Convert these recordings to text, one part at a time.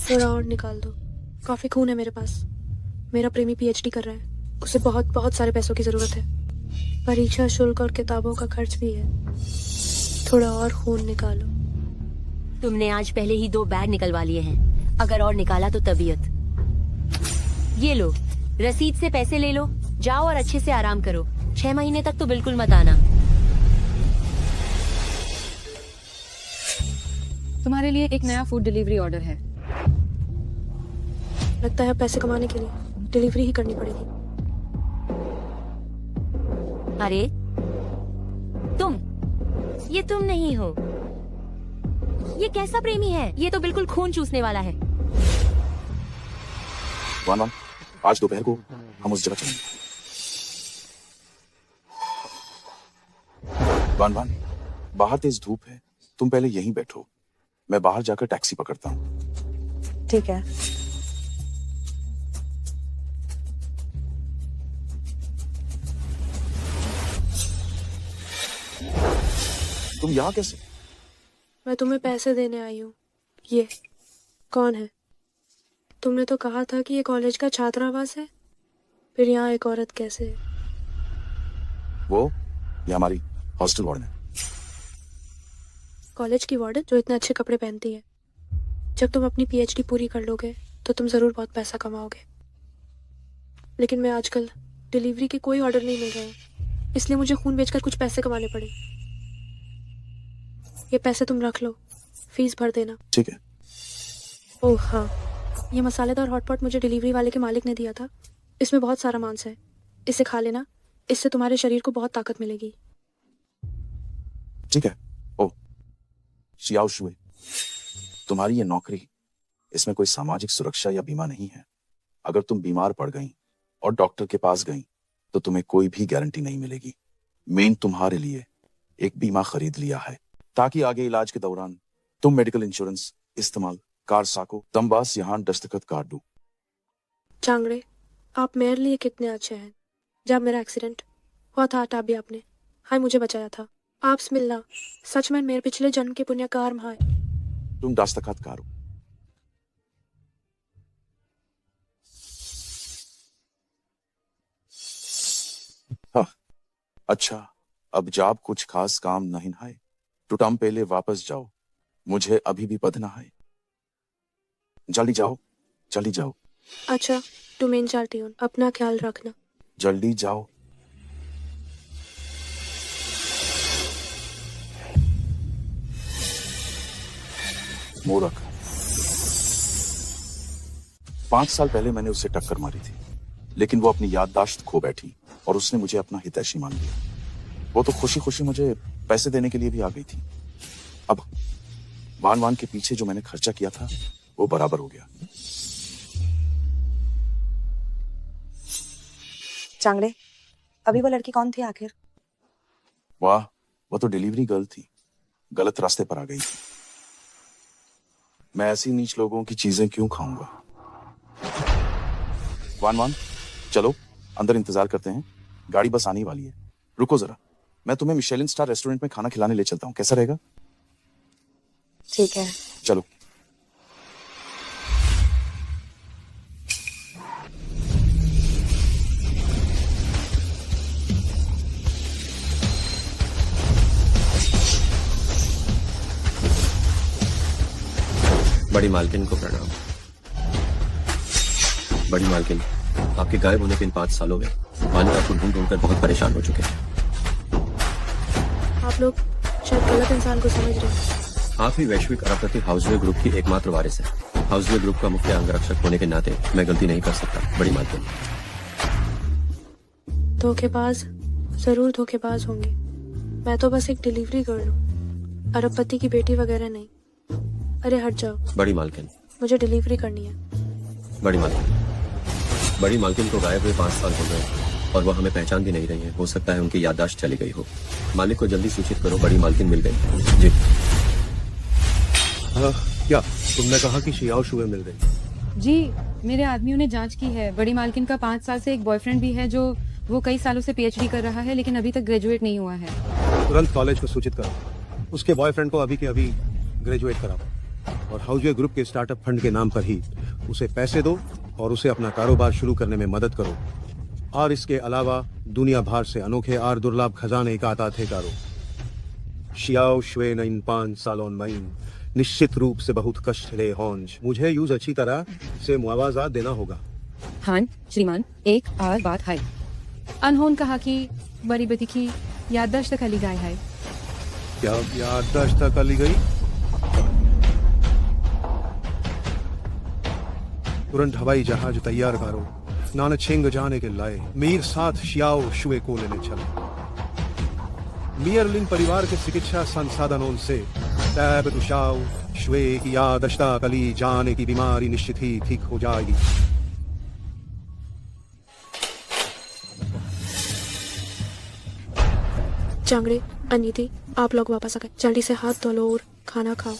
थोड़ा और निकाल दो। काफी खून है मेरे पास। मेरा प्रेमी पीएचडी कर रहा है, उसे बहुत बहुत सारे पैसों की जरूरत है। परीक्षा शुल्क और किताबों का खर्च भी है। थोड़ा और खून निकालो। तुमने आज पहले ही 2 बैग निकलवा लिए हैं, अगर और निकाला तो तबीयत। ये लो, रसीद से पैसे ले लो, जाओ और अच्छे से आराम करो। 6 महीने तक तो बिल्कुल मत आना। तुम्हारे लिए एक नया फूड डिलीवरी ऑर्डर है। लगता है पैसे कमाने के लिए डिलीवरी ही करनी पड़ेगी। अरे ये तुम नहीं हो। ये कैसा प्रेमी है? ये तो बिल्कुल खून चूसने वाला है। वान वान, आज दोपहर को हम उस जगह चलेंगे। वान वान, बाहर तेज धूप है, तुम पहले यहीं बैठो, मैं बाहर जाकर टैक्सी पकड़ता हूँ। ठीक है। तुम यहाँ कैसे? मैं तुम्हें पैसे देने आई हूँ। ये कौन है? तुमने तो कहा था कि ये कॉलेज का छात्रावास है, फिर यहाँ एक औरत कैसे है? वो ये हमारी हॉस्टल वार्डन है। कॉलेज की वार्डन जो इतने अच्छे कपड़े पहनती है। जब तुम अपनी पीएचडी पूरी कर लोगे तो तुम जरूर बहुत पैसा कमाओगे। लेकिन मैं आजकल डिलीवरी के कोई ऑर्डर नहीं मिल रहे हैं, इसलिए मुझे खून बेचकर कुछ पैसे कमाने पड़े। ये पैसे तुम रख लो, फीस भर देना। ठीक है। ओह हाँ, ये मसालेदार हॉटपॉट मुझे डिलीवरी वाले के मालिक ने दिया था। इसमें बहुत सारा मांस है, इसे खा लेना, इससे तुम्हारे शरीर को बहुत ताकत मिलेगी। ठीक है। ओ शियाओ शुए, तुम्हारी ये नौकरी, इसमें कोई सामाजिक सुरक्षा या बीमा नहीं है। अगर तुम बीमार पड़ गई और डॉक्टर के पास गई तो तुम्हें कोई भी गारंटी नहीं मिलेगी। मैंने तुम्हारे लिए एक बीमा खरीद लिया है ताकि आगे इलाज के दौरान तुम मेडिकल इंश्योरेंस इस्तेमाल कर सको। तुम बस यहाँ दस्तखत कर दो। चांगड़े, आप मेरे लिए कितने अच्छे हैं। जब मेरा एक्सीडेंट हुआ था तब भी आपने हाय मुझे बचाया था। आप मिलना सच में मेरे पिछले जन्म के पुण्य कर्म है। तुम दस्तखत करो। हाँ, अच्छा, अब जब कुछ खास काम नहीं है तो तुम पहले वापस जाओ, मुझे अभी भी पढ़ना है। जल्दी जाओ, जल्दी जाओ। अच्छा, तुम्हें चलती हूँ, अपना ख्याल रखना। जल्दी जाओ। मूर्ख। 5 साल पहले मैंने उसे टक्कर मारी थी, लेकिन वो अपनी याददाश्त खो बैठी और उसने मुझे अपना हितैषी मान लिया। वो तो खुशी खुशी मुझे पैसे देने के लिए भी आ गई थी। अब वान वान के पीछे जो मैंने खर्चा किया था वो बराबर हो गया। चांगड़े, अभी वो लड़की कौन थी आखिर? वाह, वो तो डिलीवरी गर्ल थी, गलत रास्ते पर आ गई थी। मैं ऐसी नीच लोगों की चीजें क्यों खाऊंगा। वान वान, चलो अंदर इंतजार करते हैं, गाड़ी बस आने वाली है। रुको जरा, मैं तुम्हें मिशेलिन स्टार रेस्टोरेंट में खाना खिलाने ले चलता हूँ, कैसा रहेगा? ठीक है। चलो। बड़ी मालकिन को प्रणाम। बड़ी मालकिन, आपके गायब होने के इन 5 सालों में वानी आपको ढूंढ ढूंढकर बहुत परेशान हो चुके हैं। आप लोग शायद गलत इंसान को समझ रहे हैं। आप ही वैश्विक अरबपति हाउसवे ग्रुप की एकमात्र वारिस है। हाउसवे ग्रुप का मुख्य अंगरक्षक होने के नाते मैं गलती नहीं कर सकता। बड़ी मालकिन, धोखेबाज जरूर धोखेबाज होंगे। मैं तो बस एक डिलीवरी गर्ल हूँ, अरबपति की बेटी वगैरह नहीं। अरे हट जाओ। बड़ी मालकिन, मुझे डिलीवरी करनी है। बड़ी मालकिन, बड़ी मालकिन को गायब हुए 5 साल हो गए और वो हमें पहचान भी नहीं रही है। हो सकता है उनकी याददाश्त चली गई हो। मालिक को जल्दी सूचित करो, बड़ी मालकिन मिल गई। जी क्या तुमने कहा कि शियाओ शुए मिल गई? जी, मेरे आदमियों ने जांच की है। बड़ी मालकिन का 5 साल से एक बॉयफ्रेंड भी है, जो वो कई सालों से पीएचडी कर रहा है, लेकिन अभी तक ग्रेजुएट नहीं हुआ है। तुरंत कॉलेज को सूचित करो, उसके बॉयफ्रेंड को अभी के अभी ग्रेजुएट कराओ। और हाउसवे ग्रुप के स्टार्टअप फंड के नाम पर ही उसे पैसे दो और उसे अपना कारोबार शुरू करने में मदद करो। और इसके अलावा दुनिया भर से अनोखे और दुर्लभ खजाने का आता थे कारो। शियाओ शुए न इन 5 सालों में निश्चित रूप से बहुत कष्ट ले होंज। मुझे यूज अच्छी तरह से मुआवजा देना होगा। हाँ श्रीमान, एक और बात है। अनहोन कहा कि बड़ी बेटी की याददाश्त खाली गाय है। क्या याददाश्त कर ली गई? तुरंत हवाई जहाज तैयार करो। नानछेंग जाने के लाए मीर साथ शियाओ शुए को लेने चले। मियरलिन परिवार के चिकित्सा संसाधनों से तैब तुशाओ शुए की याददाश्त कली जाने की बीमारी निश्चित ही ठीक हो जाएगी। चांगड़े, अनीति, आप लोग वापस आ गए। जल्दी से हाथ धो लो और खाना खाओ।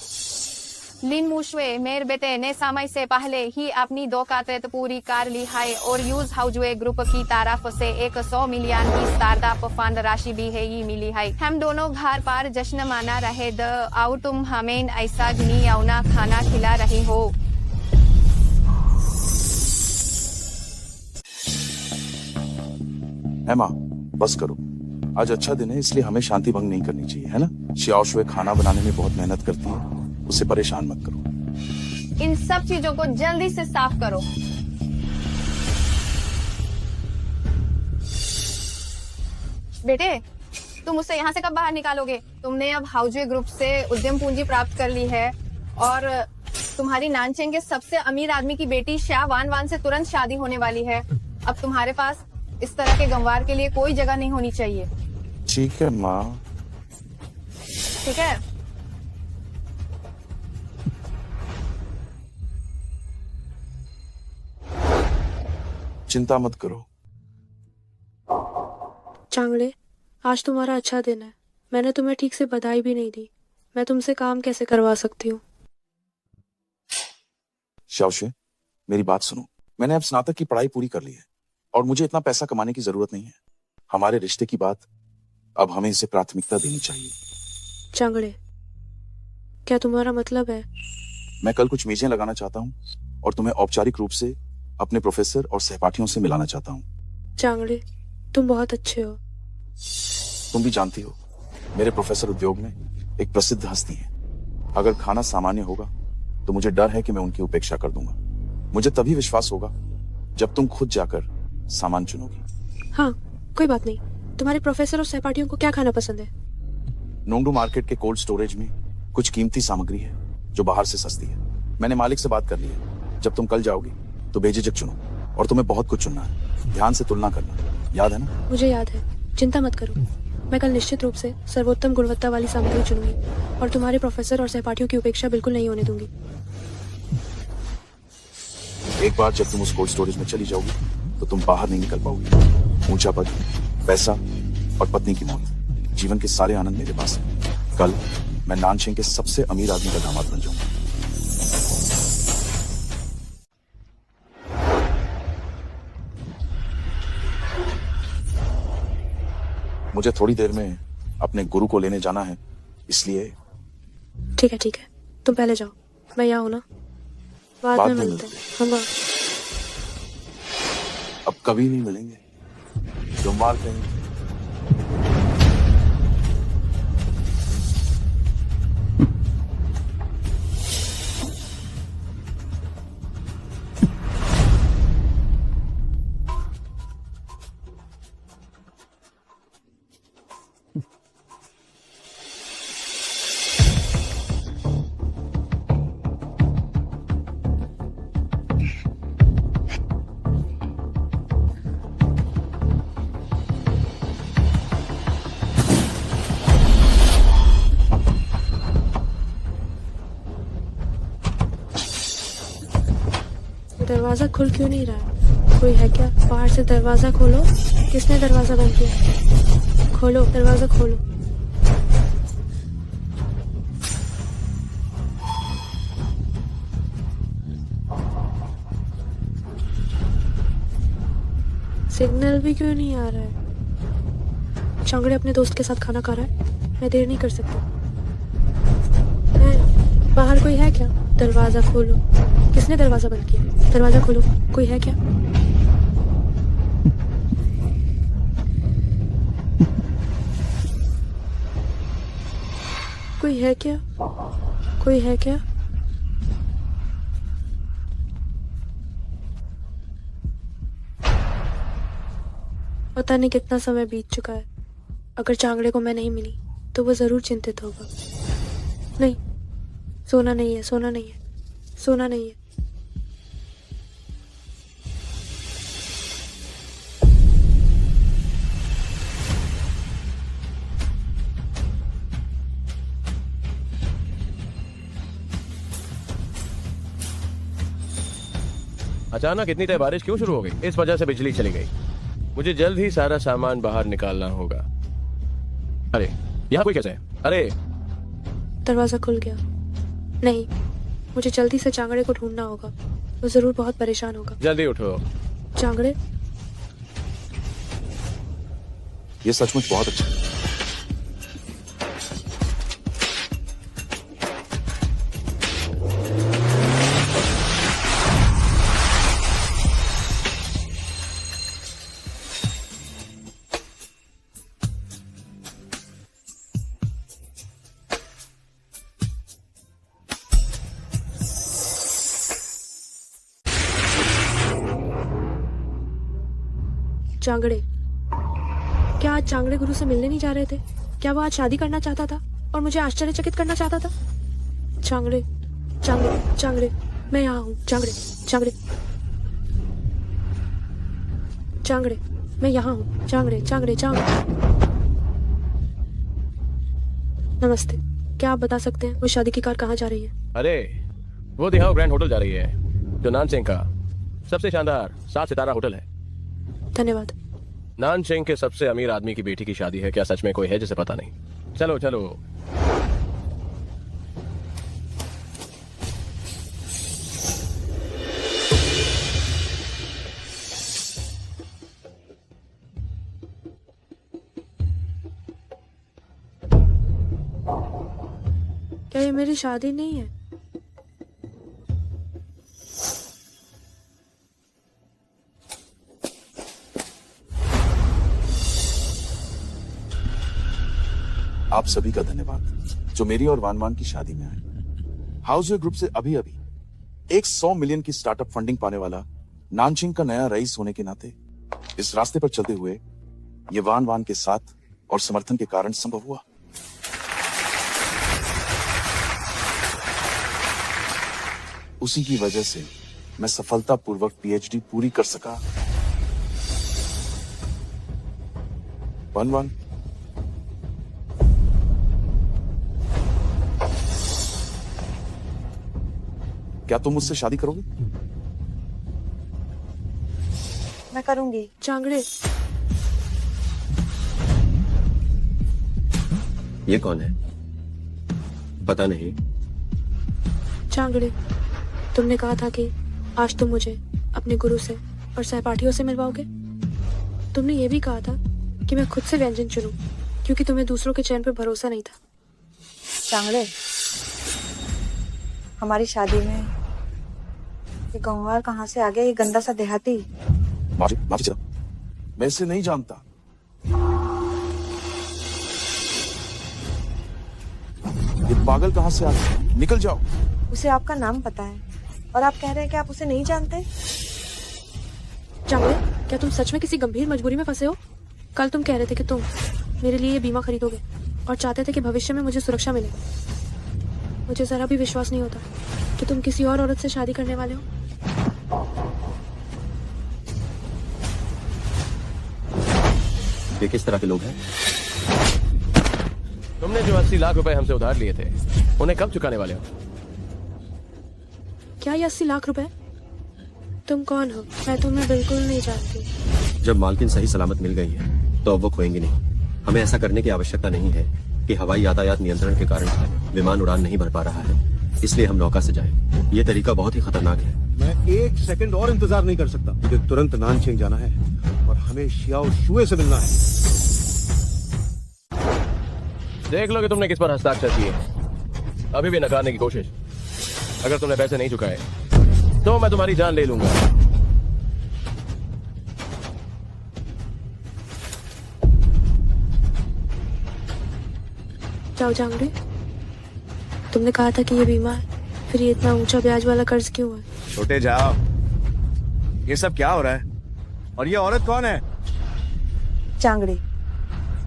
लिन मुशवे मेरे बेटे ने समय से पहले ही अपनी 2 कातरत पूरी कर ली है और यूज हाउसवे ग्रुप की तरफ से 100 मिलियन की स्टार्टअप फंड राशि भी है ये मिली है। हम दोनों घर पर जश्न मना रहे द और तुम हमें ऐसा घिनौना खाना खिला रही हो। एमा, बस करो। आज अच्छा दिन है, इसलिए हमें शांति भंग नहीं करनी चाहिए, है ना? शियाओ शुए खाना बनाने में बहुत मेहनत करती है, उसे परेशान मत करो। इन सब चीजों को जल्दी से साफ करो। बेटे, तुम उसे यहाँ से कब बाहर निकालोगे? तुमने अब हाउसवे ग्रुप से उद्यम पूंजी प्राप्त कर ली है और तुम्हारी नानचेंग के सबसे अमीर आदमी की बेटी शाह वान वान से तुरंत शादी होने वाली है। अब तुम्हारे पास इस तरह के गंवार के लिए कोई जगह नहीं होनी चाहिए। ठीक है माँ। ठीक है। चिंता मत करो। चांगड़े, आज तुम्हारा अच्छा दिन है। मैंने तुम्हें ठीक से बधाई भी नहीं दी। मैं तुमसे काम कैसे करवा सकती हूँ? शियाओ शुए, मेरी बात सुनो। मैंने अब स्नातक की पढ़ाई पूरी कर ली है और मुझे इतना पैसा कमाने की जरूरत नहीं है। हमारे रिश्ते की बात अब हमें इसे प्राथमिकता देनी चाहिए। चांगड़े, क्या तुम्हारा मतलब है? मैं कल कुछ मेजें लगाना चाहता हूँ और तुम्हें औपचारिक रूप से अपने प्रोफेसर और सहपाठियों से मिलाना चाहता हूँ। चांगड़े, तुम बहुत अच्छे हो। तुम भी जानती हो, मेरे प्रोफेसर उद्योग में एक प्रसिद्ध हस्ती है। अगर खाना सामान्य होगा तो मुझे डर है कि मैं उनकी उपेक्षा कर दूंगा। मुझे तभी विश्वास होगा जब तुम खुद जाकर सामान चुनोगी। हाँ, कोई बात नहीं। तुम्हारे प्रोफेसर और सहपाठियों को क्या खाना पसंद है? नोंगडू मार्केट के कोल्ड स्टोरेज में कुछ कीमती सामग्री है जो बाहर से सस्ती है। मैंने मालिक से बात कर ली है। जब तुम कल जाओगी तो बेझिझक चुनो और तुम्हें बहुत कुछ चुनना है। ध्यान से तुलना करना, याद है ना? मुझे याद है, चिंता मत करो। मैं कल निश्चित रूप से सर्वोत्तम गुणवत्ता वाली सामग्री चुनूंगी और तुम्हारे प्रोफेसर और सहपाठियों की उपेक्षा बिल्कुल नहीं होने दूंगी। एक बार जब तुम उस कोल्ड स्टोरेज में चली जाओगी तो तुम बाहर नहीं निकल पाओगी। ऊंचा पद, पैसा और पत्नी की मौत, जीवन के सारे आनंद मेरे पास है। कल मैं नानचेंग के सबसे अमीर आदमी का दामाद बन जाऊंगा। मुझे थोड़ी देर में अपने गुरु को लेने जाना है, इसलिए। ठीक है, ठीक है। तुम पहले जाओ, मैं यहाँ हूँ ना। बाद में मिलते हैं। हाँ, अब कभी नहीं मिलेंगे। सोमवार कहीं। दरवाजा खुल क्यों नहीं रहा है? कोई है क्या? बाहर से दरवाजा खोलो। किसने दरवाजा बंद किया? खोलो, दरवाजा खोलो। सिग्नल भी क्यों नहीं आ रहा है? चांगड़े अपने दोस्त के साथ खाना खा रहा है। मैं देर नहीं कर सकती। बाहर कोई है क्या? दरवाजा खोलो। किसने दरवाजा बंद किया? दरवाजा खोलो। कोई है क्या? कोई है क्या? कोई है क्या? पता नहीं कितना समय बीत चुका है। अगर चांगड़े को मैं नहीं मिली तो वो जरूर चिंतित होगा। नहीं, सोना नहीं है, सोना नहीं है, सोना नहीं है। अचानक इतनी तेज बारिश क्यों शुरू हो गई? इस वजह से बिजली चली गई। मुझे जल्द ही सारा सामान बाहर निकालना होगा। अरे यहाँ कोई कैसे है? अरे दरवाजा खुल गया। नहीं, मुझे जल्दी से चांगड़े को ढूंढना होगा। वो जरूर बहुत परेशान होगा। जल्दी उठो। चांगड़े, ये सचमुच बहुत अच्छा है। चांगड़े, क्या आज चांगड़े गुरु से मिलने नहीं जा रहे थे? क्या वो आज शादी करना चाहता था और मुझे आश्चर्यचकित करना चाहता था? चांगड़े, चांगड़े, चांगड़े, मैं यहाँ हूँ। चांगड़े, चांगड़े, चांगड़े, मैं यहाँ हूँ। चांगड़े, चांगड़े, चांगड़े। नमस्ते, क्या आप बता सकते हैं वो शादी की कार कहाँ जा रही है? अरे वो दिहाओ ग्रैंड होटल जा रही है, जो नान सिंह का सबसे शानदार 7 सितारा होटल है। धन्यवाद। नान सिंह के सबसे अमीर आदमी की बेटी की शादी है। क्या सच में कोई है जिसे पता नहीं? चलो चलो। क्या ये मेरी शादी नहीं है? आप सभी का धन्यवाद जो मेरी और वान वान की शादी में आए। हाउसवे ग्रुप से अभी अभी एक 100 मिलियन की स्टार्टअप फंडिंग पाने वाला नानचिंग का नया रईस होने के नाते इस रास्ते पर चलते हुए ये वान वान के साथ और समर्थन के कारण संभव हुआ। उसी की वजह से मैं सफलतापूर्वक पीएचडी पूरी कर सका। वान वान, क्या तुम मुझसे शादी करोगे? मैं करूंगी। चांगड़े, ये कौन है? पता नहीं। चांगड़े, तुमने कहा था कि आज तुम मुझे अपने गुरु से और सहपाठियों से मिलवाओगे। तुमने ये भी कहा था कि मैं खुद से व्यंजन चुनूं क्योंकि तुम्हें दूसरों के चयन पर भरोसा नहीं था। चांगड़े, हमारी शादी में ये गंवार कहाँ से आ गया? ये गंदा सा देहाती। माफी चाहता, मैं इसे नहीं जानता। ये पागल कहाँ से आ गया? निकल जाओ। उसे आपका नाम पता है और आप कह रहे हैं कि आप उसे नहीं जानते? चांगड़े, क्या तुम सच में किसी गंभीर मजबूरी में फंसे हो? कल तुम कह रहे थे कि तुम मेरे लिए ये बीमा खरीदोगे और चाहते थे कि भविष्य में मुझे सुरक्षा मिले। मुझे जरा भी विश्वास नहीं होता कि तुम किसी और औरत से शादी करने वाले हो। ये किस तरह के लोग हैं? तुमने जो 80 लाख रुपए हमसे उधार लिए थे उन्हें कब चुकाने वाले हो? क्या ये 80 लाख रुपए? तुम कौन हो? मैं तुम्हें बिल्कुल नहीं जानती। जब मालकिन सही सलामत मिल गई है तो अब वो खोएंगी नहीं। हमें ऐसा करने की आवश्यकता नहीं है कि हवाई यातायात नियंत्रण के कारण विमान उड़ान नहीं भर पा रहा है, इसलिए हम नौका से जाएं। ये तरीका बहुत ही खतरनाक है। मैं 1 सेकंड और इंतजार नहीं कर सकता। मुझे तुरंत नानचिंग जाना है और हमें शियाओ शुए से मिलना है। देख लो कि तुमने किस पर हस्ताक्षर किए। अभी भी नकारने की कोशिश। अगर तुमने पैसे नहीं चुकाए तो मैं तुम्हारी जान ले लूंगा। जाओ जांगड़े, तुमने कहा था कि ये बीमा है, फिर ये इतना ऊंचा ब्याज वाला कर्ज क्यों है? छोटे जाओ, ये सब क्या हो रहा है? और ये औरत कौन है? चांगड़े,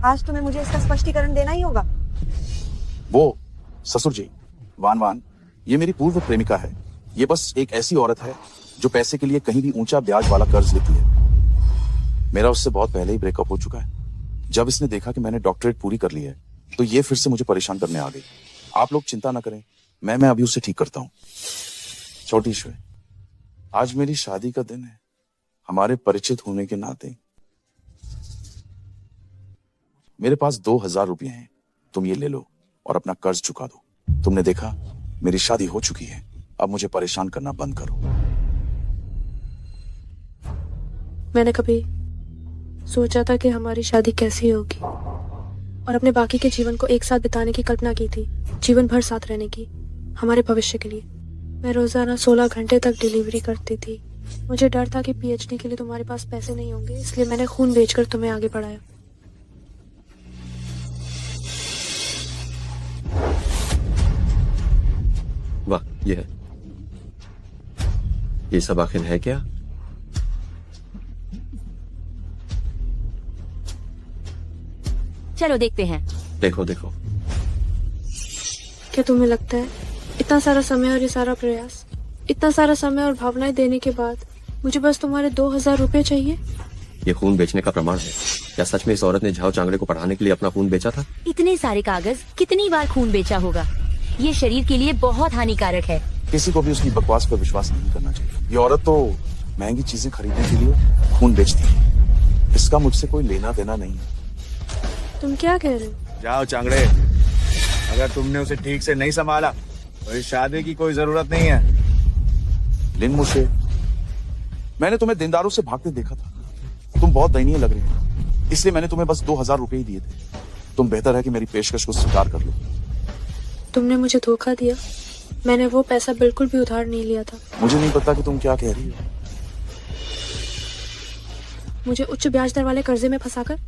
आज तुम्हें मुझे इसका स्पष्टीकरण देना ही होगा। वो ससुर जी, वान वान, ये मेरी पूर्व प्रेमिका है। ये बस एक ऐसी औरत है जो पैसे के लिए कहीं भी ऊंचा ब्याज वाला कर्ज लेती है। मेरा उससे बहुत पहले ही ब्रेकअप हो चुका है। जब इसने देखा कि मैंने डॉक्टरेट पूरी कर ली है तो ये फिर से मुझे परेशान करने आ गई। आप लोग चिंता ना करें, मैं अभी उसे ठीक करता हूँ। छोटी श्वे, आज मेरी शादी का दिन है। हमारे परिचित होने के नाते मेरे पास 2000 रुपये हैं। तुम ये ले लो और अपना कर्ज चुका दो। तुमने देखा, मेरी शादी हो चुकी है। अब मुझे परेशान करना बंद करो। मैंने कभी सोचा था कि हमारी शादी कैसी होगी और अपने बाकी के जीवन को एक साथ बिताने की कल्पना की थी, जीवन भर साथ रहने की, हमारे भविष्य के लिए। मैं रोजाना 16 घंटे तक डिलीवरी करती थी। मुझे डर था कि पीएचडी के लिए तुम्हारे पास पैसे नहीं होंगे, इसलिए मैंने खून बेचकर तुम्हें आगे बढ़ाया। वाह, ये है। ये सब आखिर है क्या? चलो देखते हैं। देखो देखो। क्या तुम्हें लगता है इतना सारा समय और ये सारा प्रयास, इतना सारा समय और भावनाएं देने के बाद मुझे बस तुम्हारे 2000 रुपये चाहिए? ये खून बेचने का प्रमाण है। क्या सच में इस औरत ने झाओ चांगड़े को पढ़ाने के लिए अपना खून बेचा था? इतने सारे कागज कितनी बार खून बेचा होगा? ये शरीर के लिए बहुत हानिकारक है। किसी को भी उसकी बकवास पर विश्वास नहीं करना चाहिए। ये औरत तो महंगी चीजें खरीदने के लिए खून बेचती है। इसका मुझसे कोई लेना देना नहीं है। तुम क्या कह रहे हो? जाओ चांगड़े, अगर तुमने उसे ठीक से नहीं संभाला तो इस शादी की कोई जरूरत नहीं है। लिन मुशे, मैंने तुम्हें देनदारों से भागते देखा था। तुम बहुत दयनीय लग रहे हो, इसलिए मैंने तुम्हें बस 2000 रुपए ही दिए थे। तुम बेहतर है कि मेरी पेशकश को स्वीकार कर लो। तुमने मुझे धोखा दिया। मैंने वो पैसा बिल्कुल भी उधार नहीं लिया था। मुझे नहीं पता कि तुम क्या कह रही हो। मुझे उच्च ब्याज दर वाले कर्जे में फंसाकर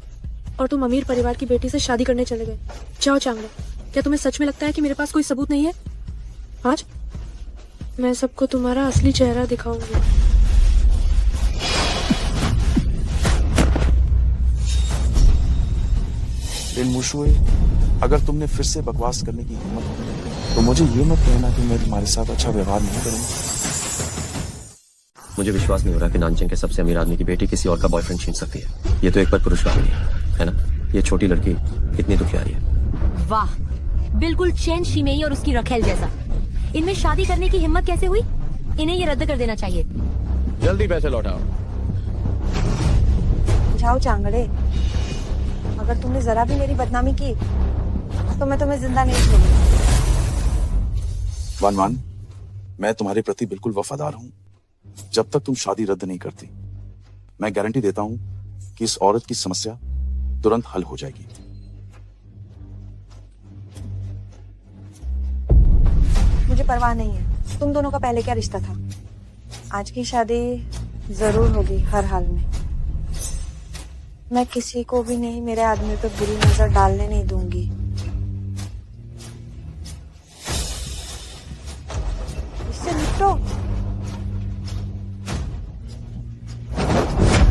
और तुम अमीर परिवार की बेटी से शादी करने चले गए। जाओ चांगड़े, क्या तुम्हें सच में लगता है कि मेरे पास कोई सबूत नहीं है? आज मैं सबको तुम्हारा असली चेहरा दिखाऊंगी। लिन मुशुए, अगर तुमने फिर से बकवास करने की हिम्मत की तो मुझे ये मत कहना कि मैं तुम्हारे साथ अच्छा व्यवहार नहीं करूंगा। मुझे विश्वास नहीं हो रहा कि नानचेंग के सबसे अमीर आदमी की बेटी किसी और का बॉयफ्रेंड छीन सकती है। ये तो एक पर पुरुष वाहिनी है ना? ये छोटी लड़की कितनी दुखियारी है। वाह, बिल्कुल चेन शिमेई और उसकी रखेल जैसा। इनमें शादी करने की हिम्मत कैसे हुई? इन्हें ये रद्द कर देना चाहिए। जल्दी पैसे लौटाओ। जाओ चांगड़े, अगर तुमने जरा भी मेरी बदनामी की तो मैं तुम्हें जिंदा नहीं छोड़ूंगी। वान वान, मैं तुम्हारे प्रति बिल्कुल वफादार हूं जब तक तुम शादी रद्द नहीं करती। मैं गारंटी देता हूं कि इस औरत की समस्या तुरंत हल हो जाएगी। मुझे परवाह नहीं है तुम दोनों का पहले क्या रिश्ता था। आज की शादी जरूर होगी हर हाल में। मैं किसी को भी नहीं मेरे आदमी पे बुरी नजर डालने नहीं दूंगी। इससे निपटो।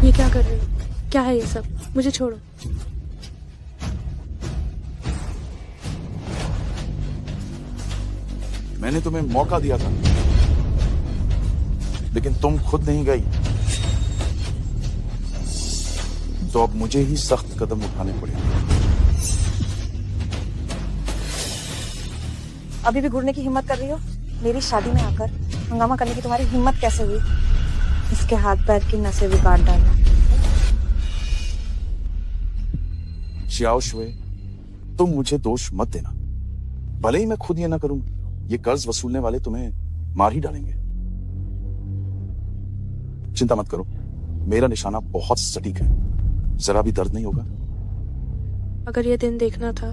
ये क्या कर रहे हो? क्या है ये सब? मुझे छोड़ो। मैंने तुम्हें मौका दिया था, लेकिन तुम खुद नहीं गई, तो अब मुझे ही सख्त कदम उठाने पड़ेंगे। अभी भी घुरने की हिम्मत कर रही हो? मेरी शादी में आकर हंगामा करने की तुम्हारी हिम्मत कैसे हुई? इसके हाथ पैर की नसें भी काट डालो। शियाओ शुए, तुम मुझे दोष मत देना। भले ही मैं खुद ये ना करूं, ये कर्ज वसूलने वाले तुम्हें मार ही डालेंगे। चिंता मत करो, मेरा निशाना बहुत सटीक है। जरा भी दर्द नहीं होगा। अगर ये दिन देखना था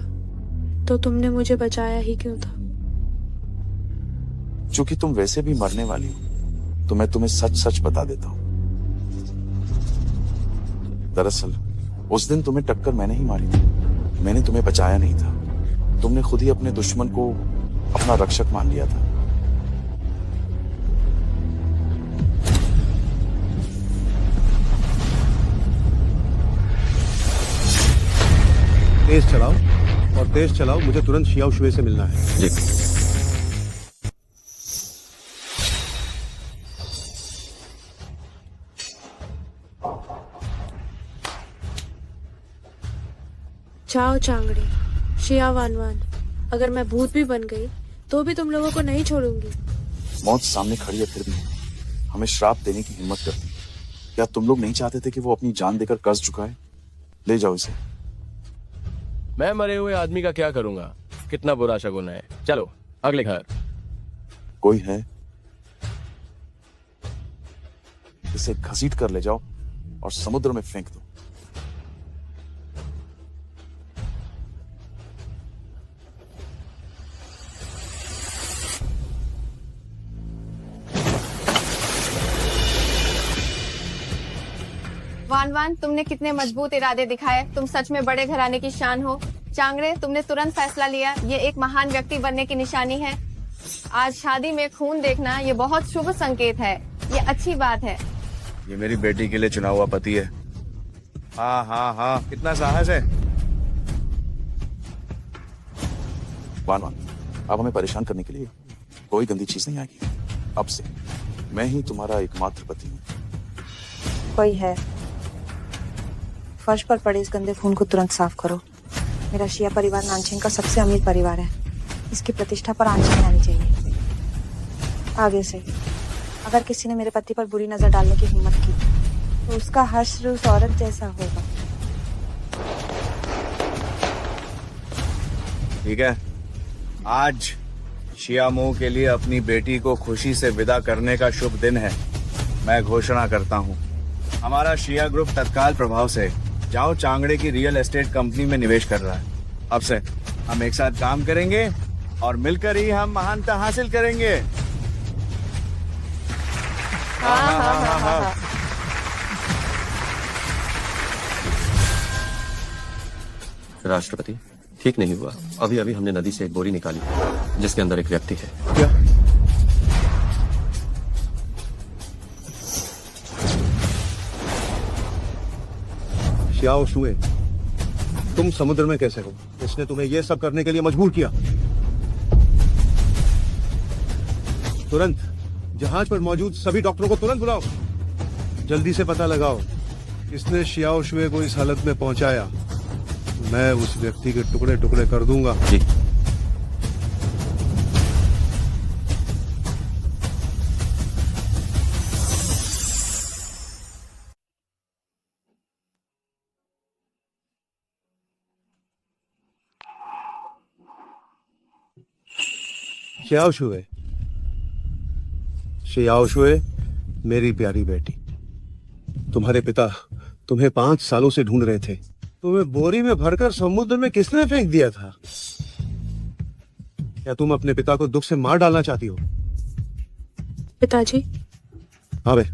तो तुमने मुझे बचाया ही क्यों था? चूंकि तुम वैसे भी मरने वाली हो तो मैं तुम्हें सच सच बता देता हूं। दरअसल उस दिन तुम्हें टक्कर मैंने ही मारी थी, मैंने तुम्हें बचाया नहीं था। तुमने खुद ही अपने दुश्मन को अपना रक्षक मान लिया था। तेज चलाओ और तेज चलाओ, मुझे तुरंत शियाओ शुए से मिलना है। जी। चाओ चांगड़ी, शिया वानवान, अगर मैं भूत भी बन गई तो भी तुम लोगों को नहीं छोड़ूंगी। मौत सामने खड़ी है फिर भी हमें श्राप देने की हिम्मत करती। क्या तुम लोग नहीं चाहते थे कि वो अपनी जान देकर कर्ज चुकाए? ले जाओ इसे। मैं मरे हुए आदमी का क्या करूंगा? कितना बुरा शगुन है। चलो अगले घर। कोई है? इसे घसीट कर ले जाओ और समुद्र में फेंक दो। वान वान, तुमने कितने मजबूत इरादे दिखाए। तुम सच में बड़े घराने की शान हो। चांगड़े, तुमने तुरंत फैसला लिया, ये एक महान व्यक्ति बनने की निशानी है। आज शादी में खून देखना ये बहुत शुभ संकेत है, ये अच्छी बात है। ये मेरी बेटी के लिए चुना हुआ पति है। हाँ हाँ हाँ, कितना साहस है। वान वान, अब हमें परेशान करने के लिए कोई गंदी चीज नहीं आएगी। अब से मैं ही तुम्हारा एकमात्र पति हूँ। कोई है? फर्श पर पड़े इस गंदे खून को तुरंत साफ करो। मेरा शिया परिवार नानछेंग का सबसे अमीर परिवार है, इसकी प्रतिष्ठा पर आंच नहीं आनी चाहिए। आगे से अगर किसी ने मेरे पति पर बुरी नजर डालने की हिम्मत की तो उसका हश्र उस औरत जैसा होगा। ठीक है, आज शियामो के लिए अपनी बेटी को खुशी से विदा करने का शुभ दिन है। मैं घोषणा करता हूँ, हमारा शिया ग्रुप तत्काल प्रभाव से जाओ चांगड़े की रियल एस्टेट कंपनी में निवेश कर रहा है। अब से हम एक साथ काम करेंगे और मिलकर ही हम महानता हासिल करेंगे। राष्ट्रपति, ठीक नहीं हुआ। अभी अभी हमने नदी से एक बोरी निकाली जिसके अंदर एक व्यक्ति है। क्या? शियाओ शुए, तुम समुद्र में कैसे हो? इसने तुम्हें यह सब करने के लिए मजबूर किया। तुरंत जहाज पर मौजूद सभी डॉक्टरों को तुरंत बुलाओ। जल्दी से पता लगाओ किसने शियाओ शुए को इस हालत में पहुंचाया। मैं उस व्यक्ति के टुकड़े टुकड़े कर दूंगा। जी। शियाओ शुए, शियाओ शुए, मेरी प्यारी बेटी, तुम्हारे पिता तुम्हें 5 सालों से ढूंढ रहे थे। तुम्हें बोरी में भरकर समुद्र में किसने फेंक दिया था? क्या तुम अपने पिता को दुख से मार डालना चाहती हो? पिताजी, हाँ बे,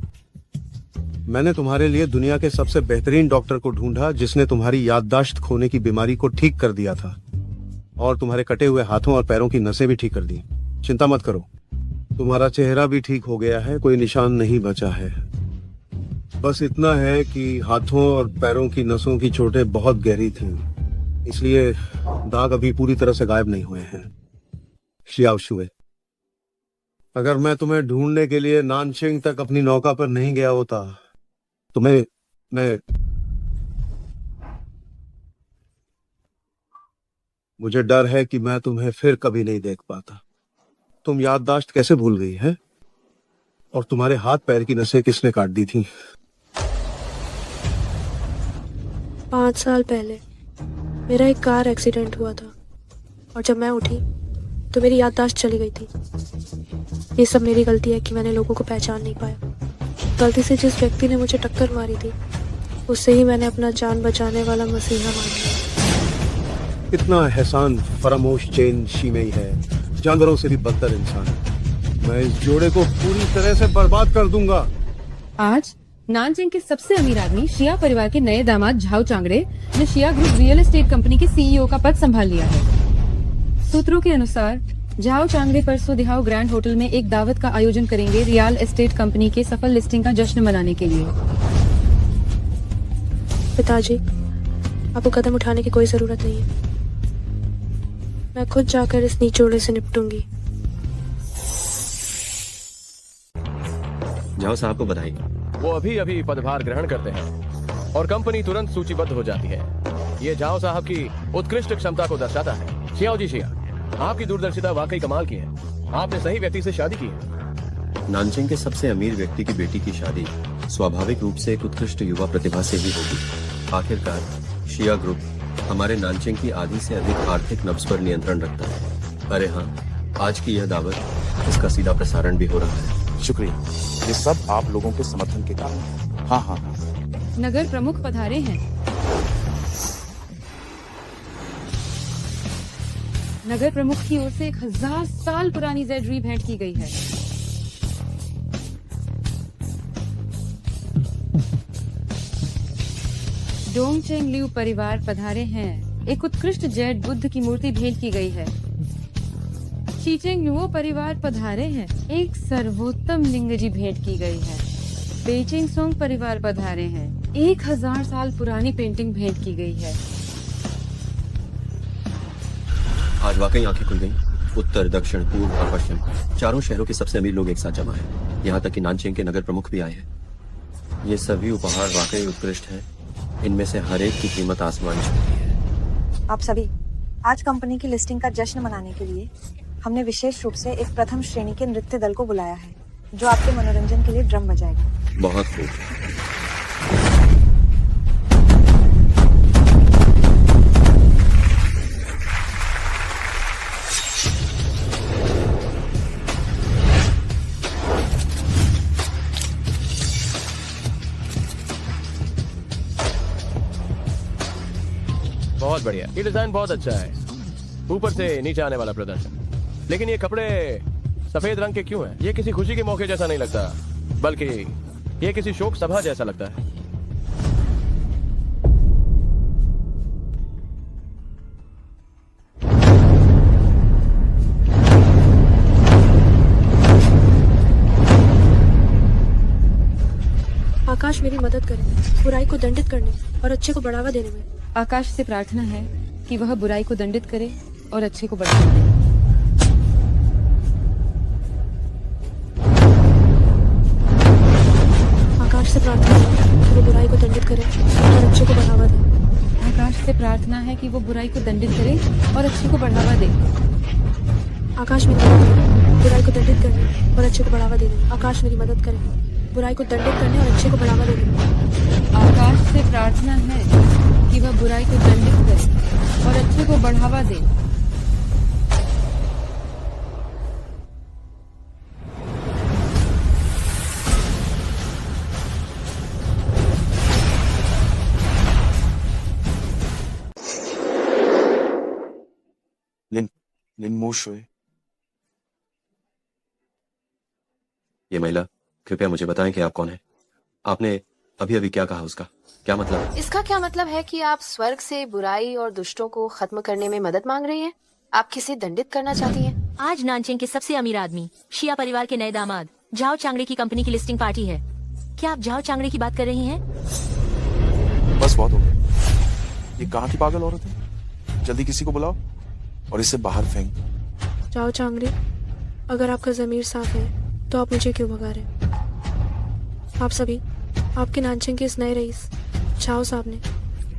मैंने तुम्हारे लिए दुनिया के सबसे बेहतरीन डॉक्टर को ढूंढा जिसने तुम्हारी याददाश्त खोने की बीमारी को ठीक कर दिया था और तुम्हारे कटे हुए हाथों और पैरों की नसें भी ठीक कर दी। चिंता मत करो, तुम्हारा चेहरा भी ठीक हो गया है, कोई निशान नहीं बचा है। बस इतना है कि हाथों और पैरों की नसों की चोटें बहुत गहरी थीं, इसलिए दाग अभी पूरी तरह से गायब नहीं हुए हैं। शियाओ शुए, अगर मैं तुम्हें ढूंढने के लिए नानशिंग तक अपनी नौका पर नहीं गया होता तो मैं मुझे डर है कि मैं तुम्हें फिर कभी नहीं देख पाता। तुम याददाश्त कैसे भूल गई है? और तुम्हारे हाथ पैर की नसें किसने काट दी थी? 5 साल पहले मेरा एक कार एक्सीडेंट हुआ था और जब मैं उठी तो मेरी याददाश्त चली गई थी। ये सब मेरी गलती है कि मैंने लोगों को पहचान नहीं पाया। गलती से जिस व्यक्ति ने मुझे टक्कर मारी थी उससे ही मैंने अपना जान बचाने वाला मसीहा मान लिया। कितना एहसान फरामोश चेन शीमेई है, जानवरों से भी बदतर इंसान। मैं इस जोड़े को पूरी तरह से बर्बाद कर दूंगा। आज नानचेंग के सबसे अमीर आदमी शिया परिवार के नए दामाद झाओ चांगड़े ने शिया ग्रुप रियल एस्टेट कंपनी के सीईओ का पद संभाल लिया है। सूत्रों के अनुसार झाओ चांगड़े परसों दिहाओ ग्रैंड होटल में एक दावत का आयोजन करेंगे रियल एस्टेट कंपनी के सफल लिस्टिंग का जश्न मनाने के लिए। पिताजी, आपको कदम उठाने की कोई जरूरत नहीं है। मैं खुद जाकर इस नीच जोड़े से निपटूंगी। जाओ साहब को बधाई। वो अभी अभी पदभार ग्रहण करते हैं और कंपनी तुरंत सूचीबद्ध हो जाती है। ये जाओ साहब की उत्कृष्ट क्षमता को दर्शाता है। शियाओ जी शिया, आपकी दूरदर्शिता वाकई कमाल की है। आपने सही व्यक्ति से शादी की है। नानचेंग के सबसे अमीर व्यक्ति की बेटी की शादी स्वाभाविक रूप से एक उत्कृष्ट युवा प्रतिभा से ही होगी। आखिरकार शिया ग्रुप हमारे नानचेंग की आधी से अधिक आर्थिक नब्ज पर नियंत्रण रखता है। अरे हाँ, आज की यह दावत, इसका सीधा प्रसारण भी हो रहा है। शुक्रिया, ये सब आप लोगों के समर्थन के कारण है। हाँ हाँ हाँ। नगर प्रमुख पधारे हैं। नगर प्रमुख की ओर से 1000 साल पुरानी जेडरी भेंट की गई है। डोंगचेंग लिू परिवार पधारे हैं। एक उत्कृष्ट जैड बुद्ध की मूर्ति भेंट की गई है। चीचेंग नुओ परिवार पधारे हैं। एक सर्वोत्तम लिंग जी भेंट की गई है। बेचिंग सोंग परिवार पधारे हैं। 1000 साल पुरानी पेंटिंग भेंट की गई है। आज वाकई आंखें खुल गईं। उत्तर, दक्षिण, पूर्व और पश्चिम चारों शहरों के सबसे अमीर लोग एक साथ जमा हैं। यहाँ तक कि नानचेंग के नगर प्रमुख भी आए हैं। ये सभी उपहार वाकई उत्कृष्ट हैं। इनमें से हर एक की कीमत आसमान छूती है। आप सभी, आज कंपनी की लिस्टिंग का जश्न मनाने के लिए हमने विशेष रूप से एक प्रथम श्रेणी के नृत्य दल को बुलाया है, जो आपके मनोरंजन के लिए ड्रम बजाएगा। बहुत खूब। बहुत बढ़िया, ये डिजाइन बहुत अच्छा है। ऊपर से नीचे आने वाला प्रदर्शन। लेकिन ये कपड़े सफेद रंग के क्यों हैं? ये किसी खुशी के मौके जैसा नहीं लगता, बल्कि ये किसी शोक सभा जैसा लगता है। आकाश मेरी मदद करे बुराई को दंडित करने और अच्छे को बढ़ावा देने में। आकाश से प्रार्थना है कि वह बुराई को दंडित करे और अच्छे को बढ़ावा दे। आकाश से प्रार्थना है कि वो बुराई को दंडित करे और अच्छे को बढ़ावा दे। आकाश से प्रार्थना है कि वो बुराई को दंडित करे और अच्छे को बढ़ावा दे। आकाश मेरी मदद करे बुराई को दंडित करने और अच्छे को बढ़ावा देने। आकाश मेरी मदद करे बुराई को दंडित करने और अच्छे को बढ़ावा देने। आकाश से प्रार्थना है कि वह बुराई को दंडित करे और अच्छे को बढ़ावा दे। लिन मोशुए, ये महिला, कृपया मुझे बताएं कि आप कौन हैं। आपने अभी अभी क्या कहा, उसका क्या मतलब है? इसका क्या मतलब है कि आप स्वर्ग से बुराई और दुष्टों को खत्म करने में मदद मांग रही हैं? आप किसे दंडित करना चाहती हैं? आज नानचेंग के सबसे अमीर आदमी शिया परिवार के नए दामाद झाओ चांगड़े की कंपनी की लिस्टिंग पार्टी है। क्या आप झाओ चांगड़े की बात कर रही हैं? बस बहुत हो गया। ये कहाँ की पागल औरत है? जल्दी किसी को बुलाओ और इसे बाहर फेंक। जाओ चांगड़े, अगर आपका जमीर साफ है तो आप मुझे क्यों भगा रहे हैं? आप सभी, आपके नानचेंग के इस नए रईस झाओ साहब ने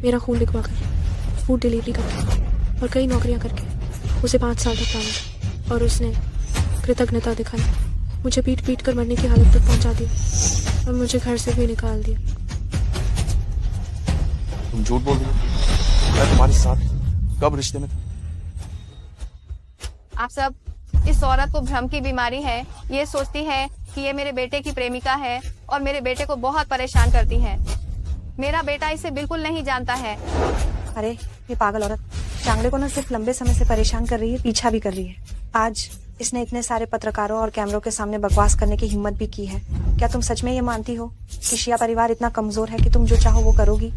मेरा खून लिखवाकर फूड डिलीवरी करके और कई नौकरियां करके उसे 5 साल तक पाला और उसने कृतज्ञता दिखाई मुझे पीट पीट कर मरने की हालत तक पहुंचा दिया और मुझे घर से भी निकाल दिया। तुम झूठ बोल रही हो। मैं तुम्हारे साथ कब रिश्ते में था? आप सब, इस औरत को भ्रम की बीमारी है। ये सोचती है कि ये मेरे बेटे की प्रेमिका है और मेरे बेटे को बहुत परेशान करती है। मेरा बेटा इसे बिल्कुल नहीं जानता है। अरे ये पागल औरत चांगड़े को न सिर्फ लंबे समय से परेशान कर रही है, पीछा भी कर रही है। आज इसने इतने सारे पत्रकारों और कैमरों के सामने बकवास करने की हिम्मत भी की है। क्या तुम सच में ये मानती हो कि शिया परिवार इतना कमजोर है कि तुम जो चाहो वो करोगी?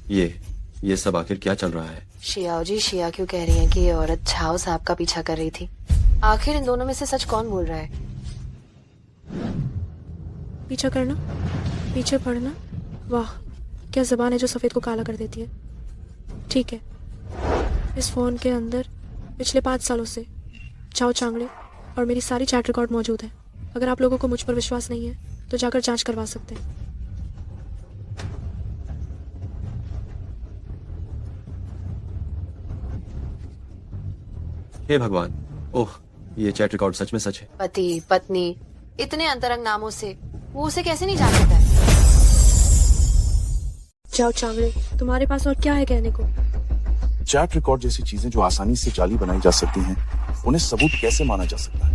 ये सब आखिर क्या चल रहा है? शियाओ जी, शिया क्यों कह रही हैं कि ये औरत झाओ साहब का पीछा कर रही थी? आखिर इन दोनों में से सच कौन बोल रहा है? पीछा करना, पीछे पड़ना, वाह क्या जबान है जो सफेद को काला कर देती है। ठीक है, इस फोन के अंदर पिछले 5 सालों से चाओ चांगड़े और मेरी सारी चैट रिकॉर्ड मौजूद है। अगर आप लोगों को मुझ पर विश्वास नहीं है तो जाकर जांच करवा सकते हैं। हे भगवान, ओह, ये चैट रिकॉर्ड सच में सच है। पति पत्नी इतने अंतरंग नामों से वो उसे कैसे नहीं जान सकता है? चाओ चांगड़े, तुम्हारे पास और क्या है कहने को? चैट रिकॉर्ड जैसी चीजें जो आसानी से जाली बनाई जा सकती हैं, उन्हें सबूत कैसे माना जा सकता है?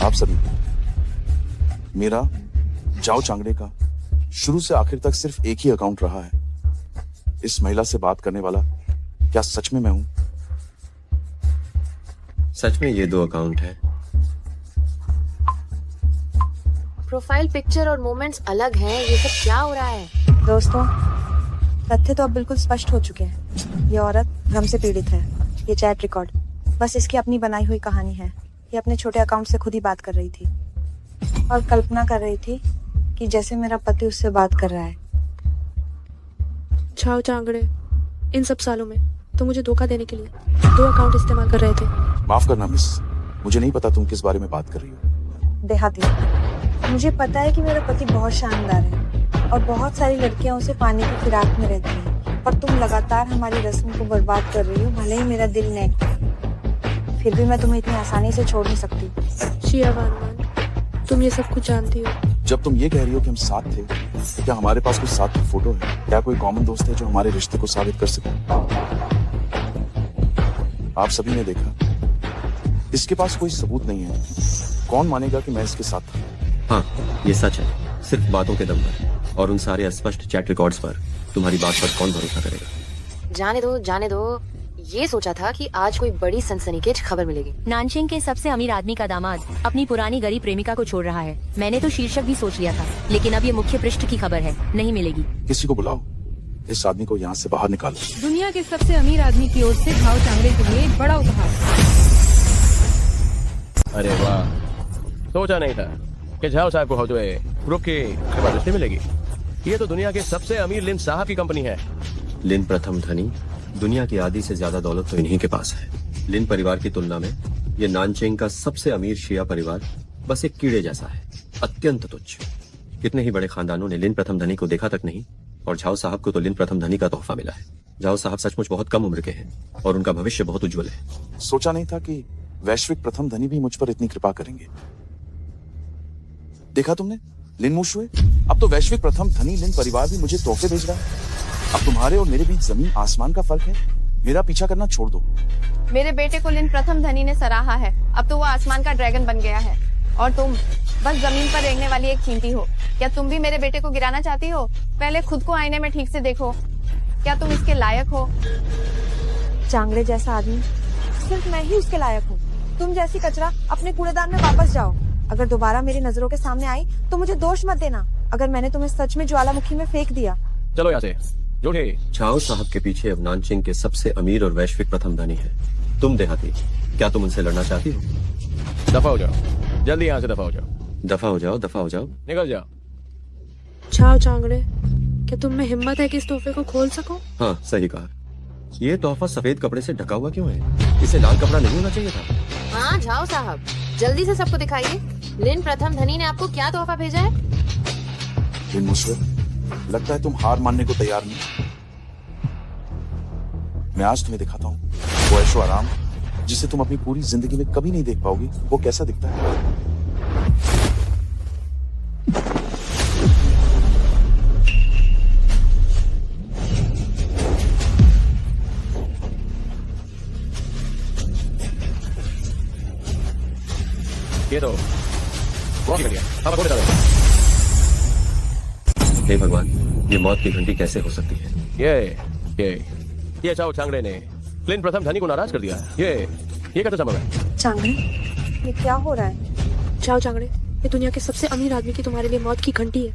आप सभी, मेरा जाओ चांगड़े का शुरू से आखिर तक सिर्फ एक ही अकाउंट रहा है। इस महिला से बात करने वाला क्या सच में मैं हूं? सच में ये 2 अकाउंट है। प्रोफाइल पिक्चर और मोमेंट्स अलग हैं। ये सब क्या हो रहा है? दोस्तों, तथ्य तो अब बिल्कुल स्पष्ट हो चुके हैं। ये औरत भ्रम से पीड़ित है। ये चैट रिकॉर्ड बस इसकी अपनी बनाई हुई कहानी है। ये अपने छोटे अकाउंट से खुद ही बात कर रही थी और कल्पना कर रही थी कि जैसे मेरा पति उससे बात कर रहा है। चाओ चांगड़े, इन सब सालों में तुम मुझे धोखा देने के लिए 2 अकाउंट इस्तेमाल कर रहे थे। माफ करना मिस, मुझे नहीं पता तुम किस बारे में बात कर रही हो। देहाती, मुझे पता है कि मेरा पति बहुत शानदार है और बहुत सारी लड़कियां उसे पाने की फिराक में रहती हैं, पर तुम लगातार हमारी रस्म को बर्बाद कर रही हो। भले ही मेरा दिल नेक है, फिर भी मैं तुम्हें इतनी आसानी से छोड़ नहीं सकती। शिया वानवान, तुम ये सब कुछ जानती हो। जब तुम ये कह रही हो कि हम साथ थे, तो क्या हमारे पास कोई साथ की फोटो है? क्या कोई कॉमन दोस्त है जो हमारे रिश्ते को साबित कर सके? आप सभी ने देखा, इसके पास कोई सबूत नहीं है। कौन मानेगा कि मैं इसके साथ था? हाँ, ये सच है, सिर्फ बातों के दम पर और उन सारे अस्पष्ट चैट रिकॉर्ड्स पर। तुम्हारी बात पर कौन भरोसा करेगा? जाने दो, जाने दो। ये सोचा था कि आज कोई बड़ी सनसनीखेज खबर मिलेगी। नानचिंग के सबसे अमीर आदमी का दामाद अपनी पुरानी गरीब प्रेमिका को छोड़ रहा है। मैंने तो शीर्षक भी सोच लिया था, लेकिन अब ये मुख्य पृष्ठ की खबर है, नहीं मिलेगी। किसी को बुलाओ, इस आदमी को यहाँ से बाहर निकालो। दुनिया के सबसे अमीर आदमी की ओर से झाओ चांगड़े के लिए एक बड़ा उपहार। अरे वाह, सोचा नहीं था कि झाओ साहब को हौजवे ग्रुप की जबरदस्ती मिलेगी। ये तो दुनिया के सबसे अमीर लिन साहब की कंपनी है। लिन प्रथम धनी, दुनिया की आधी से ज्यादा दौलत तो इन्हीं के पास है। लिन परिवार की तुलना में ये नानचेंग का सबसे अमीर शिया परिवार बस एक कीड़े जैसा है, अत्यंत तुच्छ। कितने ही बड़े खानदानों ने लिन प्रथम धनी को देखा तक नहीं, और झाओ साहब को तो लिन प्रथम धनी का तोहफा मिला है। झाओ साहब सचमुच बहुत कम उम्र के हैं और उनका भविष्य बहुत उज्जवल है। सोचा नहीं था कि वैश्विक प्रथम धनी भी मुझ पर इतनी कृपा करेंगे। देखा तुमने लिन मुशुए, अब तो वैश्विक प्रथम धनी लिन परिवार भी मुझे तोहफे भेज रहा है। अब तुम्हारे और मेरे बीच जमीन आसमान का फर्क है। मेरा पीछा करना छोड़ दो। मेरे बेटे को लिन प्रथम धनी ने सराहा है। अब तो वो आसमान का ड्रैगन बन गया है और तुम बस जमीन पर रेंगने वाली एक चींटी हो। क्या तुम भी मेरे बेटे को गिराना चाहती हो? पहले खुद को आईने में ठीक से देखो, क्या तुम इसके लायक हो? चांगड़े जैसा आदमी सिर्फ मैं ही उसके लायक हूँ। तुम जैसी कचरा अपने कूड़ेदान में वापस जाओ। अगर दोबारा मेरी नजरों के सामने आई तो मुझे दोष मत देना अगर मैंने तुम्हें सच में ज्वालामुखी में फेंक दिया। चलो यहाँ से, झूठे। झाओ साहब के पीछे अब नानचिंग के सबसे अमीर और वैश्विक प्रथम धनी है। तुम देहाती, क्या तुम उनसे लड़ना चाहती हो? दफा हो जाओ, जल्दी यहाँ से दफा हो जाओ। दफा हो जाओ, दफा हो जाओ, निकल जाओ। चाओ चांगड़े, क्या तुम में हिम्मत है कि इस तोहफे को खोल सको? हाँ, सही कहा। ये तोहफा सफेद कपड़े से ढका हुआ क्यों है? इसे लाल कपड़ा नहीं होना चाहिए था। हाँ झाओ साहब, जल्दी से सबको दिखाइए, लिन प्रथम धनी ने आपको क्या तोहफा भेजा है? लिन मुशुए, लगता है तुम हार मानने को तैयार नहीं। मैं आज तुम्हें दिखाता हूँ वो ऐशो आराम जिसे तुम अपनी पूरी जिंदगी में कभी नहीं देख पाओगी, वो कैसा दिखता है। ये तो वॉक कर दिया। अब बोले दादा, हे भगवान, ये मौत की घंटी कैसे हो सकती है? ये चाओ चांगड़े ने लिन प्रथम धनी को नाराज कर दिया। ये ये कैसे संभव है? चांगड़े, ये क्या हो रहा है? जाओ चांगड़े, ये दुनिया के सबसे अमीर आदमी की तुम्हारे लिए मौत की घंटी है।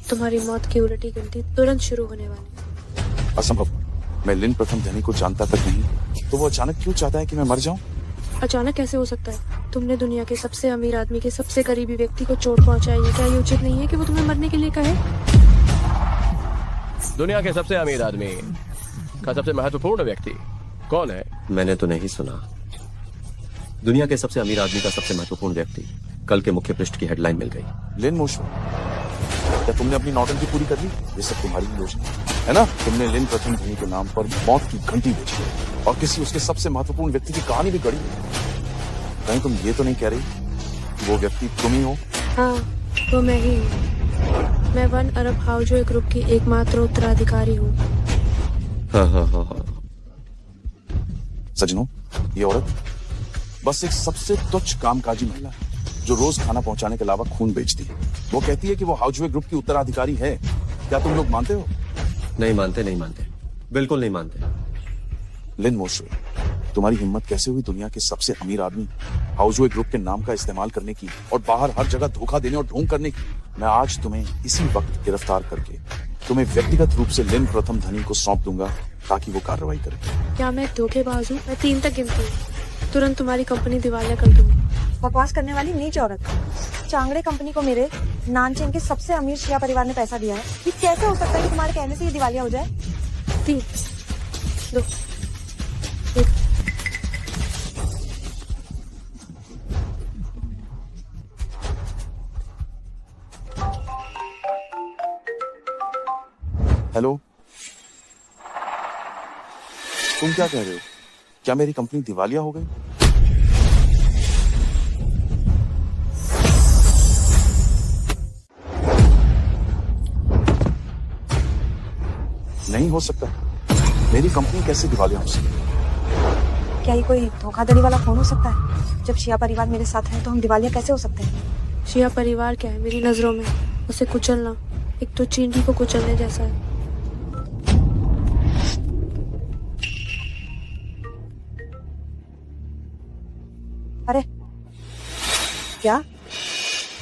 तुम्हारी मौत की उलटी घंटी तुरंत शुरू होने वाली। असंभव। मैं लिन प्रथम धनी को जानता तक नहीं, तो वो अचानक क्यों चाहता है कि मैं मर जाऊं? अचानक कैसे हो सकता है? तुमने दुनिया के सबसे अमीर आदमी के सबसे करीबी व्यक्ति को चोट पहुंचाई है। क्या ये उचित नहीं है कि वो तुम्हें मरने के लिए कहे? दुनिया के सबसे अमीर आदमी का सबसे महत्वपूर्ण व्यक्ति कौन है? मैंने तो नहीं सुना। दुनिया के सबसे अमीर आदमी का सबसे महत्वपूर्ण व्यक्ति कल के मुख्य पृष्ठ की हेडलाइन मिल गई। लिन मोशवे, क्या तुमने अपनी नौटंकी पूरी कर ली? ये सब तुम्हारी ही योजना है ना? तुमने लिन प्रथम धनी के नाम पर मौत की घंटी बेची और किसी उसके सबसे महत्वपूर्ण व्यक्ति की कहानी भी गढ़ी। कहीं तुम ये तो नहीं कह रही कि वो व्यक्ति तुम ही हो? हाँ, वो मैं ही हूँ। मैं 1 अरब हाउजवे ग्रुप की एकमात्र उत्तराधिकारी हूँ। हाँ। सजनों, ये औरत बस एक सबसे तुच्छ कामकाजी महिला है जो रोज खाना पहुंचाने के अलावा खून बेचती है। वो कहती है कि वो हाउजवे ग्रुप की उत्तराधिकारी है। क्या तुम लोग मानते हो? नहीं मानते, बिल्कुल नहीं मानते। लिन मोशवे, तुम्हारी हिम्मत कैसे हुई दुनिया के सबसे अमीर आदमी हाउजवे ग्रुप के नाम का इस्तेमाल करने की और बाहर हर जगह धोखा देने और ढोंग करने की? मैं आज तुम्हें इसी वक्त गिरफ्तार करके तुम्हें व्यक्तिगत रूप से लिन प्रथम धनी को सौंप दूंगा ताकि वो कार्रवाई करे। क्या मैं धोखेबाज हूँ? मैं 3 तक गिनती हूँ, तुरंत तुम्हारी कंपनी दिवालिया कर दूंगी। बकवास करने वाली नीच औरत। चांगड़े कंपनी को मेरे नानचेन के सबसे अमीर शिया परिवार ने पैसा दिया है। ये कैसे हो सकता है कि तुम्हारे कहने से ये दिवालिया हो जाए? 3, 2, 1। हेलो, तुम क्या कह रहे हो? क्या मेरी कंपनी दिवालिया हो गई? नहीं हो सकता। मेरी कंपनी कैसे दिवालिया हो सकती है? क्या ये कोई धोखाधड़ी वाला फोन हो सकता है? जब शिया परिवार मेरे साथ है तो हम दिवालिया कैसे हो सकते हैं? शिया परिवार क्या है मेरी नजरों में? उसे कुचलना एक तो चींटी को कुचलने जैसा है। अरे क्या?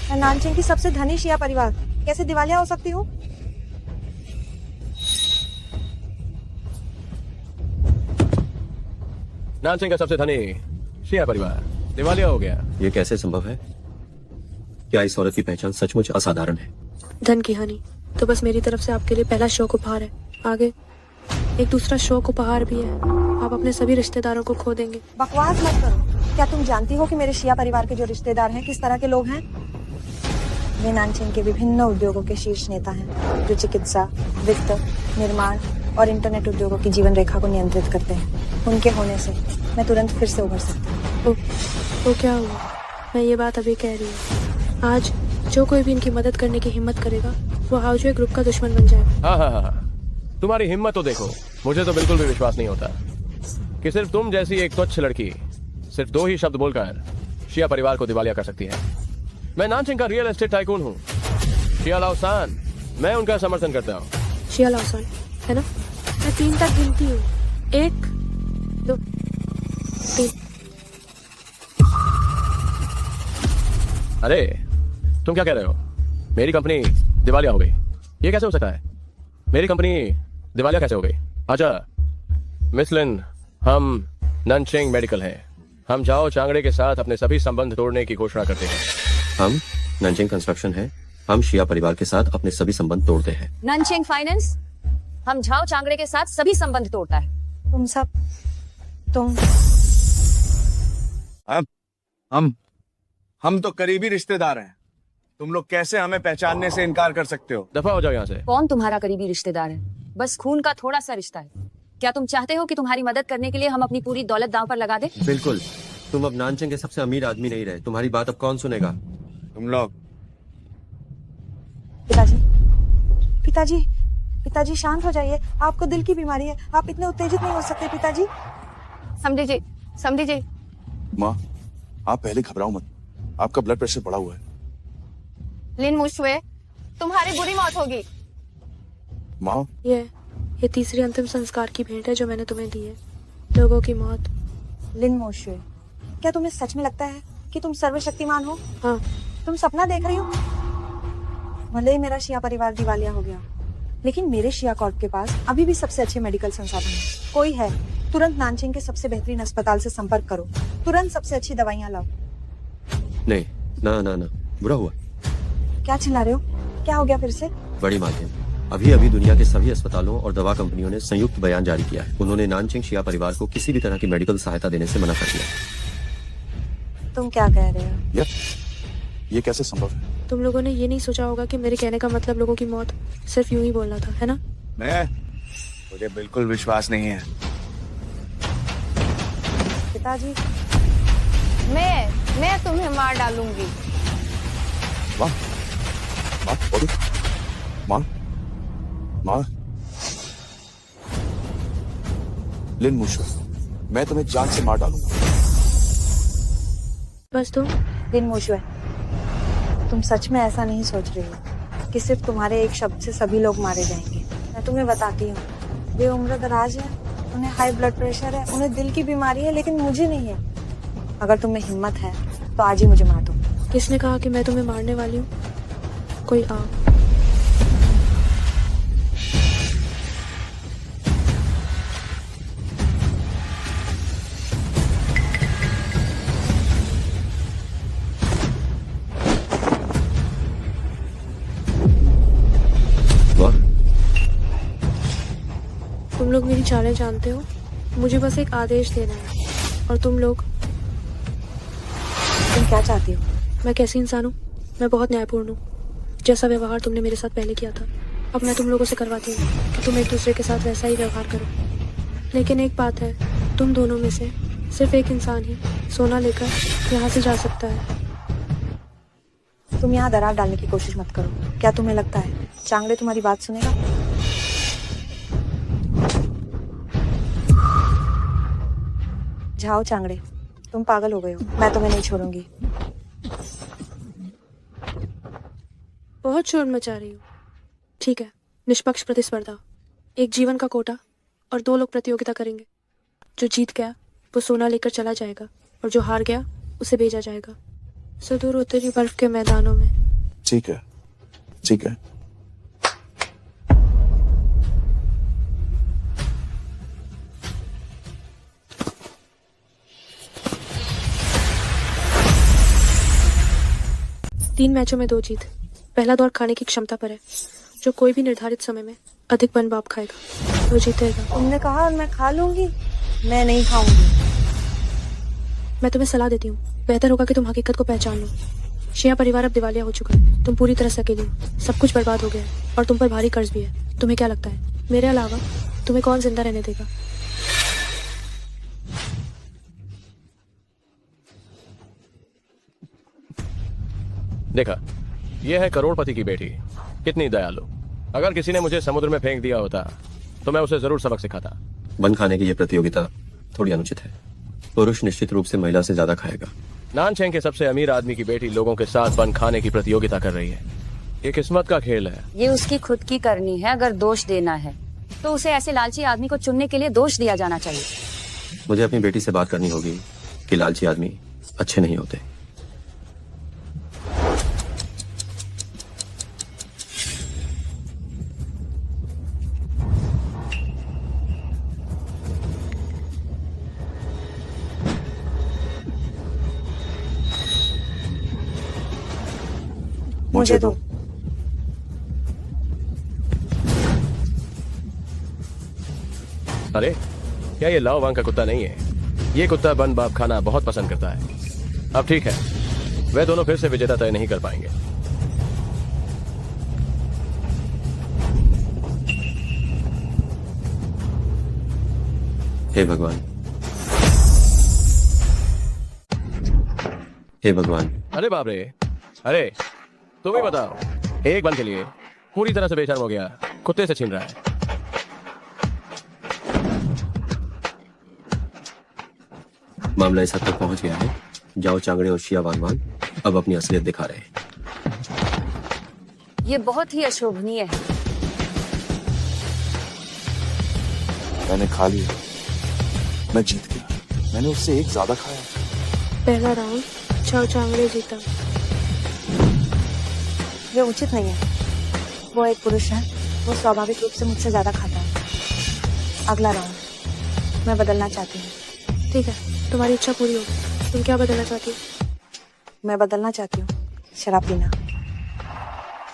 मैं नानचेन की सबसे धनी शिया परिवार कैसे दिवालिया हो सकती हूँ? नानसिंह का सबसे धनी शिया परिवार दिवालिया हो गया। ये कैसे संभव है? क्या इस औरत की पहचान सचमुच असाधारण है? धन की हानि तो बस मेरी तरफ से आपके लिए पहला शौक उपहार है। आगे एक दूसरा शौक उपहार भी है। आप अपने सभी रिश्तेदारों को खो देंगे। बकवास मत करो। क्या तुम जानती हो कि मेरे शिया परिवार के जो रिश्तेदार हैं किस तरह के लोग हैं? वे नानचेन के विभिन्न उद्योगों के शीर्ष नेता हैं जो चिकित्सा, वित्त, निर्माण और इंटरनेट उद्योगों की जीवन रेखा को नियंत्रित करते हैं। उनके होने से मैं तुरंत फिर से उभर सकती हूँ। तो क्या हुआ? मैं ये बात अभी कह रही हूँ। आज जो कोई भी इनकी मदद करने की हिम्मत करेगा वो हाउजवे ग्रुप का दुश्मन बन जाएगा। हाँ। तुम्हारी हिम्मत तो देखो। मुझे तो बिल्कुल भी विश्वास नहीं होता कि सिर्फ तुम जैसी एक तुच्छ लड़की सिर्फ 2 ही शब्द बोलकर शिया परिवार को दिवालिया कर सकती है। मैं नानचिंग का रियल एस्टेट टाइकून हूँ, शिया लाओसान। मैं उनका समर्थन करता हूँ। शिया लाओसान है ना? मैं 3 तक गिनती हूँ। 1, 2, 3। अरे तुम क्या कह रहे हो? मेरी कंपनी दिवालिया हो गई? ये कैसे हो सकता है? मेरी कंपनी दिवालिया कैसे हो गई? अच्छा मिस लिन, हम ननचेंग मेडिकल हैं। हम जाओ चांगड़े के साथ अपने सभी संबंध तोड़ने की घोषणा करते हैं। हम ननचेंग कंस्ट्रक्शन है। हम शिया परिवार के साथ अपने सभी संबंध तोड़ते हैं। ननचेंग फाइनेंस, हम झाओ चांगड़े के साथ सभी संबंध तोड़ता है। तुम सब तुम हम तो करीबी रिश्तेदार हैं। तुम लोग कैसे हमें पहचानने से इनकार कर सकते हो? दफा हो जाओ यहाँ से। कौन तुम्हारा करीबी रिश्तेदार है? बस खून का थोड़ा सा रिश्ता है। क्या तुम चाहते हो कि तुम्हारी मदद करने के लिए हम अपनी पूरी दौलत दांव पर लगा दें? बिल्कुल। तुम अब नानचेंग के सबसे अमीर आदमी नहीं रहे। तुम्हारी बात अब कौन सुनेगा? तुम लोग पिताजी शांत हो जाइए। आपको दिल की बीमारी है। आप इतने उत्तेजित नहीं हो सकते पिताजी। समझी जी। माँ, आप पहले घबराओ मत। आपका ब्लड प्रेशर बढ़ा हुआ है। लिन मुशवे, तुम्हारी बुरी मौत होगी। माँ, ये तीसरी अंतिम संस्कार की भेंट है जो मैंने तुम्हें दी है। लोगों की मौत लिन मोशुए, क्या तुम्हें सच में लगता है कि तुम सर्वशक्तिमान हो? हाँ, तुम सपना देख रही हो? भले ही मेरा शिया परिवार दिवालिया हो गया, लेकिन मेरे शिया कॉर्प के पास अभी भी सबसे अच्छे मेडिकल संसाधन हैं। कोई है, तुरंत नानचिंग के सबसे बेहतरीन अस्पताल से संपर्क करो, तुरंत सबसे अच्छी दवाइयाँ लाओ। नहीं, ना ना ना, बुरा हुआ। क्या चिल्ला रहे हो? क्या हो गया फिर से? बड़ी माध्यम, अभी अभी दुनिया के सभी अस्पतालों और दवा कंपनियों ने संयुक्त बयान जारी किया है। उन्होंने नानचिंग शिया परिवार को किसी भी तरह की मेडिकल सहायता देने से मना कर दिया। तुम क्या कह रहे हो? यार, ये कैसे संभव है? तुम लोगों ने ये नहीं सोचा होगा कि मेरे कहने का मतलब लोगों की मौत सिर्फ यूं ही बोलना था, है ना? मुझे बिल्कुल विश्वास नहीं है। पिताजी, मैं तुम्हें मार डालूंगी। माँ, माँ, बोलो। माँ, माँ। लिन मोशुए, मैं तुम्हें जान से मार डालूंगा। बस तुम लिन मोशुए, तुम सच में ऐसा नहीं सोच रही हो कि सिर्फ तुम्हारे एक शब्द से सभी लोग मारे जाएंगे? मैं तुम्हें बताती हूँ, वे उम्र दराज है, उन्हें हाई ब्लड प्रेशर है, उन्हें दिल की बीमारी है, लेकिन मुझे नहीं है। अगर तुम्हें हिम्मत है तो आज ही मुझे मार दो। किसने कहा कि मैं तुम्हें मारने वाली हूँ? कोई आओ। वाह, तुम लोग मेरी चालें जानते हो, मुझे बस एक आदेश देना है और तुम लोग। तुम क्या चाहती हो? मैं कैसी इंसान हूँ? मैं बहुत न्यायपूर्ण हूँ। जैसा व्यवहार तुमने मेरे साथ पहले किया था, अब मैं तुम लोगों से करवाती हूँ कि तुम एक दूसरे के साथ वैसा ही व्यवहार करो। लेकिन एक बात है, तुम दोनों में से सिर्फ एक इंसान ही सोना लेकर यहाँ से जा सकता है। तुम यहाँ दरार डालने की कोशिश मत करो। क्या तुम्हें लगता है चांगड़े तुम्हारी बात सुनेगा? जाओ चांगड़े, तुम पागल हो गए हो, मैं तुम्हें नहीं छोड़ूंगी। बहुत शोर मचा रही हो। ठीक है, निष्पक्ष प्रतिस्पर्धा, एक जीवन का कोटा और 2 लोग प्रतियोगिता करेंगे। जो जीत गया वो सोना लेकर चला जाएगा और जो हार गया उसे भेजा जाएगा सुदूर उत्तरी बर्फ के मैदानों में। ठीक है, ठीक है। तीन मैचों में 2 जीत। पहला दौर खाने की क्षमता पर है। जो कोई भी निर्धारित समय में अधिक बन बाप खाएगा वो जीतेगा। तुमने कहा और मैं खा लूंगी? मैं नहीं खाऊंगी। मैं तुम्हें सलाह देती हूँ, बेहतर होगा कि तुम हकीकत को पहचान लो। शिया परिवार अब दिवालिया हो चुका है। तुम पूरी तरह से अकेली हो। सब कुछ बर्बाद हो गया है और तुम पर भारी कर्ज भी है। तुम्हें क्या लगता है मेरे अलावा तुम्हें कौन जिंदा रहने देगा? देखा, यह है करोड़पति की बेटी, कितनी दयालु। अगर किसी ने मुझे समुद्र में फेंक दिया होता तो मैं उसे जरूर सबक सिखाता। बन खाने की यह प्रतियोगिता थोड़ी अनुचित है। पुरुष निश्चित रूप से महिला से ज्यादा खाएगा। नानचेंग के सबसे अमीर आदमी की बेटी लोगों के साथ बन खाने की प्रतियोगिता कर रही है। ये किस्मत का खेल है। ये उसकी खुद की करनी है। अगर दोष देना है तो उसे ऐसे लालची आदमी को चुनने के लिए दोष दिया जाना चाहिए। मुझे अपनी बेटी से बात करनी होगी कि लालची आदमी अच्छे नहीं होते। मुझे दो। अरे, क्या ये लाओ वांग का कुत्ता नहीं है? ये कुत्ता बन बाप खाना बहुत पसंद करता है। अब ठीक है, वे दोनों फिर से विजेता तय नहीं कर पाएंगे। हे भगवान, हे भगवान। अरे बाप रे, अरे तुम ही बताओ, एक बन के लिए पूरी तरह से बेशर्म हो गया, कुत्ते से छीन रहा है। मामला इस हद तक पहुंच गया है। जाओ चांगड़े और शिया वानवान अब अपनी असलियत दिखा रहे हैं। ये बहुत ही अशोभनीय है। मैंने खा लिया, मैं जीत गया। मैंने उससे एक ज्यादा खाया। पहला राउंड चाओ चांगड़े जीता। ये उचित नहीं है। वो एक पुरुष है, वो स्वाभाविक रूप से मुझसे ज्यादा खाता है। अगला राउंड मैं बदलना चाहती हूँ। ठीक है, तुम्हारी इच्छा पूरी होगी। तुम क्या बदलना चाहती हो? मैं बदलना चाहती हूँ शराब पीना।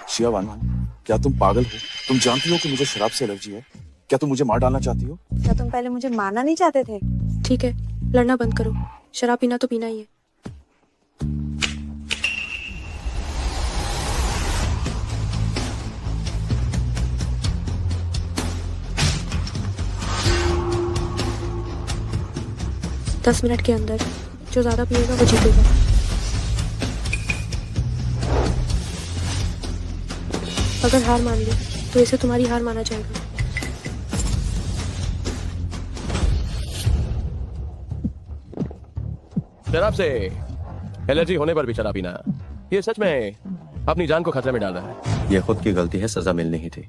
शिया वानवान, क्या तुम पागल हो? तुम जानती हो कि मुझे शराब से एलर्जी है। क्या तुम मुझे मार डालना चाहती हो? क्या तुम पहले मुझे मारना नहीं चाहते थे? ठीक है, लड़ना बंद करो। शराब पीना तो पीना ही है। दस मिनट के अंदर जो ज्यादा पिएगा वो जीतेगा। अगर हार मान ली तो इसे तुम्हारी हार माना जाएगा। शराब से एलर्जी होने पर भी शराब पीना, ये सच में अपनी जान को खतरे में डाल रहा है। ये खुद की गलती है, सजा मिलनी ही थी।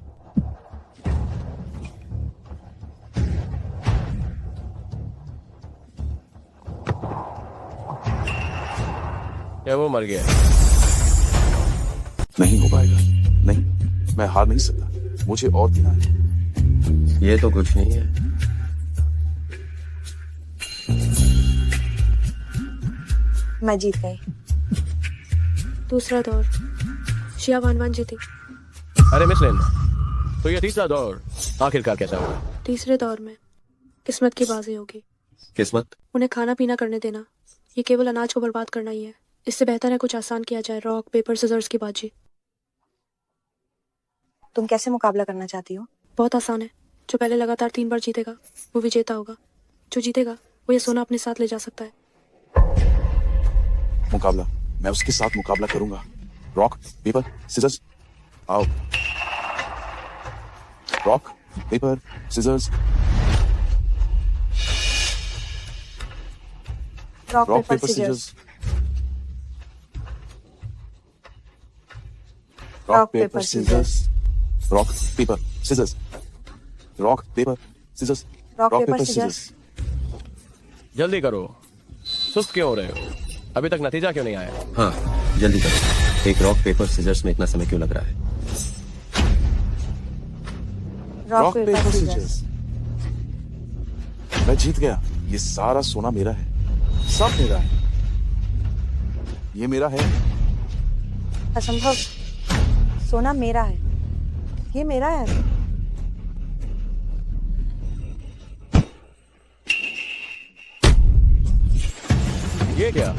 या वो मर गया? नहीं हो पाएगा। नहीं, मैं हार नहीं सकता। मुझे और पीना है। ये तो कुछ नहीं है। मैं जीत गई। दूसरा दौर शिया वानवान जीती। अरे मिस लिन, तो ये तीसरा दौर आखिरकार कैसा होगा? तीसरे दौर में किस्मत की बाजी होगी। किस्मत? उन्हें खाना पीना करने देना, ये केवल अनाज को बर्बाद करना ही है। इससे बेहतर है कुछ आसान किया जाए। रॉक पेपर सिजर्स की बाजी। तुम कैसे मुकाबला करना चाहती हो? बहुत आसान है। जो पहले लगातार 3 बार जीतेगा वो विजेता होगा। जो जीतेगा वो ये सोना अपने साथ ले जा सकता है। मुकाबला? मैं उसके साथ मुकाबला करूंगा। रॉक पेपर सिजर्स, आओ। Rock paper scissors. Rock rock paper paper scissors. Scissors. Rock paper scissors. Rock paper scissors. Rock paper scissors. Rock rock paper paper scissors. Scissors. जल्दी करो, सुस्त क्यों हो रहे हो? अभी तक नतीजा क्यों नहीं आया? हाँ, जल्दी करो। एक रॉक पेपर सीजर्स में इतना समय क्यों लग रहा है? Rock paper scissors. मैं जीत गया। ये सारा सोना मेरा है, सब मेरा है। ये मेरा है। असंभव। सोना मेरा है, ये मेरा है। ये क्या?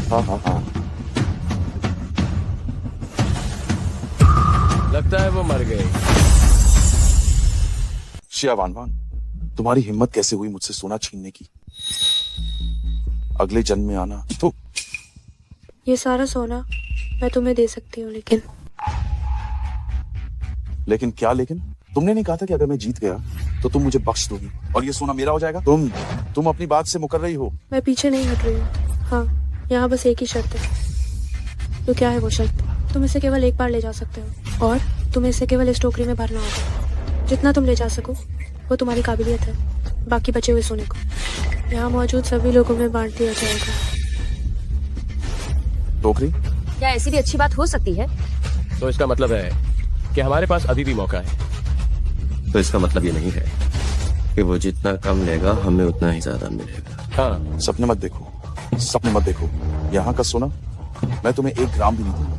हाँ हाँ हाँ। लगता है वो मर गई। शिया वानवान, तुम्हारी हिम्मत कैसे हुई मुझसे सोना छीनने की? अगले जन्म में आना। तो ये सारा सोना मैं तुम्हें दे सकती हूँ, लेकिन क्या लेकिन? तुमने नहीं कहा था कि अगर मैं जीत गया तो तुम मुझे बख्श दोगी और ये सोना मेरा हो जाएगा? तुम अपनी बात से मुकर रही हो। मैं पीछे नहीं हट रही हूँ। हाँ, यहाँ बस एक ही शर्त है। तो क्या है वो शर्त? तुम इसे केवल एक बार ले जा सकते हो और तुम्हें इसे केवल इस टोकरी में भरना होगा। जितना तुम ले जा सको वो तुम्हारी काबिलियत है। बाकी बचे हुए सोने को यहाँ मौजूद सभी लोगों में बांट दिया जाएगा। टोकरी? क्या ऐसी भी अच्छी बात हो सकती है? तो इसका मतलब है कि हमारे पास अभी भी मौका है। तो इसका मतलब ये नहीं है कि वो जितना कम लेगा हमें उतना ही ज्यादा मिलेगा। हाँ, सपने मत देखो, सपने मत देखो। यहाँ का सोना मैं तुम्हें 1 ग्राम भी नहीं दूंगा।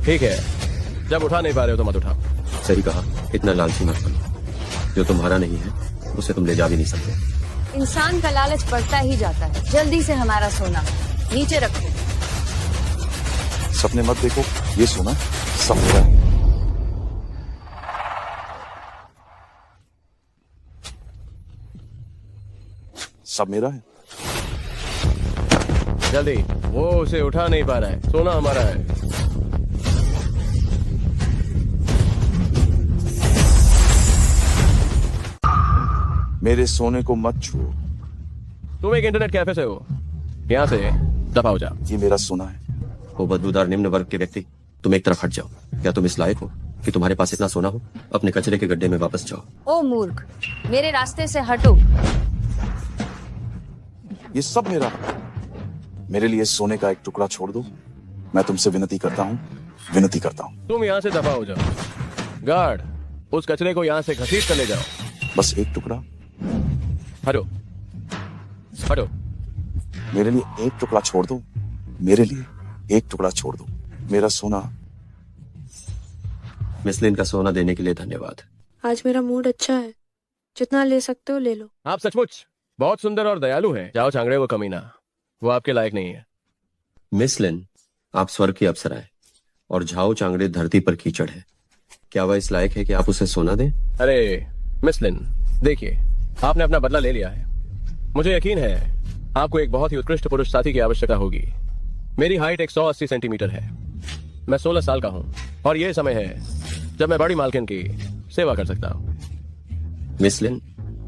ठीक है, जब उठा नहीं पा रहे हो तो मत उठाओ। सही कहा, इतना लालची मत बनो। जो तुम्हारा नहीं है उसे तुम ले जा भी नहीं सकते। इंसान का लालच बढ़ता ही जाता है। जल्दी से हमारा सोना नीचे रखो। सपने मत देखो, ये सोना सब मेरा है। सब मेरा है। जल्दी, वो उसे उठा नहीं पा रहा है। सोना हमारा है। मेरे सोने को मत छुओ। तुम एक इंटरनेट कैफे से हो। यहाँ से दफा हो जाओ। ये मेरा सोना है। वो बदबूदार निम्न वर्ग के व्यक्ति, तुम एक तरफ हट जाओ। क्या तुम इस लायक हो कि तुम्हारे पास इतना सोना हो? अपने कचरे के गड्ढे में वापस जाओ। ओ मूर्ख, मेरे रास्ते से हटो। ये सब मेरा है। मेरे लिए सोने का एक टुकड़ा छोड़ दो। मैं तुमसे विनती करता हूँ, विनती करता हूँ। तुम यहाँ से दफा हो जाओ। गार्ड, उस कचरे को यहाँ से घसीट कर ले जाओ। बस एक टुकड़ा। हटो, हटो। मेरे लिए एक टुकड़ा छोड़ दो। मेरे लिए एक टुकड़ा छोड़ दो। मेरा सोना। मिस लिन का सोना देने के लिए धन्यवाद। आज मेरा मूड अच्छा है, जितना ले सकते हो ले लो। आप सचमुच बहुत सुंदर और दयालु हैं। जाओ चांगड़े को कमीना, वो आपके लायक नहीं है। मिस लिन, आप स्वर्ग की अप्सरा है और झाओ चांगड़े धरती पर कीचड़ है। क्या वह इस लायक है कि आप उसे सोना दें? अरे मिस लिन, देखिए, आपने अपना बदला ले लिया है। मुझे यकीन है आपको एक बहुत ही उत्कृष्ट पुरुष साथी की आवश्यकता होगी। मेरी हाइट 180 सेंटीमीटर है। मैं 16 साल का हूँ और ये समय है जब मैं बड़ी मालकिन की सेवा कर सकता हूँ। मिस लिन,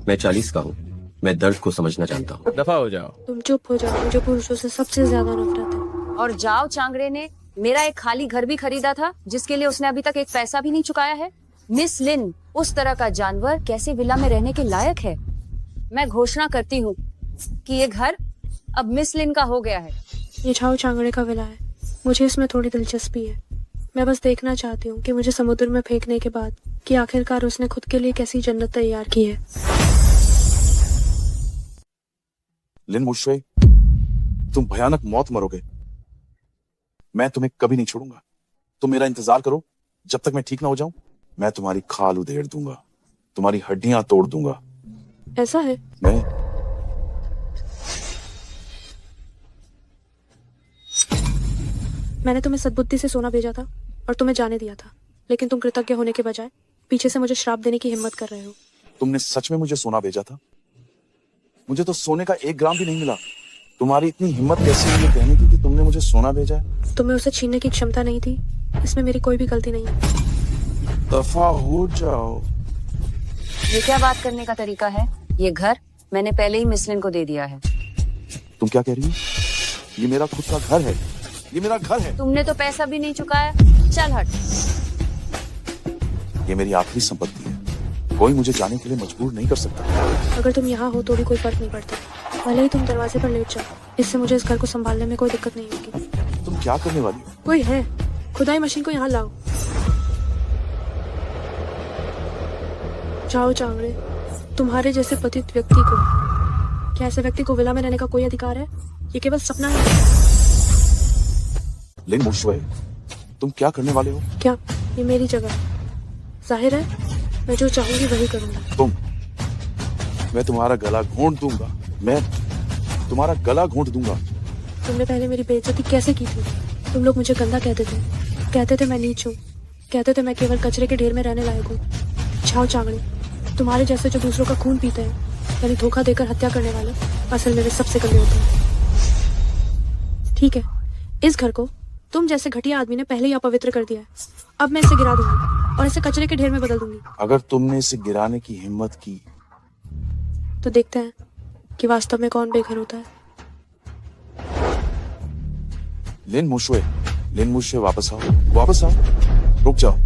मैं 40 का हूँ। मैं दर्द को समझना जानता हूँ। दफा हो जाओ। तुम चुप हो जाओ, मुझे पुरुषों से सबसे ज्यादा नफरत है। और जाओ चांगड़े ने मेरा एक खाली घर भी खरीदा था, जिसके लिए उसने अभी तक एक पैसा भी नहीं चुकाया है। मिस लिन उस तरह का जानवर कैसे विला में रहने के लायक है? मैं घोषणा करती हूँ कि ये घर अब मिस लिन का हो गया है। ये झाओ चांगड़े का विला है, मुझे इसमें थोड़ी दिलचस्पी है। मैं बस देखना चाहती हूँ कि मुझे समुद्र में फेंकने के बाद कि आखिरकार उसने खुद के लिए कैसी जन्नत तैयार की है। लिन मुशवे, तुम भयानक मौत मरोगे। मैं तुम्हें कभी नहीं छोड़ूंगा। तुम मेरा इंतजार करो जब तक मैं ठीक ना हो जाऊं। मैं तुम्हारी खाल उधेड़ दूंगा, तुम्हारी हड्डियां तोड़ दूंगा। ऐसा है? मैं मैंने तुम्हें सद्बुद्धि से सोना भेजा था और तुम्हें जाने दिया था, लेकिन तुम कृतज्ञ होने के बजाय पीछे से मुझे श्राप देने की हिम्मत कर रहे हो। तुमने सच में मुझे सोना भेजा था? मुझे तो सोने का 1 ग्राम भी नहीं मिला। तुम्हारी इतनी हिम्मत कैसे हुई ये कहने की कि तुमने मुझे सोना भेजा है? तुम्हें उसे छीनने की क्षमता नहीं थी, इसमें मेरी कोई भी गलती नहीं है। दफा हो जाओ। ये क्या बात करने का तरीका है? ये घर मैंने पहले ही मिस लिन को दे दिया है। तुम क्या कह रही हो? ये मेरा खुद का घर है, ये मेरा घर है। तुमने तो पैसा भी नहीं चुकाया। चल हट। ये मेरी आखिरी संपत्ति है। कोई मुझे जाने के लिए मजबूर नहीं कर सकता। अगर तुम यहाँ हो तो भी कोई फर्क नहीं पड़ता। भले ही तुम दरवाजे पर लेट जाओ, इससे मुझे इस घर को संभालने में कोई दिक्कत नहीं होगी। तुम क्या करने वाली हो? कोई है, खुदाई मशीन को यहाँ लाओ। जाओ चांगड़े, तुम्हारे जैसे पतित व्यक्ति को, क्या ऐसे व्यक्ति को विला में रहने का कोई अधिकार है? ये केवल सपना है। लिन मुशवे, तुम क्या करने वाले हो? क्या ये मेरी जगह है? जाहिर है मैं जो चाहूंगी वही करूंगी। मैं तुम्हारा गला घोंट दूंगा। मैं तुम्हारा गला घोंट दूंगा। तुमने पहले मेरी बेइज्जती कैसे की थी? तुम लोग मुझे गंदा कहते थे मैं नीच हूँ, कहते थे मैं केवल कचरे के ढेर में रहने लायक हूँ। छाओ चांगड़े, तुम्हारे जैसे जो दूसरों का खून पीते हैं, यानी धोखा देकर हत्या करने वाले, असल में वे सबसे गंदे होते हैं। ठीक है, इस घर को तुम जैसे घटिया आदमी ने पहले ही अपवित्र कर दिया है। अब मैं इसे गिरा दूंगी और इसे कचरे के ढेर में बदल दूंगी। अगर तुमने इसे गिराने की हिम्मत की तो देखते हैं कि वास्तव में कौन बेघर होता है। लिन मुशवे वापस आओ, वापस आओ। रुक जाओ।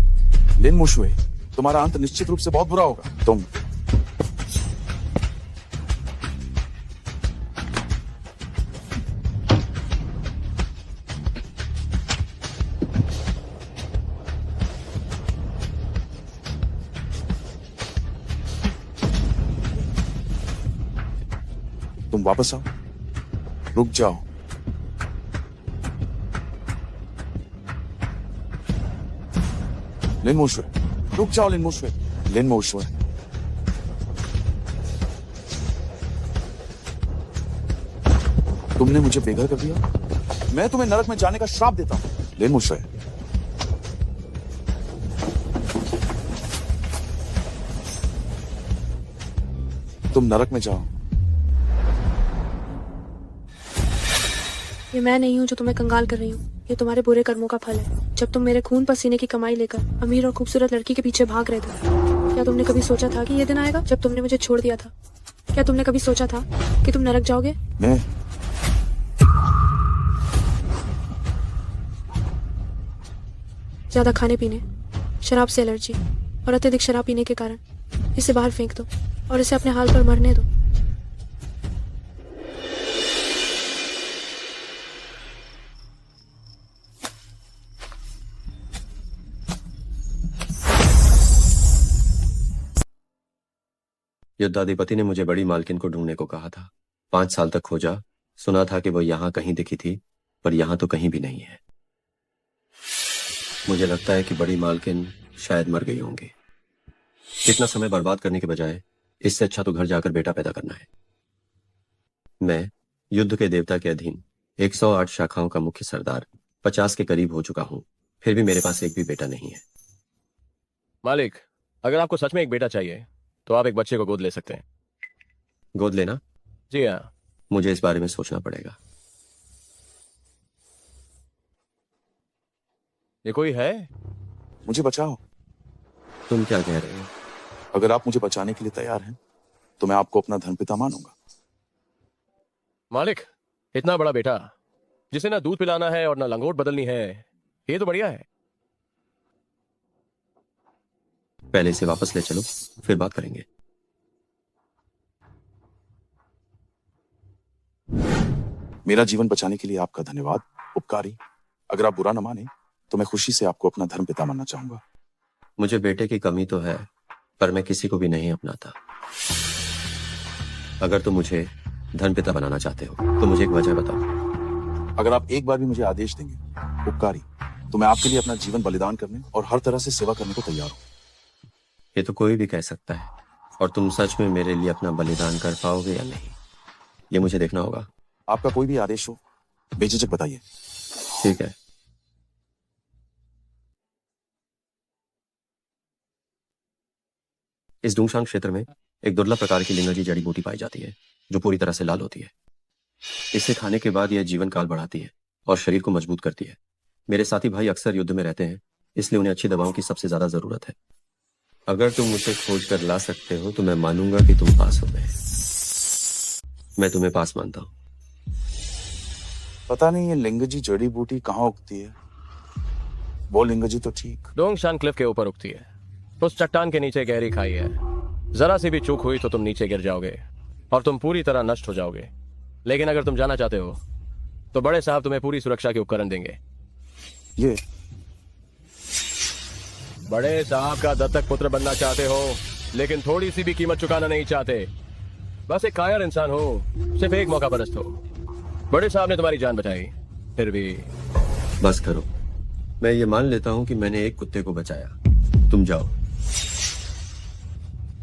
लिन मुशवे, तुम्हारा अंत निश्चित रूप से बहुत बुरा होगा। तुम वापस आओ। रुक जाओ। लिन मुशवे, रुक जाओ। लिन मुशवे, तुमने मुझे बेघर कर दिया। मैं तुम्हें नरक में जाने का श्राप देता हूं। लिन मुशवे, तुम नरक में जाओ। ये मैं नहीं हूँ जो तुम्हें कंगाल कर रही हूँ, ये तुम्हारे बुरे कर्मों का फल है। जब तुम मेरे खून पसीने की कमाई लेकर अमीर और खूबसूरत लड़की के पीछे भाग रहे थे, क्या तुमने कभी सोचा था कि ये दिन आएगा जब तुमने मुझे छोड़ दिया था? क्या तुमने कभी सोचा था कि तुम नरक जाओगे? ज़्यादा खाने पीने, शराब से एलर्जी और अत्यधिक शराब पीने के कारण इसे बाहर फेंक दो और इसे अपने हाल पर मरने दो। युद्धाधिपति ने मुझे बड़ी मालकिन को ढूंढने को कहा था। 5 साल तक खोजा, सुना था कि वो यहाँ कहीं दिखी थी, पर यहाँ तो कहीं भी नहीं है। मुझे लगता है कि बड़ी मालकिन शायद मर गई होंगी। इतना समय बर्बाद करने के बजाय इससे अच्छा तो घर जाकर बेटा पैदा करना है। मैं युद्ध के देवता के अधीन 108 शाखाओं का मुख्य सरदार 50 के करीब हो चुका हूँ, फिर भी मेरे पास एक भी बेटा नहीं है। मालिक, अगर आपको सच में एक बेटा चाहिए तो आप एक बच्चे को गोद ले सकते हैं। गोद लेना? जी हाँ। मुझे इस बारे में सोचना पड़ेगा। ये कोई है? मुझे बचाओ। तुम क्या कह रहे हो? अगर आप मुझे बचाने के लिए तैयार हैं तो मैं आपको अपना धर्मपिता मानूंगा। मालिक, इतना बड़ा बेटा जिसे ना दूध पिलाना है और ना लंगोट बदलनी है, ये तो बढ़िया है। पहले इसे वापस ले चलो, फिर बात करेंगे। मेरा जीवन बचाने के लिए आपका धन्यवाद, उपकारी। अगर आप बुरा न माने तो मैं खुशी से आपको अपना धर्मपिता मानना चाहूंगा। मुझे बेटे की कमी तो है, पर मैं किसी को भी नहीं अपनाता। अगर तुम मुझे धर्मपिता बनाना चाहते हो तो मुझे एक वजह बताओ। अगर आप एक बार भी मुझे आदेश देंगे, उपकारी, तो मैं आपके लिए अपना जीवन बलिदान करने और हर तरह से सेवा करने को तैयार हूँ। ये तो कोई भी कह सकता है, और तुम सच में मेरे लिए अपना बलिदान कर पाओगे या नहीं, ये मुझे देखना होगा। आपका कोई भी आदेश हो, बेझिझक बताइए। ठीक है। इस डूंगशांग क्षेत्र में एक दुर्लभ प्रकार की लिंगजी जड़ी बूटी पाई जाती है जो पूरी तरह से लाल होती है। इसे खाने के बाद यह जीवन काल बढ़ाती है और शरीर को मजबूत करती है। मेरे साथी भाई अक्सर युद्ध में रहते हैं, इसलिए उन्हें अच्छी दवाओं की सबसे ज्यादा जरूरत है। अगर तुम उसे खोज कर ला सकते हो तो मैं मानूंगा कि तुम पास हो गए। मैं तुम्हें पास मानता हूं। पता नहीं ये लिंगजी जड़ी बूटी कहाँ उगती है। वो लिंगजी तो ठीक डोंगशान क्लिफ के ऊपर उगती है। उस चट्टान के नीचे गहरी खाई है। जरा सी भी चूक हुई तो तुम नीचे गिर जाओगे और तुम पूरी तरह नष्ट हो जाओगे। लेकिन अगर तुम जाना चाहते हो तो बड़े साहब तुम्हें पूरी सुरक्षा के उपकरण देंगे। ये बड़े साहब का दत्तक पुत्र बनना चाहते हो, लेकिन थोड़ी सी भी कीमत चुकाना नहीं चाहते। बस एक कायर इंसान हो, सिर्फ एक मौका परस्त हो। बड़े साहब ने तुम्हारी जान बचाई, फिर भी। बस करो, मैं ये मान लेता हूं कि मैंने एक कुत्ते को बचाया। तुम जाओ।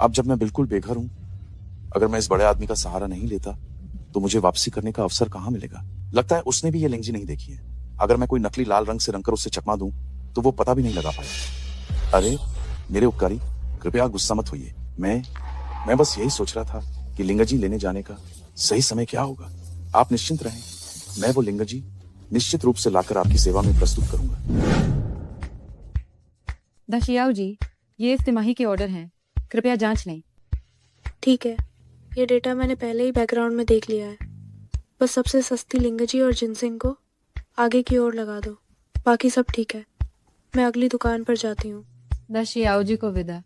अब जब मैं बिल्कुल बेघर हूं, अगर मैं इस बड़े आदमी का सहारा नहीं लेता तो मुझे वापसी करने का अवसर कहां मिलेगा। लगता है उसने भी ये लिंगजी नहीं देखी है। अगर मैं कोई नकली लाल रंग से रंगकर उससे चकमा दूं तो वो पता भी नहीं लगा पाया। अरे मेरे उपकारी, कृपया गुस्सा मत होइए। मैं बस यही सोच रहा था कि लिंगजी लेने जाने का सही समय क्या होगा। आप निश्चिंत रहें, मैं वो लिंगजी निश्चित रूप से लाकर आपकी सेवा में प्रस्तुत करूंगा। दशियाओ जी, ये इस तिमाही के ऑर्डर हैं, कृपया जांच लें। ठीक है, ये डेटा मैंने पहले ही बैकग्राउंड में देख लिया है। बस सबसे सस्ती लिंगजी और जिनसिंग को आगे की ओर लगा दो, बाकी सब ठीक है। मैं अगली दुकान पर जाती हूँ। दशियाओ जी को विदा।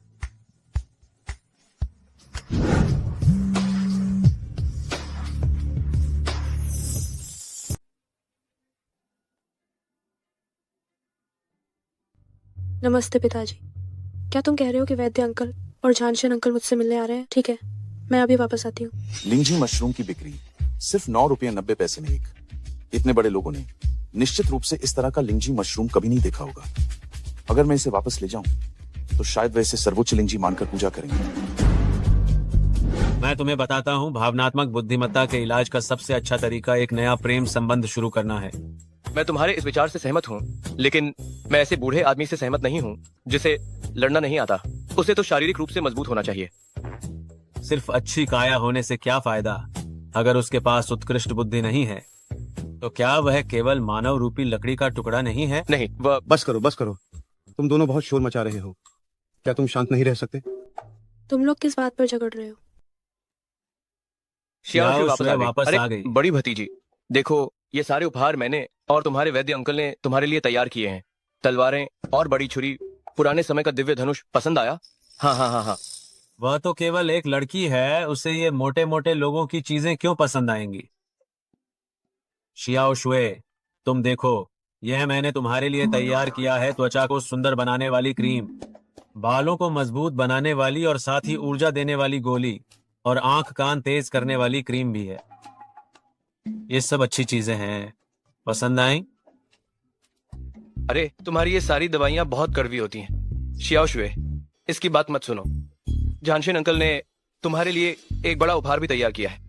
नमस्ते पिताजी। क्या तुम कह रहे हो कि वैद्य अंकल और झानशन अंकल मुझसे मिलने आ रहे हैं? ठीक है, मैं अभी वापस आती हूँ। लिंगजी मशरूम की बिक्री सिर्फ 9 रुपये 90 पैसे में एक। इतने बड़े लोगों ने निश्चित रूप से इस तरह का लिंगजी मशरूम कभी नहीं देखा होगा। अगर मैं इसे वापस ले जाऊं तो शायद वे इसे सर्वोच्च लिंगजी मानकर पूजा करेंगे। मैं तुम्हें बताता हूँ, भावनात्मक बुद्धिमत्ता के इलाज का सबसे अच्छा तरीका एक नया प्रेम संबंध शुरू करना है। मैं तुम्हारे इस विचार से सहमत हूँ, लेकिन मैं ऐसे बूढ़े आदमी से सहमत नहीं हूँ जिसे लड़ना नहीं आता। उसे तो शारीरिक रूप से मजबूत होना चाहिए। सिर्फ अच्छी काया होने से क्या फायदा अगर उसके पास उत्कृष्ट बुद्धि नहीं है? तो क्या वह केवल मानव रूपी लकड़ी का टुकड़ा नहीं है? नहीं, वह। बस करो। तुम दोनों बहुत शोर मचा रहे हो। क्या तुम शांत नहीं रह सकते? तुम लोग किस बात पर झगड़ रहे हो? श्याओ वापस अरे, आ गई। बड़ी भतीजी, देखो ये सारे उपहार मैंने और तुम्हारे वैद्य अंकल ने तुम्हारे लिए तैयार किए हैं। तलवारें और बड़ी छुरी, पुराने समय का दिव्य धनुष पसंद आया? हाँ हाँ हाँ हाँ। वह तो केवल एक लड़की है, उसे ये मोटे मोटे लोगों की चीजें क्यों पसंद आएंगी? शियाओ शुए, तुम देखो, यह मैंने तुम्हारे लिए तैयार किया है त्वचा को सुंदर बनाने वाली क्रीम, बालों को मजबूत बनाने वाली और साथ ही ऊर्जा देने वाली गोली, और आंख कान तेज करने वाली क्रीम भी है। ये सब अच्छी चीजें हैं, पसंद आई? अरे तुम्हारी ये सारी दवाइयां बहुत कड़वी होती हैं। शियाओ शुए, इसकी बात मत सुनो। जानशिन अंकल ने तुम्हारे लिए एक बड़ा उपहार भी तैयार किया है।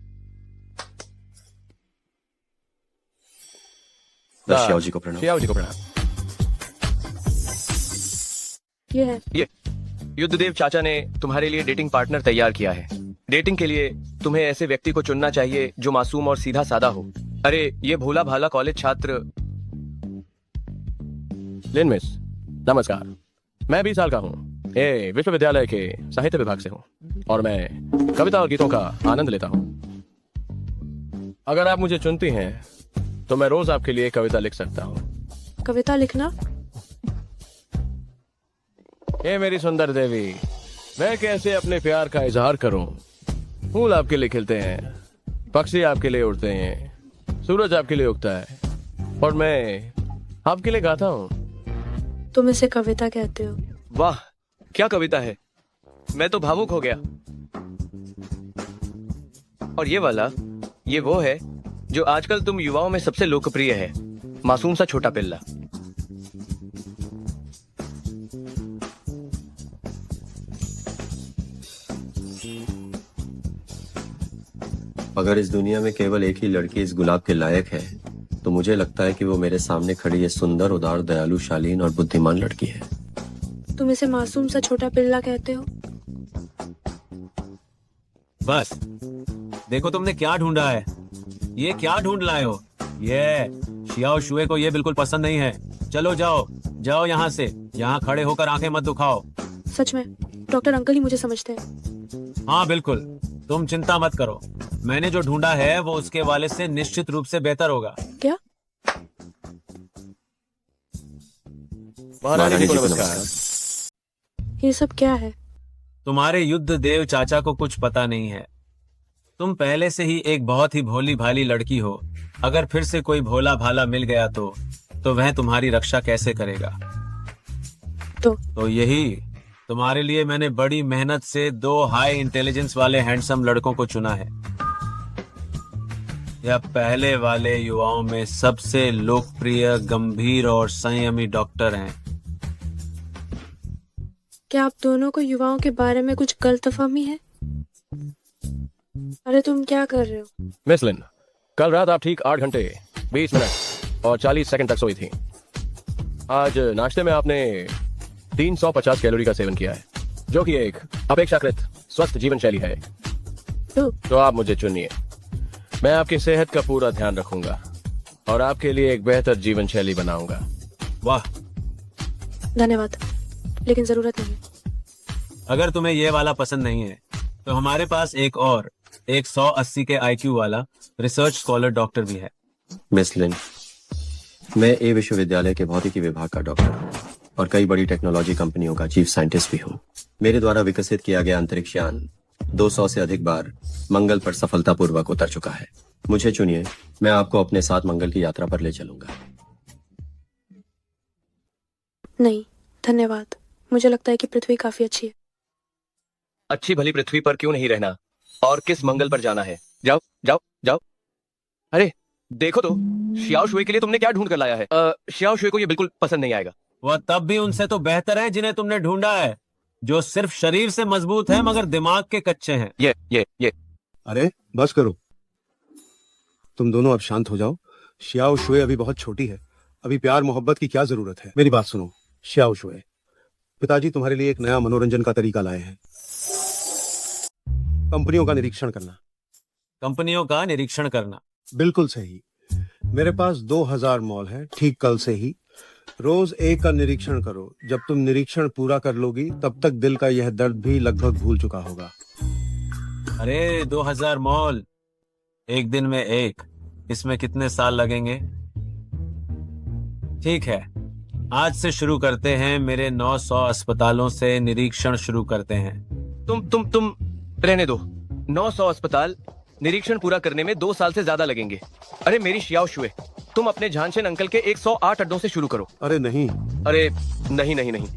शियाओ जी को प्रणाम। शियाओ जी को प्रणाम। ये है। ये युद्धदेव चाचा ने तुम्हारे लिए डेटिंग पार्टनर तैयार किया है। डेटिंग के लिए तुम्हें ऐसे व्यक्ति को चुनना चाहिए जो मासूम और सीधा साधा हो। अरे ये भोला भाला कॉलेज छात्र लिन मिस, नमस्कार। मैं 20 साल का हूँ, ये विश्वविद्यालय के साहित्य विभाग से हूँ और मैं कविता और गीतों का आनंद लेता हूँ। अगर आप मुझे चुनती हैं तो मैं रोज आपके लिए कविता लिख सकता हूँ। कविता लिखना? हे मेरी सुंदर देवी, मैं कैसे अपने प्यार का इजहार करूं? फूल आपके लिए खिलते हैं, पक्षी आपके लिए उड़ते हैं, सूरज आपके लिए उगता है और मैं आपके लिए गाता हूँ। तुम इसे कविता कहते हो? वाह, क्या कविता है! मैं तो भावुक हो गया। और ये वाला, ये वो है जो आजकल तुम युवाओं में सबसे लोकप्रिय है, मासूम सा छोटा पिल्ला। अगर इस दुनिया में केवल एक ही लड़की इस गुलाब के लायक है, तो मुझे लगता है कि वो मेरे सामने खड़ी ये सुंदर, उदार, दयालु, शालीन और बुद्धिमान लड़की है। तुम इसे मासूम सा छोटा पिल्ला कहते हो? बस देखो तुमने क्या ढूंढा है। ये क्या ढूंढ लाए हो? ये शियाओ शुए को ये बिल्कुल पसंद नहीं है। चलो जाओ जाओ यहाँ से, यहाँ खड़े होकर आंखें मत दुखाओ। सच में डॉक्टर अंकल ही मुझे समझते हैं। हाँ बिल्कुल, तुम चिंता मत करो, मैंने जो ढूंढा है वो उसके वाले से निश्चित रूप से बेहतर होगा। क्या? महारानी जी को नमस्कार। ये सब क्या है? तुम्हारे युद्ध देव चाचा को कुछ पता नहीं है। तुम पहले से ही एक बहुत ही भोली भाली लड़की हो। अगर फिर से कोई भोला भाला मिल गया तो वह तुम्हारी रक्षा कैसे करेगा? तो यही तुम्हारे लिए मैंने बड़ी मेहनत से 2 हाई इंटेलिजेंस वाले हैंडसम लड़कों को चुना है। यह पहले वाले युवाओं में सबसे लोकप्रिय, गंभीर और संयमी डॉक्टर हैं। क्या आप दोनों को युवाओं के बारे में कुछ गलतफहमी है? अरे तुम क्या कर रहे हो? मिस लिन, कल रात आप ठीक 8 घंटे 20 मिनट और 40 सेकंड तक सोई थी। आज नाश्ते में आपने 350 कैलोरी का सेवन किया है, जो कि एक अपेक्षाकृत स्वस्थ जीवन शैली है। तो आप मुझे चुनिए, मैं आपकी सेहत का पूरा ध्यान रखूंगा और आपके लिए एक बेहतर जीवन शैली बनाऊंगा। वाह, धन्यवाद, लेकिन जरूरत नहीं। अगर तुम्हें ये वाला पसंद नहीं है तो हमारे पास एक और 180 के IQ वाला रिसर्च स्कॉलर डॉक्टर भी है। मिस लिन, मैं ए विश्वविद्यालय के भौतिकी विभाग का डॉक्टर हूँ और कई बड़ी टेक्नोलॉजी कंपनियों का चीफ साइंटिस्ट भी हूँ। मेरे द्वारा विकसित किया गया अंतरिक्ष यान 200 से अधिक बार मंगल पर सफलतापूर्वक उतर चुका है। मुझे चुनिए, मैं आपको अपने साथ मंगल की यात्रा पर ले चलूंगा। नहीं धन्यवाद, मुझे लगता है कि पृथ्वी काफी अच्छी है। अच्छी भली पृथ्वी पर क्यों नहीं रहना, और किस मंगल पर जाना है? जाओ जाओ जाओ। अरे देखो तो, शियाओ शुए के लिए तुमने क्या ढूंढ कर लाया है? शियाओ शुए को ये बिल्कुल पसंद नहीं आएगा। वह तब भी उनसे तो बेहतर है जिन्हें तुमने ढूंढा है, जो सिर्फ शरीर से मजबूत है मगर दिमाग के कच्चे हैं। ये अरे बस करो, तुम दोनों अब शांत हो जाओ। शियाओ शुए अभी बहुत छोटी है, अभी प्यार मोहब्बत की क्या जरूरत है। मेरी बात सुनो शियाओ शुए, पिताजी तुम्हारे लिए एक नया मनोरंजन का तरीका लाए हैं, कंपनियों का निरीक्षण करना। कंपनियों का निरीक्षण करना? बिल्कुल सही। मेरे पास 2000 मॉल है, ठीक कल से ही। रोज एक का निरीक्षण करो। जब तुम निरीक्षण पूरा कर लोगी तब तक दिल का यह दर्द भी लगभग भूल चुका होगा। अरे 2000 मॉल, एक दिन में एक, इसमें कितने साल लगेंगे? ठीक है, आज से शुरू करते हैं, मेरे 900 अस्पतालों से निरीक्षण शुरू करते हैं। तुम रहने दो। 900 अस्पताल निरीक्षण पूरा करने में 2 साल से ज्यादा लगेंगे। अरे मेरी शियाओ शुए, तुम अपने झानशेन अंकल के 108 अड्डों से शुरू करो। अरे नहीं, अरे नहीं।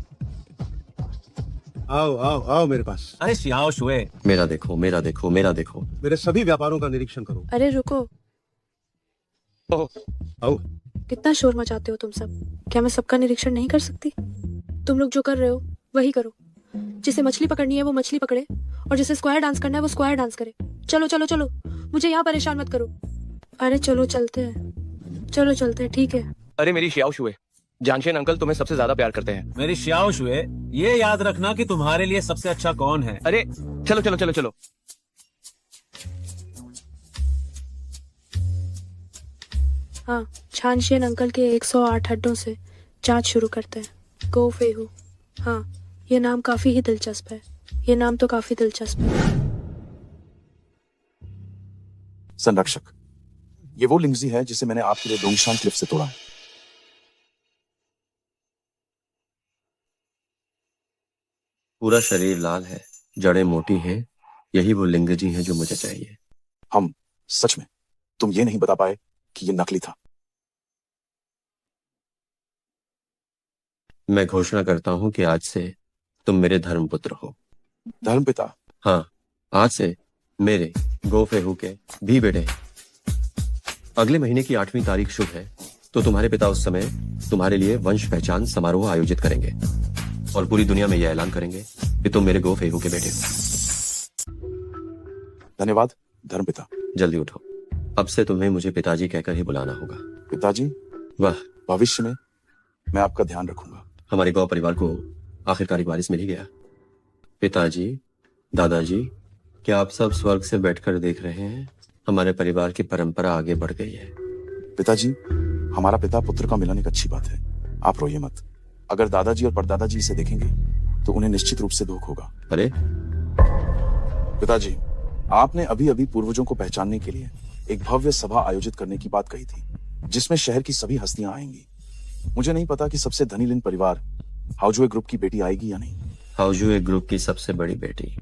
आओ आओ आओ मेरे पास। अरे शियाओ शुए, मेरा देखो, मेरा देखो, मेरा देखो। मेरे सभी व्यापारों का निरीक्षण करो। अरे रुको, ओह, आओ। कितना शोर मचाते हो तुम सब। क्या मैं सबका निरीक्षण नहीं कर सकती? तुम लोग जो कर रहे हो वही करो। जिसे मछली पकड़नी है वो मछली पकड़े, और जिसे स्क्वायर डांस करना है वो स्क्वायर डांस करे। चलो चलो चलो, मुझे यहाँ परेशान मत करो। अरे चलो चलते हैं, ठीक है। अरे मेरी शियाओ शुए, झानशेन अंकल तुम्हें सबसे ज्यादा प्यार करते हैं। मेरी शियाओ शुए, ये याद रखना कि तुम्हारे लिए सबसे अच्छा कौन है। अरे चलो। हाँ, झानशेन अंकल के 108 अड्डों से जांच शुरू करते हैं। गो फेहू। हाँ, ये नाम काफी ही दिलचस्प है। संरक्षक, ये वो लिंगजी है जिसे मैंने आपके लिए डोंगशान क्लिफ से तोड़ा है। पूरा शरीर लाल है, जड़ें मोटी हैं, यही वो लिंगजी हैं जो मुझे चाहिए। हम सच में, तुम ये नहीं बता पाए कि ये नकली था। मैं घोषणा करता हूं कि आज से तुम मेरे धर्मपुत्र हो। धर्मपिता? हाँ, आज से मेरे गोफेहू के भी बेटे हैं। अगले महीने की 8वीं तारीख शुभ है, तो तुम्हारे पिता उस समय तुम्हारे लिए वंश पहचान समारोह आयोजित करेंगे और पूरी दुनिया में यह ऐलान करेंगे कि तुम मेरे गोफेहू के बेटे हो। धन्यवाद धर्मपिता। जल्दी उठो, अब से तुम्हें मुझे पिताजी कहकर ही बुलाना होगा। पिताजी? वाह, भविष्य में मैं आपका ध्यान रखूंगा। हमारे गौ परिवार को आखिरकार एक वारिस मिल ही गया। पिताजी, दादाजी, क्या आप सब स्वर्ग से बैठकर देख रहे हैं? हमारे परिवार की परंपरा आगे बढ़ गई है। पिताजी, हमारा पिता पुत्र का मिलन एक अच्छी बात है। आप रोइए मत। अगर दादाजी और परदादाजी इसे देखेंगे तो उन्हें निश्चित रूप से दुख होगा। अरे पिताजी, आपने अभी अभी पूर्वजों को पहचानने के लिए एक भव्य सभा आयोजित करने की बात कही थी, जिसमें शहर की सभी हस्तियां आएंगी। मुझे नहीं पता कि सबसे धनी लिन परिवार हाउजुए ग्रुप की बेटी आएगी या नहीं। हाउजुए ग्रुप की सबसे बड़ी बेटी,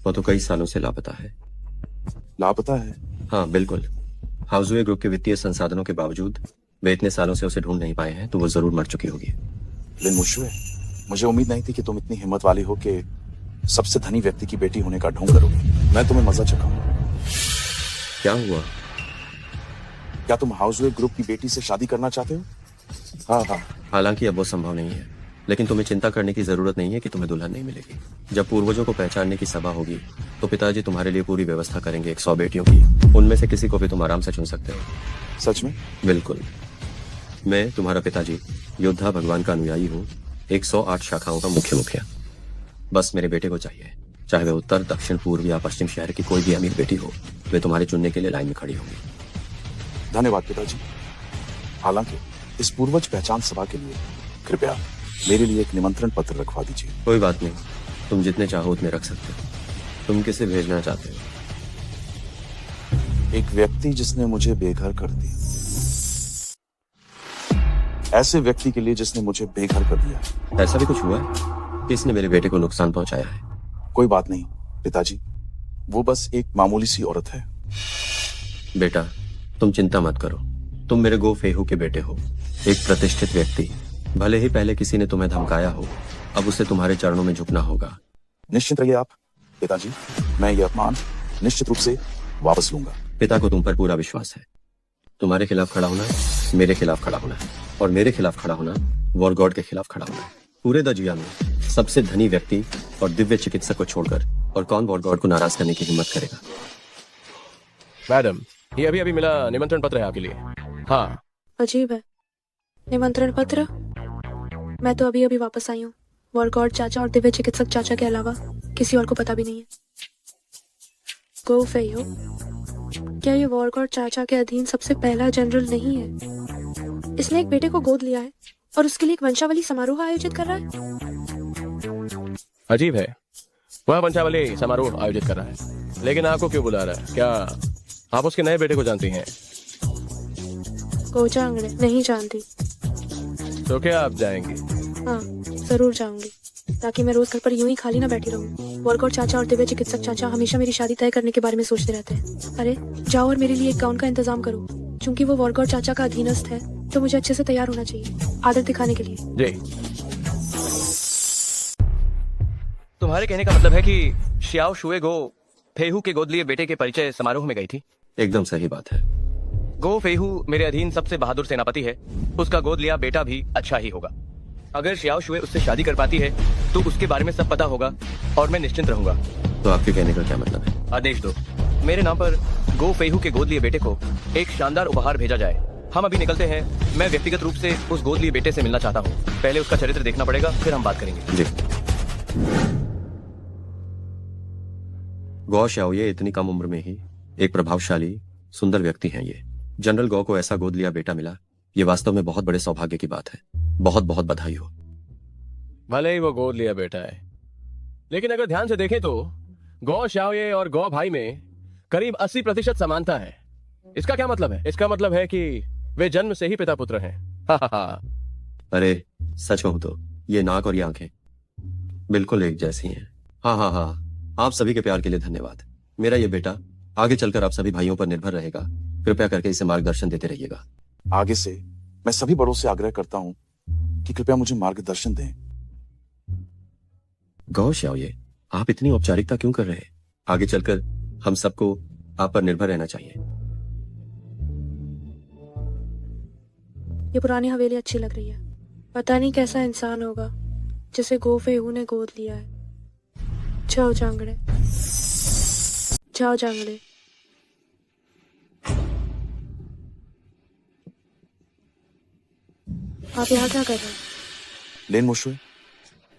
वो तो कई सालों से लापता है। लापता है? हाँ बिल्कुल। हाउजुए ग्रुप के वित्तीय संसाधनों के बावजूद वे इतने सालों से उसे ढूंढ नहीं पाए हैं, तो वो जरूर मर चुकी होगी। लिन मुशुए, मुझे उम्मीद नहीं थी कि तुम इतनी हिम्मत वाली हो कि सबसे धनी व्यक्ति की बेटी होने का ढोंग करोगे। मैं तुम्हें मजा चखाऊंगा। क्या हुआ? क्या तुम हाउसवे ग्रुप की बेटी से शादी करना चाहते हो? हाँ। हालांकि अब वो संभव नहीं है, लेकिन तुम्हें चिंता करने की जरूरत नहीं है कि तुम्हें दुल्हन नहीं मिलेगी। जब पूर्वजों को पहचानने की सभा होगी तो पिताजी तुम्हारे लिए पूरी व्यवस्था करेंगे 100 बेटियों की। उनमें से किसी को भी तुम आराम से चुन सकते हो। सच में? बिल्कुल। मैं तुम्हारा पिताजी योद्धा भगवान का अनुयायी हूँ, 108 शाखाओं का मुख्य मुखिया। बस मेरे बेटे को चाहिए, चाहे वह उत्तर, दक्षिण, पूर्व या पश्चिम शहर की कोई भी अमीर बेटी हो, वे तुम्हारे चुनने के लिए लाइन में खड़ी होंगी। धन्यवाद पिताजी। हालांकि इस पूर्वज पहचान सभा के लिए कृपया मेरे लिए एक निमंत्रण पत्र रखवा दीजिए। कोई बात नहीं, तुम जितने चाहो उतने रख सकते हो। तुम किसे भेजना चाहते हो? एक व्यक्ति जिसने मुझे बेघर कर दिया। ऐसे व्यक्ति के लिए जिसने मुझे बेघर कर दिया। ऐसा भी कुछ हुआ है? किसने मेरे बेटे को नुकसान पहुंचाया है? कोई बात नहीं पिताजी, वो बस एक मामूली सी औरत है। बेटा, तुम चिंता मत करो। तुम मेरे गो फेहू के बेटे हो, एक प्रतिष्ठित व्यक्ति। भले ही पहले किसी ने तुम्हें धमकाया हो, अब उसे तुम्हारे चरणों में झुकना होगा। निश्चित रहिए आप पिताजी, मैं ये अपमान निश्चित रूप से वापस लूंगा। पिता को तुम पर पूरा विश्वास है। तुम्हारे खिलाफ खड़ा होना मेरे खिलाफ खड़ा होना है, और मेरे खिलाफ खड़ा होना वॉर गॉड के खिलाफ खड़ा होना है। पूरे दजिया में सबसे धनी व्यक्ति और दिव्य चिकित्सक को छोड़कर और कौन वॉर गॉड को नाराज करने की हिम्मत करेगा? मैडम, ये अभी मिला निमंत्रण पत्र है आपके लिए। हाँ। अजीब है, निमंत्रण पत्र? मैं तो अभी वापस आई हूँ। वॉर गॉड चाचा और दिव्य चिकित्सक चाचा के अलावा किसी और को पता भी नहीं है। गो फेहू, क्या ये वॉर गॉड चाचा के अधीन सबसे पहला जनरल नहीं है? इसने एक बेटे को गोद लिया है और उसके लिए एक वंशावली समारोह आयोजित कर रहा है। अजीब है, वह वंशावली समारोह आयोजित कर रहा है, लेकिन आपको क्यों बुला रहा है? क्या आप उसके नए बेटे को जानती हैं? कोचा अंगड़े नहीं जानती। तो क्या आप जाएंगे? हाँ, जरूर जाऊंगी, ताकि मैं रोज घर पर यूं ही खाली ना बैठी रहूं। वर्कआउट चाचा और दिव्य चिकित्सक चाचा हमेशा मेरी शादी तय करने के बारे में सोचते रहते हैं। अरे जाओ और मेरे लिए एक गाउन का इंतजाम करो। चूंकि वो वर्कआउट चाचा का अधीनस्थ है, तो मुझे अच्छे से तैयार होना चाहिए, आदत दिखाने के लिए। जी। तुम्हारे कहने का मतलब है कि श्याओ शुए गो फेहू के गोद लिए बेटे के परिचय समारोह में गई थी? एकदम सही बात है। गो फेहू मेरे अधीन सबसे बहादुर सेनापति है, उसका गोद लिया बेटा भी अच्छा ही होगा। अगर श्याओ शुए उससे शादी कर पाती है तो उसके बारे में सब पता होगा और मैं निश्चिंत रहूंगा। तो आपके कहने का क्या मतलब है? आदेश दो, मेरे नाम पर गो फेहू के गोद लिए बेटे को एक शानदार उपहार भेजा जाए। हम अभी निकलते हैं। मैं व्यक्तिगत रूप से उस गोद लिए बेटे से मिलना चाहता हूँ। पहले उसका चरित्र देखना पड़ेगा, फिर हम बात करेंगे। जी। गौ शाओये इतनी कम उम्र में ही एक प्रभावशाली सुंदर व्यक्ति हैं ये। जनरल गौ को ऐसा गोद लिया बेटा मिला, ये वास्तव में बहुत बड़े सौभाग्य की बात है। बहुत बहुत बधाई हो। भले ही वो गोद लिया बेटा है, लेकिन अगर ध्यान से देखें तो गौ शाओये और गौ भाई में करीब 80% समानता है। इसका क्या मतलब है? इसका मतलब है कि वे जन्म से ही पिता पुत्र हैं। अरे सच कहूं तो ये नाक और ये आंखें बिल्कुल एक जैसी हैं। हाँ, आप सभी के प्यार के लिए धन्यवाद। मेरा ये बेटा आगे चलकर आप सभी भाइयों पर निर्भर रहेगा। कृपया करके इसे मार्गदर्शन देते रहिएगा। आगे से मैं सभी बड़ों से आग्रह करता हूँ कि कृपया मुझे मार्गदर्शन दें। गौ शाओये, आप इतनी औपचारिकता क्यों कर रहे हैं? आगे चलकर हम सबको आप पर निर्भर रहना चाहिए। ये पुरानी हवेली अच्छी लग रही है। पता नहीं कैसा इंसान होगा जिसे गो फेहू ने गोद लिया है। जाओ जांगड़े, जाओ जांगड़े। आप यहाँ क्या कर रहे हैं? लेन मुशुए,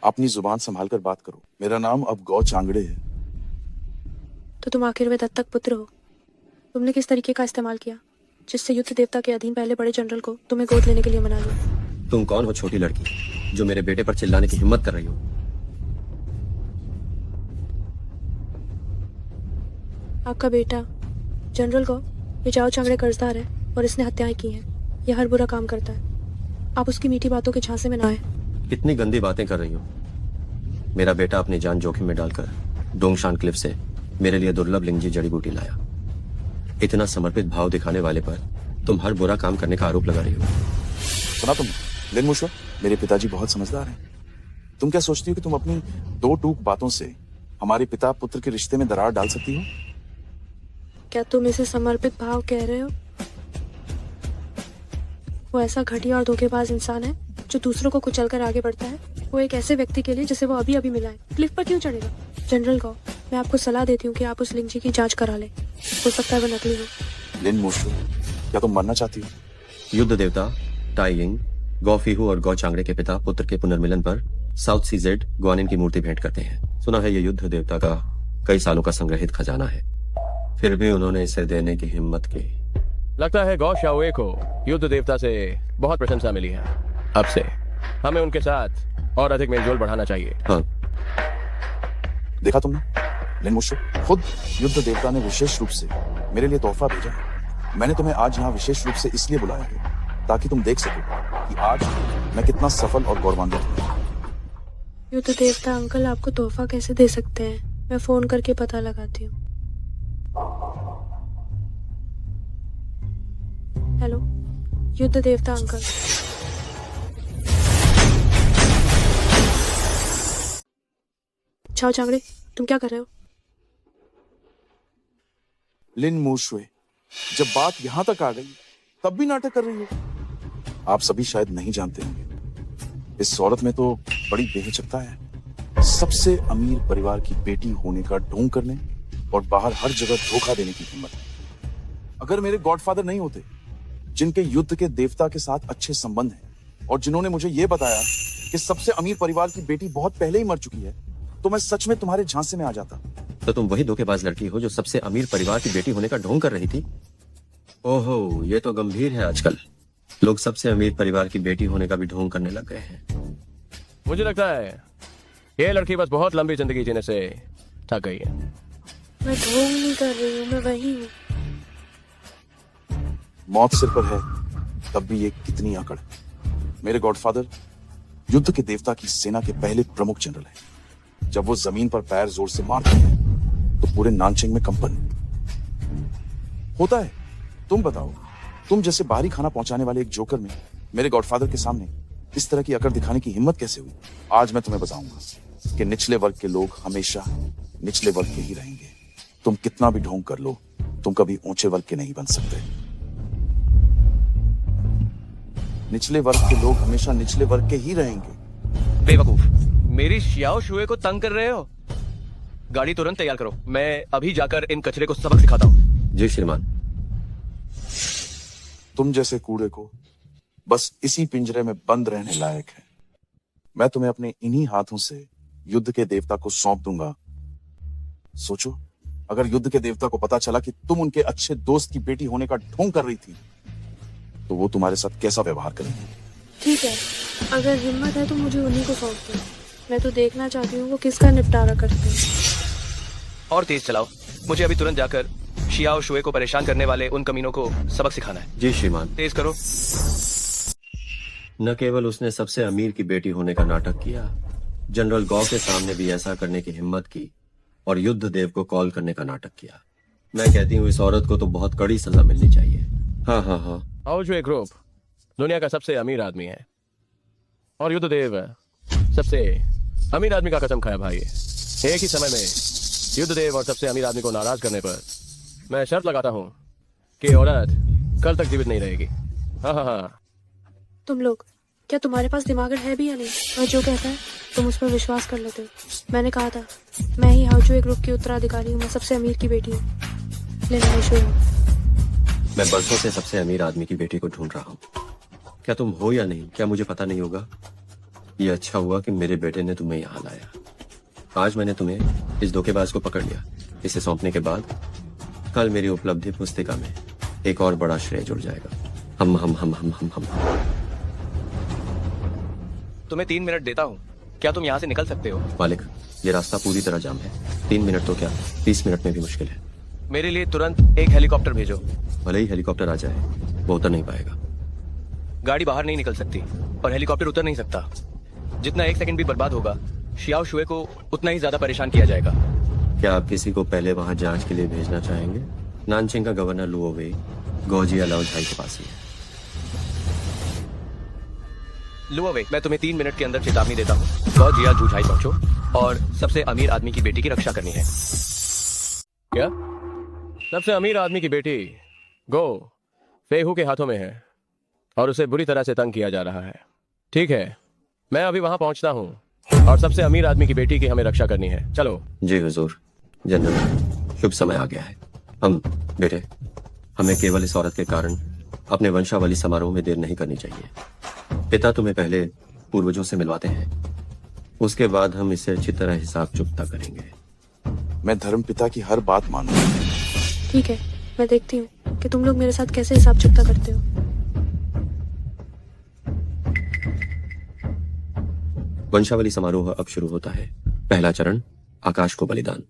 अपनी जुबान संभाल कर बात करो। मेरा नाम अब गौ चांगड़े है। तो तुम आखिर में दत्तक पुत्र हो। तुमने किस तरीके का इस्तेमाल किया जिससे युद्ध देवता के अधीन पहले बड़े जनरल को तुम्हें गोद लेने के लिए मना लिया? तुम कौन हो छोटी लड़की जो मेरे बेटे पर चिल्लाने की हिम्मत कर रही हो? आपका बेटा जनरल गौ ये जाओ चांगड़े कर्जदार है और इसने हत्याएं की हैं। यह हर बुरा काम करता है। आप उसकी मीठी बातों के झांसे में ना आए। कितनी गंदी बातें कर रही हो। मेरा बेटा अपनी जान जोखिम में डालकर डोंगशान क्लिफ से मेरे लिए दुर्लभ लिंगजी जड़ी बूटी लाया। इतना समर्पित भाव दिखाने वाले पर तुम हर बुरा काम करने का आरोप लगा रही हो। सुना तुमने? लेन मुशुए, मेरे पिताजी बहुत समझदार हैं। तुम क्या सोचती हो कि तुम अपनी दो टूक बातों से हमारे पिता पुत्र के रिश्ते में दरार डाल सकती हो? क्या तुम इसे समर्पित भाव कह रहे हो? वो ऐसा घटिया और धोखेबाज इंसान है जो दूसरों को कुचलकर आगे बढ़ता है। वो एक ऐसे व्यक्ति के लिए जिसे वो अभी अभी मिला है क्लिफ पर क्यों चढ़ेगा? जनरल गौ, मैं आपको सलाह देती हूँ कि आप उस लिंगजी की जांच करा लें। हो सकता है वो नकली हो। लेन मुशुए, क्या तुम मरना चाहती हो? युद्ध देवता टाइलिंग गौ फीहू और गौ चांगड़े के पिता पुत्र के पुनर्मिलन पर साउथ सी जेड ग्वानिन की मूर्ति भेंट करते हैं। सुना है ये युद्ध देवता का कई सालों का संग्रहित खजाना है, फिर भी उन्होंने इसे देने की हिम्मत की। लगता है गौ शाओये को युद्ध देवता से बहुत प्रशंसा मिली है। अब से हमें उनके साथ और अधिक मेलजोल बढ़ाना चाहिए। हाँ। देखा तुमने? लेन मुशुए, खुद युद्ध देवता ने विशेष रूप से मेरे लिए तोहफा भेजा है। मैंने तुम्हें आज यहाँ विशेष रूप से इसलिए बुलाया है ताकि तुम देख सको कि आज मैं कितना सफल और गौरवान्वित हूँ। युद्ध देवता अंकल आपको तोहफा कैसे दे सकते हैं? मैं फोन करके पता लगाती हूँ। हेलो, युद्ध देवता अंकल। जाओ चांगड़े, तुम क्या कर रहे हो? लिन मुशुए, जब बात यहां तक आ गई तब भी नाटक कर रही हो। आप सभी शायद नहीं जानते होंगे, इस औरत में तो बड़ी बेहिचकता है। सबसे अमीर परिवार की बेटी होने का ढोंग करने और बाहर हर जगह धोखा देने की हिम्मत। अगर मेरे गॉडफादर नहीं होते, जिनके युद्ध के देवता के साथ अच्छे संबंध हैं और जिन्होंने मुझे यह बताया कि सबसे अमीर परिवार की बेटी बहुत पहले ही मर चुकी है, तो मैं सच में तुम्हारे झांसे में आ जाता। तो तुम वही धोखेबाज लड़की हो जो सबसे अमीर परिवार की बेटी होने का ढोंग कर रही थी? ओहो, ये तो गंभीर है। आजकल लोग सबसे अमीर परिवार की बेटी होने का भी ढोंग करने लग गए हैं। मुझे लगता है ये लड़की बस बहुत लंबी जिंदगी जीने से थक गई है। मैं ढोंग नहीं कर रही हूँ, मैं वही हूँ। मौत सिर पर है तब भी ये कितनी अकड़। मेरे गॉडफादर युद्ध के देवता की सेना के पहले प्रमुख जनरल हैं। जब वो जमीन पर पैर जोर से मारते हैं तो पूरे नानचिंग में कंपन होता है। तुम बताओ, तुम जैसे बाहरी खाना पहुंचाने वाले एक जोकर में मेरे गॉडफादर के सामने इस तरह की अकड़ दिखाने की हिम्मत कैसे हुई? आज मैं तुम्हें बताऊंगा कि निचले वर्ग के लोग हमेशा निचले वर्ग के ही रहेंगे। तुम कितना भी ढोंग कर लो, तुम कभी ऊंचे वर्ग के नहीं बन सकते। निचले वर्ग के लोग हमेशा निचले वर्ग के ही रहेंगे। बेवकूफ, मेरी शियाओ शुए को तंग कर रहे हो? गाड़ी तुरंत तैयार करो, मैं अभी जाकर इन कचरे को सबक सिखाता हूँ। जी श्रीमान। तुम जैसे कूड़े को बस इसी पिंजरे में बंद रहने लायक है। मैं तुम्हें अपने इन्हीं हाथों से युद्ध के देवता को सौंप दूंगा। सोचो, अगर युद्ध के देवता को पता चला कि तुम उनके अच्छे दोस्त की बेटी होने का ढोंग कर रही थी तो वो तुम्हारे साथ कैसा व्यवहार करेंगे? ठीक है, अगर हिम्मत है तो मुझे उन्हीं को सौंप दो। मैं तो देखना चाहती हूँ वो किसका निपटारा करते हैं। और तेज चलाओ, मुझे अभी तुरंत जाकर शियाओ शुए को परेशान करने वाले उन कमीनों को सबक सिखाना है। जी श्रीमान। तेज करो। न केवल उसने सबसे अमीर की बेटी होने का नाटक किया, जनरल गौ के सामने भी ऐसा करने की हिम्मत की और युद्ध देव को कॉल करने का नाटक किया। मैं कहती हूँ इस औरत को तो बहुत कड़ी सजा मिलनी चाहिए। हाँ हाँ हाँ। हाउ जुए ग्रुप दुनिया का सबसे अमीर आदमी है और युद्ध देव सबसे अमीर आदमी का कसम खाया भाई। एक ही समय में युद्ध देव और सबसे अमीर आदमी को नाराज करने पर मैं शर्त लगाता हूँ कि औरत कल तक जीवित नहीं रहेगी। हाँ हाँ हाँ। तुम लोग, क्या तुम्हारे पास दिमाग है भी या नहीं? और जो कहता है तुम उस पर विश्वास कर लेते हो। मैंने कहा था, मैं ही हाउजुए ग्रुप की उत्तराधिकारी हूँ। मैं सबसे अमीर की बेटी हूँ। मैं बरसों से सबसे अमीर आदमी की बेटी को ढूंढ रहा हूँ। क्या तुम हो या नहीं, क्या मुझे पता नहीं होगा? ये अच्छा हुआ कि मेरे बेटे ने तुम्हें यहाँ लाया। आज मैंने तुम्हें इस धोखेबाज को पकड़ लिया। इसे सौंपने के बाद कल मेरी उपलब्धि पुस्तिका में एक और बड़ा श्रेय जुड़ जाएगा। हम। तुम्हें 3 मिनट देता हूँ, क्या तुम यहाँ से निकल सकते हो? मालिक, ये रास्ता पूरी तरह जाम है। 3 मिनट तो क्या, 30 मिनट में भी मुश्किल है। मेरे लिए तुरंत एक हेलीकॉप्टर भेजो। भले ही हेलीकॉप्टर आ जाए, वो उतर नहीं पाएगा। गाड़ी बाहर नहीं निकल सकती और हेलीकॉप्टर उतर नहीं सकता। जितना 1 सेकंड भी बर्बाद होगा, शियाओ शुए को उतना ही ज्यादा परेशान किया जाएगा। क्या आप किसी को पहले वहां जांच के लिए भेजना चाहेंगे? नानचिंग का गवर्नर लुओवे गौजिया लाओझाई के पास ही है। लुओवे, मैं तुम्हें 3 मिनट के अंदर चेतावनी देता हूँ। गौजिया जूझाई पहुंचो और सबसे अमीर आदमी की बेटी की रक्षा करनी है। क्या? सबसे अमीर आदमी की बेटी गो फेहू के हाथों में है और उसे बुरी तरह से तंग किया जा रहा है। ठीक है, मैं अभी वहां पहुंचता हूं और सबसे अमीर आदमी की बेटी की हमें रक्षा करनी है। चलो। जी हुजूर। जनरल, शुभ समय आ गया है। हम बेटे, हमें केवल इस औरत के कारण अपने वंशावली समारोह में देर नहीं करनी चाहिए। पिता तुम्हें पहले पूर्वजों से मिलवाते हैं, उसके बाद हम इसे अच्छी तरह हिसाब चुकता करेंगे। मैं धर्म पिता की हर बात मानूंगा। ठीक है, मैं देखती हूँ कि तुम लोग मेरे साथ कैसे हिसाब चुकता करते हो। वंशावली समारोह अब शुरू होता है। पहला चरण, आकाश को बलिदान।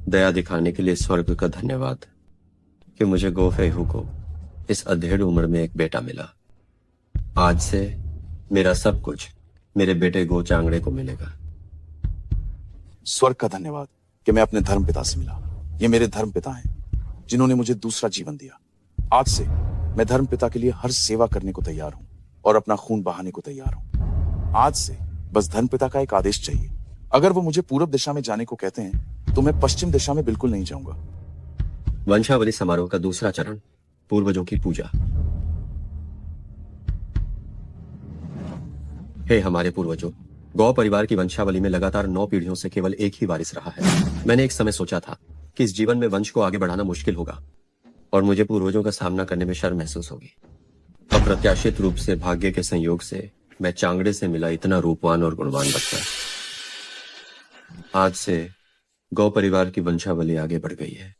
दया दिखाने के लिए स्वर्ग का धन्यवाद कि मुझे गो फेहू को इस अधेड़ उम्र में एक बेटा मिला। आज से मेरा सब कुछ मेरे बेटे गो चांगड़े को मिलेगा। स्वर्ग का धन्यवाद कि मैं अपने धर्म पिता से मिला। ये मेरे धर्म पिता हैं जिन्होंने मुझे दूसरा जीवन दिया। आज से मैं धर्म पिता के लिए हर सेवा करने को तैयार हूँ और अपना खून बहाने को तैयार हूँ। आज से बस धर्म पिता का एक आदेश चाहिए। अगर वो मुझे पूर्व दिशा में जाने को कहते हैं तो मैं पश्चिम दिशा में बिल्कुल नहीं जाऊंगा। वंशावली समारोह का दूसरा चरण, पूर्वजों की पूजा। हे हमारे पूर्वजों, गौ परिवार की वंशावली में लगातार 9 पीढ़ियों से केवल एक ही वारिस रहा है। मैंने एक समय सोचा था कि इस जीवन में वंश को आगे बढ़ाना मुश्किल होगा और मुझे पूर्वजों का सामना करने में शर्म महसूस होगी। अप्रत्याशित रूप से भाग्य के संयोग से मैं चांगड़े से मिला इतना रूपवान और गुणवान बच्चा। आज से गौ परिवार की वंशावली आगे बढ़ गई है।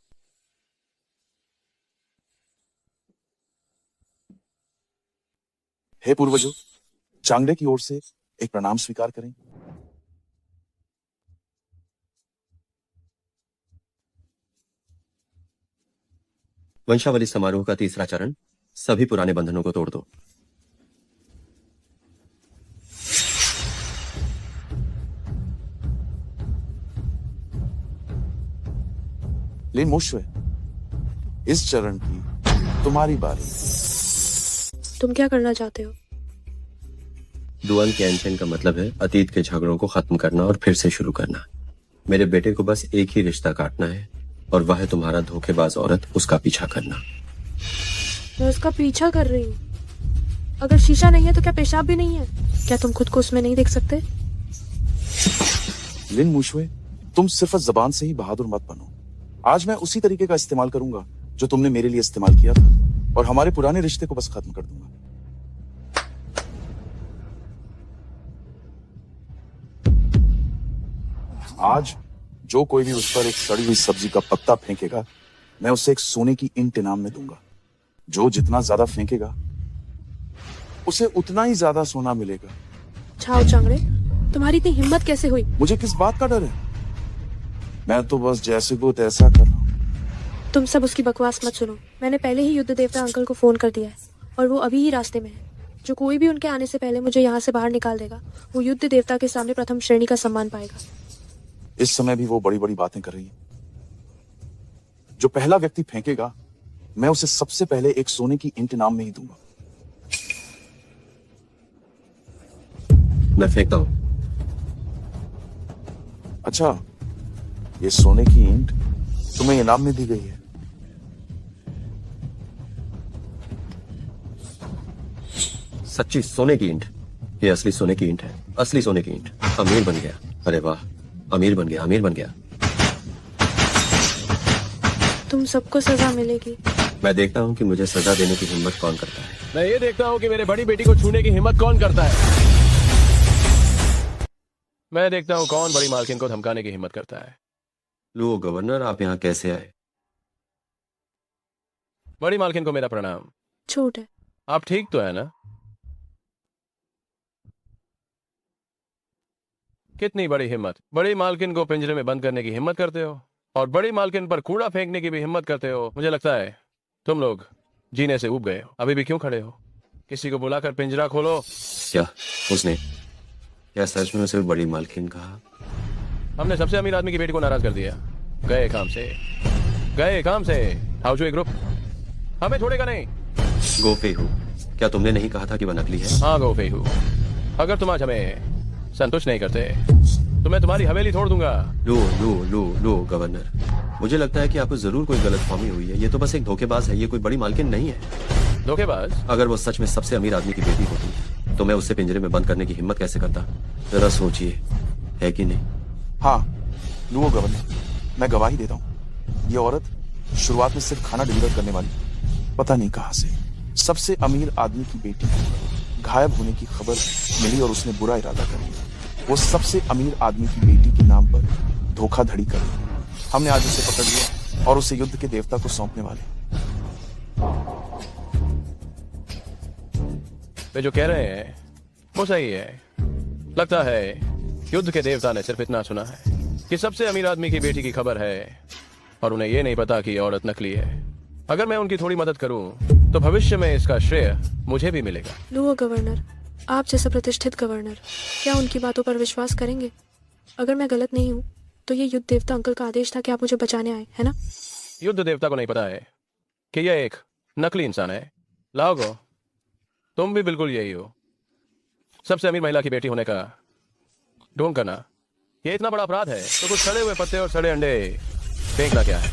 हे पूर्वजों, चांगड़े की ओर से एक प्रणाम स्वीकार करें। वंशावली समारोह का तीसरा चरण, सभी पुराने बंधनों को तोड़ दो। लिन मोशवे, इस चरण की तुम्हारी बारी। तुम क्या करना चाहते हो? दुअन कैंचन का मतलब है अतीत के झगड़ों को खत्म करना और फिर से शुरू करना। मेरे बेटे को बस एक ही रिश्ता काटना है और वह है तुम्हारा धोखेबाज औरत, उसका पीछा करना। मैं उसका पीछा कर रही हूँ। अगर शीशा नहीं है तो क्या पेशाब भी नहीं है? क्या तुम खुद को उसमें नहीं देख सकते? लिन मोशवे, तुम सिर्फ जबान से ही बहादुर मत बनो। आज मैं उसी तरीके का इस्तेमाल करूंगा जो तुमने मेरे लिए इस्तेमाल किया था, और हमारे पुराने रिश्ते को बस खत्म कर दूंगा। आज जो कोई भी उस पर एक सड़ी हुई सब्जी का पत्ता फेंकेगा, मैं उसे एक सोने की ईंट इनाम में दूंगा। जो जितना ज्यादा फेंकेगा उसे उतना ही ज्यादा सोना मिलेगा। छाओ चांगड़े, तुम्हारी इतनी हिम्मत कैसे हुई? मुझे किस बात का डर है? मैं तो बस जैसे को तैसा कर रहा हूं। तुम सब उसकी बकवास मत सुनो। मैंने पहले ही युद्ध देवता अंकल को फोन कर दिया है और वो अभी ही रास्ते में है। जो कोई भी उनके आने से पहले मुझे यहाँ से बाहर निकाल देगा, वो युद्ध देवता के सामने प्रथम श्रेणी का सम्मान पाएगा। इस समय भी वो बड़ी बड़ी बातें कर रही है। जो पहला व्यक्ति फेंकेगा, मैं उसे सबसे पहले एक सोने की ईंट इनाम में ही दूंगा। मैं फेंकता हूं। अच्छा, ये सोने की ईंट तुम्हें इनाम में दी गई है। सच्ची सोने की ईंट। ये असली सोने की ईंट है, असली सोने की ईंट। अमीर बन गया। अरे वाह, अमीर बन गया, अमीर बन गया। तुम सबको सजा मिलेगी। मैं देखता हूँ कि मुझे सजा देने की हिम्मत कौन करता है। मैं ये देखता हूँ कि मेरे बड़ी बेटी को छूने की हिम्मत कौन करता है। मैं देखता हूँ कौन बड़ी मालकिन को धमकाने की हिम्मत करता है। लो गवर्नर, आप यहाँ कैसे आए? बड़ी मालकिन को मेरा प्रणाम। छूट है। आप ठीक तो है ना? कितनी बड़ी हिम्मत। बड़ी मालकिन को पिंजरे में बंद करने की हिम्मत करते हो और बड़ी मालकिन पर कूड़ा फेंकने की भी हिम्मत करते हो। मुझे लगता है तुम लोग जीने से ऊब गए हो। अभी भी क्यों खड़े हो? किसी को बुलाकर पिंजरा खोलो। क्या उसने, क्या सच में उसे बड़ी मालकिन कहा? हमने सबसे अमीर आदमी की बेटी को नाराज कर दिया। गए काम से, गए काम से। हाउसवे ग्रुप हमें छोड़ेगा नहीं। गोफे हूँ, क्या तुमने नहीं कहा था कि वह नकली है? हाँ गोफे हूँ। अगर तुम आज हमें संतुष्ट नहीं करते तो मैं तुम्हारी हवेली तोड़ दूंगा। लो लो लो लो गवर्नर, मुझे लगता है कि आपको जरूर कोई गलतफहमी हुई है। ये तो बस एक धोखेबाज है, ये कोई बड़ी मालकिन नहीं है। धोखेबाज? अगर वो सच में सबसे अमीर आदमी की बेटी होती तो मैं उसे पिंजरे में बंद करने की हिम्मत कैसे करता? जरा सोचिए, है कि नहीं? हाँ लुओ गवर्नर, मैं गवाही देता हूँ। ये औरत शुरुआत में सिर्फ खाना डिलीवर करने वाली, पता नहीं कहां से सबसे अमीर आदमी की बेटी गायब होने की खबर मिली और उसने बुरा इरादा कर लिया। वो सबसे अमीर आदमी की बेटी के नाम पर धोखाधड़ी कर रही। हमने आज उसे पकड़ लिया और उसे युद्ध के देवता को सौंपने वाले। वे जो कह रहे हैं वो सही है। लगता है युद्ध के देवता ने सिर्फ इतना सुना है कि सबसे अमीर आदमी की बेटी की खबर है और उन्हें यह नहीं पता कि ये औरत नकली है। अगर मैं उनकी थोड़ी मदद करूं तो भविष्य में इसका श्रेय मुझे भी मिलेगा। लुओ गवर्नर, आप जैसा प्रतिष्ठित गवर्नर क्या उनकी बातों पर विश्वास करेंगे? अगर मैं गलत नहीं हूँ तो ये युद्ध देवता अंकल का आदेश था कि आप मुझे बचाने आए, है ना? युद्ध देवता को नहीं पता है कि यह एक नकली इंसान है। लाओगो, तुम भी बिल्कुल यही हो। सबसे अमीर महिला की बेटी होने का ढोंग करना ये इतना बड़ा अपराध है तो कुछ सड़े हुए पत्ते और सड़े अंडे फेंकना क्या है?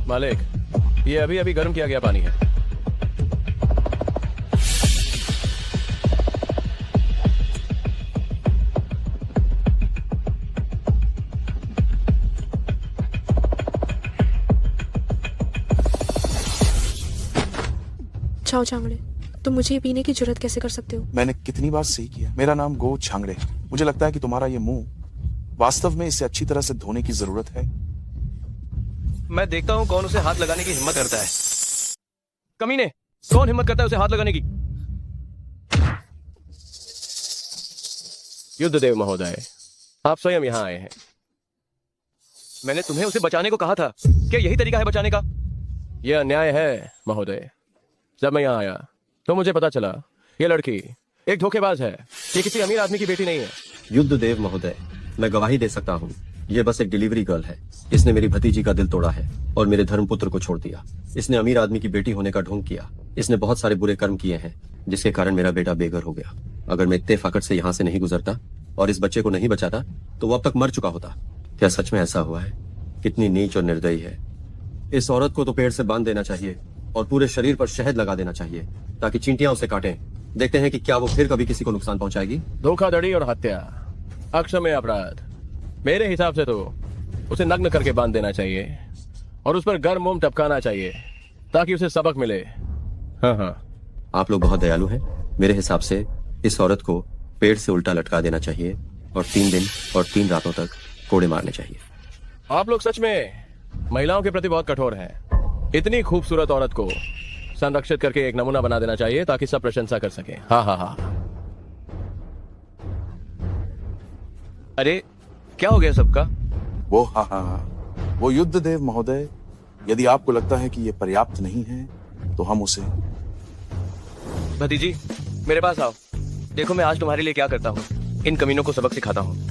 मालिक, ये अभी अभी गर्म किया गया पानी है। छाओ चांगड़े, तुम मुझे ये पीने की जुर्रत कैसे कर सकते हो? मैंने कितनी बार सही किया। मेरा नाम गो छांगड़े। मुझे लगता है कि तुम्हारा ये मुंह वास्तव में इसे अच्छी तरह से धोने की जरूरत है। मैं देखता हूं कौन उसे हाथ लगाने की हिम्मत करता है। कमीने, कौन हिम्मत करता है उसे हाथ लगाने की? युद्धदेव महोदय, आप स्वयं यहां आए हैं। मैंने तुम्हें उसे बचाने को कहा था। क्या यही तरीका है बचाने का? यह अन्याय है महोदय। जब मैं यहाँ आया तो मुझे पता चला ये लड़की एक धोखेबाज है। ये किसी अमीर आदमी की बेटी नहीं है। युद्ध देव महोदय, मैं गवाही दे सकता हूँ, ये बस एक डिलीवरी गर्ल है। इसने मेरी भतीजी का दिल तोड़ा है और मेरे धर्मपुत्र को छोड़ दिया। इसने अमीर आदमी की बेटी होने का ढोंग किया। इसने बहुत सारे बुरे कर्म किए हैं जिसके कारण मेरा बेटा बेघर हो गया। अगर मैं इत्ते फाकट से यहाँ से नहीं गुजरता और इस बच्चे को नहीं बचाता तो वो अब तक मर चुका होता। क्या सच में ऐसा हुआ है? कितनी नीच और निर्दयी है। इस औरत को तो पेड़ से बांध देना चाहिए और पूरे शरीर पर शहद लगा देना चाहिए ताकि चींटियां उसे काटें। देखते हैं कि क्या वो फिर कभी किसी को नुकसान पहुंचाएगी। धोखाधड़ी और हत्या अक्षम्य अपराध। मेरे हिसाब से तो उसे नग्न करके बांध देना चाहिए और उस पर गर्म मोम टपकाना चाहिए ताकि उसे सबक मिले। हाँ हाँ, आप लोग बहुत दयालु हैं। मेरे हिसाब से इस औरत को पेड़ से उल्टा लटका देना चाहिए और 3 दिन और 3 रातों तक कोड़े मारने चाहिए। आप लोग सच में महिलाओं के प्रति बहुत कठोर हैं। इतनी खूबसूरत औरत को संरक्षित करके एक नमूना बना देना चाहिए ताकि सब प्रशंसा कर सके। हाँ हाँ हाँ। अरे क्या हो गया सबका? वो हाँ, वो युद्ध देव महोदय, यदि आपको लगता है कि ये पर्याप्त नहीं है तो हम उसे। भतीजी मेरे पास आओ। देखो मैं आज तुम्हारे लिए क्या करता हूँ। इन कमीनों को सबक सिखाता हूँ।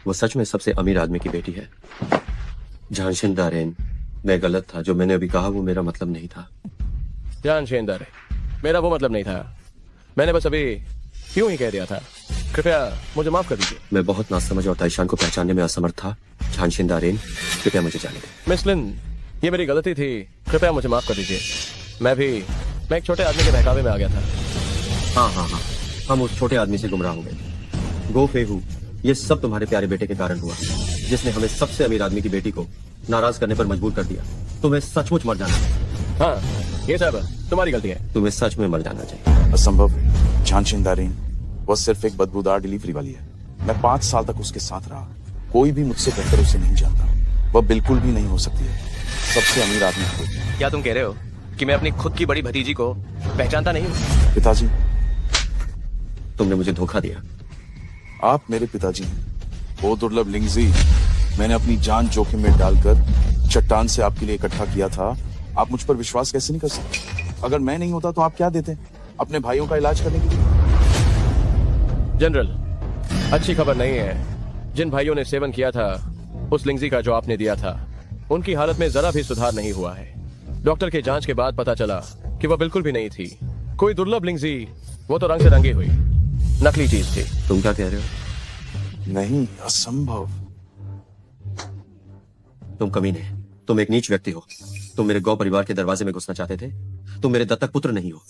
वो सच में सबसे अमीर आदमी की बेटी है। झांशीदारेन, मैं गलत था। जो मैंने अभी कहा वो मेरा मतलब नहीं था। झांशीदार, मेरा वो मतलब नहीं था। मैंने बस अभी यूं ही कह दिया था। कृपया मुझे माफ कर दीजिए। मैं बहुत नासमझ और ताइशान को पहचानने में असमर्थ था। झांशीदारेन, कृपया मुझे जाने दें। मिस लिन, ये मेरी गलती थी। कृपया मुझे माफ कर दीजिए। मैं एक छोटे आदमी के बहकावे में आ गया था। हाँ हाँ हाँ, हम उस छोटे आदमी से गुमराह हो गए। गो फेहू, ये सब तुम्हारे प्यारे बेटे के कारण हुआ, जिसने हमें सबसे अमीर आदमी की बेटी को नाराज करने पर मजबूर कर दिया। तुम्हें सचमुच मर जाना चाहिए। हाँ, ये सब तुम्हारी गलती है। तुम्हें सच में मर जाना चाहिए। असंभव। झांशीदारेन, वह सिर्फ एक बदबूदार डिलीवरी वाली है। मैं 5 साल तक उसके साथ रहा। कोई भी मुझसे बेहतर उसे नहीं जानता। वह बिल्कुल भी नहीं हो सकती है सबसे अमीर आदमी को। क्या तुम कह रहे हो कि मैं अपनी खुद की बड़ी भतीजी को पहचानता नहीं हूँ? पिताजी, तुमने मुझे धोखा दिया। आप मेरे पिताजी हैं। वो दुर्लभ लिंगजी मैंने अपनी जान जोखिम में डालकर चट्टान से आपके लिए इकट्ठा किया था। आप मुझ पर विश्वास कैसे नहीं कर सकते? अगर मैं नहीं होता तो आप क्या देते अपने भाइयों का इलाज करने के लिए? जनरल, अच्छी खबर नहीं है। जिन भाइयों ने सेवन किया था उस लिंगजी का जो आपने दिया था, उनकी हालत में जरा भी सुधार नहीं हुआ है। डॉक्टर के जांच के बाद पता चला कि वह बिल्कुल भी नहीं थी कोई दुर्लभ लिंगजी। वो तो रंग से रंगी हुई नकली चीज थी। तुम क्या कह रहे हो? नहीं, असंभव। तुम कमीने, तुम एक नीच व्यक्ति हो। तुम मेरे गौ परिवार के दरवाजे में घुसना चाहते थे। तुम मेरे दत्तक पुत्र नहीं हो।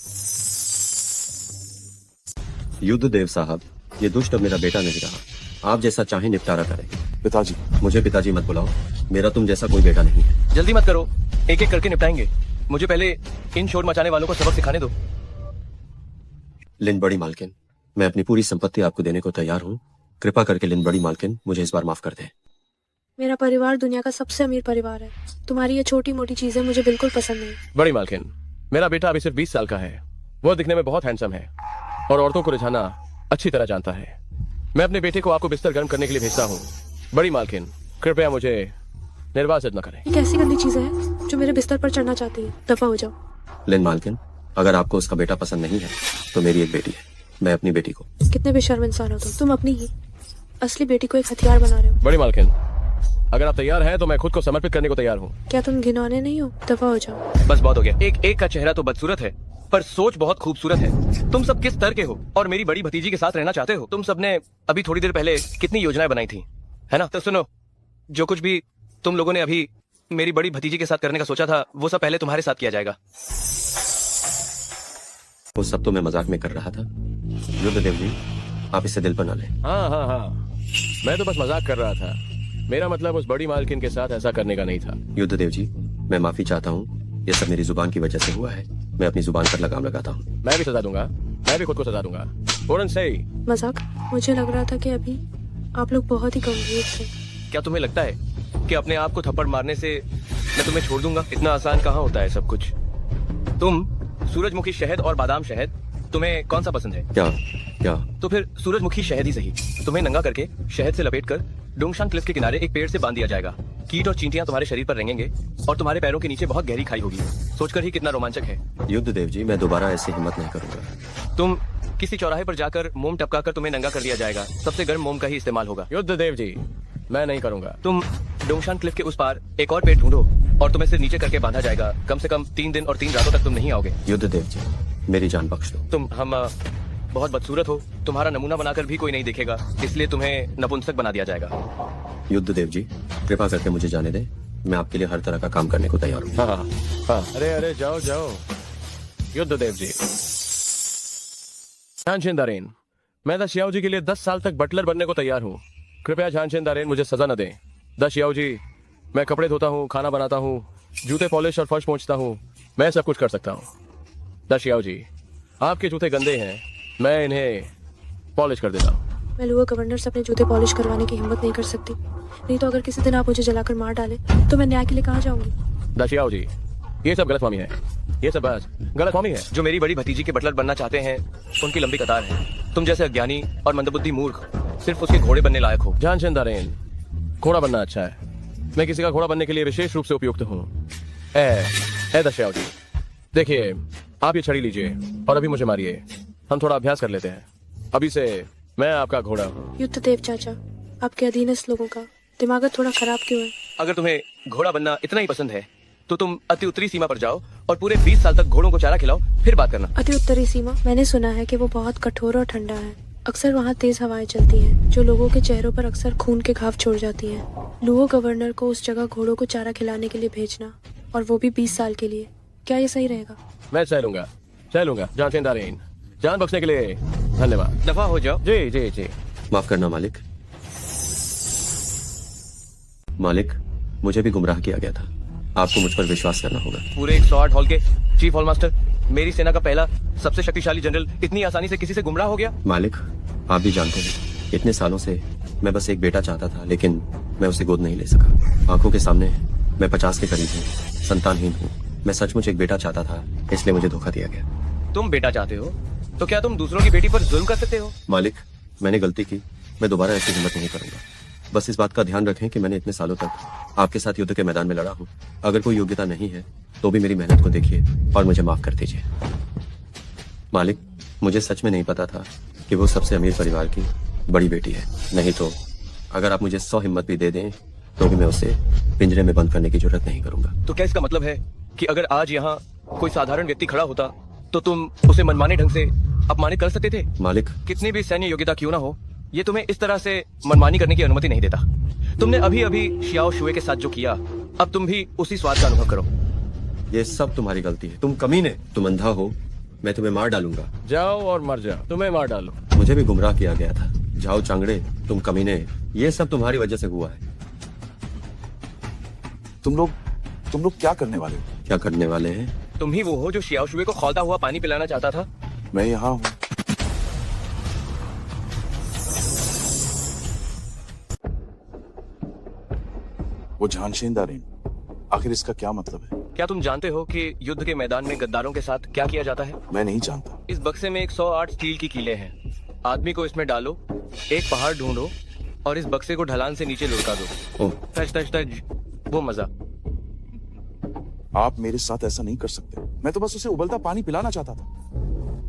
युद्ध देव साहब, ये दुष्ट अब मेरा बेटा नहीं रहा। आप जैसा चाहे निपटारा करें। पिताजी, मुझे पिताजी मत बुलाओ। मेरा तुम जैसा कोई बेटा नहीं है। जल्दी मत करो, एक एक करके निपटाएंगे। मुझे पहले इन शोर मचाने वालों को सबक सिखाने दो। लिन बड़ी मालकिन, मैं अपनी पूरी संपत्ति आपको देने को तैयार हूँ। कृपा करके लिन बड़ी मालकिन, मुझे इस बार माफ कर दे। मेरा परिवार दुनिया का सबसे अमीर परिवार है। तुम्हारी ये छोटी मोटी चीजें मुझे बिल्कुल पसंद नहीं। बड़ी मालकिन, मेरा बेटा अभी सिर्फ 20 साल का है। वो दिखने में बहुत हैंडसम है और औरतों को रिझाना अच्छी तरह जानता है। मैं अपने बेटे को आपको बिस्तर गर्म करने के लिए भेजता हूँ। बड़ी मालकिन, कृपया मुझे निर्वासित न करें। ये कैसी गंदी चीजें हैं जो मेरे बिस्तर पर चढ़ना चाहती है? दफा हो जाओ। लिन मालकिन, अगर आपको उसका बेटा पसंद नहीं है तो मेरी एक बेटी है। मैं अपनी बेटी को। कितने बेशर्म इंसान हो तुम अपनी ही असली बेटी को एक हथियार बना रहे हो। बड़ी मालकिन, अगर आप तैयार हैं तो मैं खुद को समर्पित करने को तैयार हूँ। क्या तुम घिनौने नहीं हो? दफा हो जाओ। बस बहुत हो गया। एक एक का चेहरा तो बदसूरत है पर सोच बहुत खूबसूरत है। तुम सब किस तरह के हो और मेरी बड़ी भतीजी के साथ रहना चाहते हो? तुम सबने अभी थोड़ी देर पहले कितनी योजनाएं बनाई थी, है ना? तो सुनो, जो कुछ भी तुम लोगों ने अभी मेरी बड़ी भतीजी के साथ करने का सोचा था वो सब पहले तुम्हारे साथ किया जाएगा। वो सब तो मैं मजाक में कर रहा था। युद्धदेव जी, आप इसे दिल पर न लें। हाँ हाँ हाँ, मैं तो बस मजाक कर रहा था। मेरा मतलब उस बड़ी मालकिन के साथ ऐसा करने का नहीं था। युद्धदेव जी, मैं माफी चाहता हूँ। ये सब मेरी जुबान की वजह से हुआ है। मैं अपनी जुबान पर लगाम लगाता हूँ। मैं भी सजा दूंगा। मैं भी खुद को सजा दूंगा। फौरन सही। मजाक? मुझे लग रहा था कि अभी आप लोग बहुत ही गंभीर थे। क्या तुम्हें लगता है कि अपने आप को थप्पड़ मारने से मैं तुम्हें छोड़ दूंगा? इतना आसान कहाँ होता है सब कुछ। तुम सूरजमुखी शहद और बादाम शहद तुम्हें कौन सा पसंद है? क्या क्या? तो फिर सूरजमुखी शहद ही सही। तुम्हें नंगा करके शहद से लपेटकर डोंगशान क्लिफ के किनारे एक पेड़ से बांध दिया जाएगा। कीट और चींटियां तुम्हारे शरीर पर रेंगेंगे और तुम्हारे पैरों के नीचे बहुत गहरी खाई होगी। सोचकर ही कितना रोमांचक है। युद्ध देव जी, मैं दोबारा ऐसी हिम्मत नहीं करूंगा। तुम किसी चौराहे पर जाकर मोम टपका कर तुम्हें नंगा कर दिया जाएगा। सबसे गर्म मोम का ही इस्तेमाल होगा। युद्ध देव जी, मैं नहीं करूंगा। तुम डोंगशान क्लिफ के उस पार एक और पेड़ ढूंढो और तुम्हें सिर नीचे करके बांधा जाएगा। कम से कम 3 दिन और 3 रातों तक तुम नहीं आओगे। युद्ध देव जी, मेरी जान बख्श दो। हम बहुत बदसूरत हो, तुम्हारा नमूना बनाकर भी कोई नहीं देखेगा, इसलिए तुम्हें नपुंसक बना दिया जाएगा। युद्ध देव जी, कृपा करके मुझे जाने दें। मैं आपके लिए हर तरह का काम करने को तैयार हूँ। हाँ। अरे जाओ जाओ। युद्ध देव जी, झानचेन दारेन, मैं द शियाओ जी के लिए 10 साल तक बटलर बनने को तैयार हूँ। कृपया झानचेन दारेन मुझे सजा न दें। द शियाओ जी, मैं कपड़े धोता हूँ, खाना बनाता हूँ, जूते पॉलिश और फर्श पोंछता हूँ। मैं सब कुछ कर सकता हूँ। द शियाओ जी, आपके जूते गंदे हैं, मैं इन्हें पॉलिश कर देता हूँ। मैं लुआ गवर्नर से अपने जूते पॉलिश करवाने की हिम्मत नहीं कर सकती। नहीं तो अगर किसी दिन आप मुझे जलाकर मार डाले तो मैं न्याय के लिए कहाँ जाऊंगी? द शियाओ जी, ये सब गलतफहमी है। ये सब बस गलतफहमी है। जो मेरी बड़ी भतीजी के बटलर बनना चाहते हैं उनकी लंबी कतार है। तुम जैसे अज्ञानी और मंदबुद्धि मूर्ख सिर्फ उसके घोड़े बनने लायक हो। झानचेन दारेन, घोड़ा बनना अच्छा है। मैं किसी का घोड़ा बनने के लिए विशेष रूप से उपयुक्त हूँ। द शियाओ जी, देखिए, आप ये छड़ी लीजिए और अभी मुझे मारिए। हम थोड़ा अभ्यास कर लेते हैं। अभी से मैं आपका घोड़ा हूँ। युद्ध देव चाचा, आपके अधीनस्थ लोगों का दिमाग थोड़ा खराब क्यों है? अगर तुम्हें घोड़ा बनना इतना ही पसंद है तो तुम अति उत्तरी सीमा पर जाओ और पूरे 20 साल तक घोड़ों को चारा खिलाओ, फिर बात करना। अति उत्तरी सीमा? मैंने सुना है कि वो बहुत कठोर और ठंडा है। अक्सर वहाँ तेज हवाएं चलती हैं जो लोगों के चेहरों पर अक्सर खून के घाव छोड़ जाती हैं। लुओ गवर्नर को उस जगह घोड़ों को चारा खिलाने के लिए भेजना, और वो भी 20 साल के लिए, क्या ये सही रहेगा? मैं चलूंगा झानचेन दारेन। जान बख्शने के लिए धन्यवाद। दफा हो जाओ। जी जी जी। माफ करना मालिक। मालिक, मुझे भी गुमराह किया गया था। आपको मुझ पर विश्वास करना होगा। पूरे 108 हॉल के चीफ हॉल मास्टर, मेरी सेना का पहला सबसे शक्तिशाली जनरल इतनी आसानी से किसी से गुमराह हो गया? मालिक, आप भी जानते हैं, इतने सालों से मैं बस एक बेटा चाहता था, लेकिन मैं उसे गोद नहीं ले सका। आंखों के सामने मैं 50 के करीब हूँ, संतानहीन हूँ। मैं सचमुच एक बेटा चाहता था, इसलिए मुझे धोखा दिया गया। तुम बेटा चाहते हो तो क्या तुम दूसरों की बेटी पर जुल्म कर सकते हो? मालिक, मैंने गलती की, मैं दोबारा ऐसी हिम्मत नहीं करूंगा। बस इस बात का ध्यान रखें कि मैंने इतने सालों तक आपके साथ युद्ध के मैदान में लड़ा हूँ। अगर कोई योग्यता नहीं है तो भी मेरी मेहनत को देखिए और मुझे माफ कर दीजिए। मालिक, मुझे सच में नहीं पता था कि वो सबसे अमीर परिवार की बड़ी बेटी है। नहीं तो अगर आप मुझे 100 हिम्मत भी दे दें तो भी मैं उसे पिंजरे में बंद करने की जरूरत नहीं करूंगा। तो क्या इसका मतलब है कि अगर आज यहाँ कोई साधारण व्यक्ति खड़ा होता तो तुम उसे मनमाने ढंग से अपमानित कर सकते थे? मालिक, कितनी भी सैन्य योग्यता क्यों ना हो, ये तुम्हें इस तरह से मनमानी करने की अनुमति नहीं देता। तुमने अभी अभी शियाओ शुए के साथ जो किया, अब तुम भी उसी स्वाद का अनुभव करो। ये सब तुम्हारी गलती है। तुम कमीने, तुम अंधा हो, मैं तुम्हें मार डालूंगा। जाओ और मर जाओ, तुम्हें मार डालो। मुझे भी गुमराह किया गया था। जाओ चांगड़े, तुम कमीने, ये सब तुम्हारी वजह से हुआ है। तुम लोग क्या करने वाले हो? क्या करने वाले हैं? तुम ही वो हो जो शियाओ शुए को खौलता हुआ पानी पिलाना चाहता था। मैं यहाँ हूँ। वो झानचेन दारेन, आखिर इसका क्या मतलब है? क्या तुम जानते हो कि युद्ध के मैदान में गद्दारों के साथ क्या किया जाता है? मैं नहीं जानता। इस बक्से में 108 स्टील की कीलें हैं। आदमी को इसमें डालो, एक पहाड़ ढूंढो और इस बक्से को ढलान से नीचे लुढ़का दो। ओह, टच टच टच, वो मजा। आप मेरे साथ ऐसा नहीं कर सकते। मैं तो बस उसे उबलता पानी पिलाना चाहता था,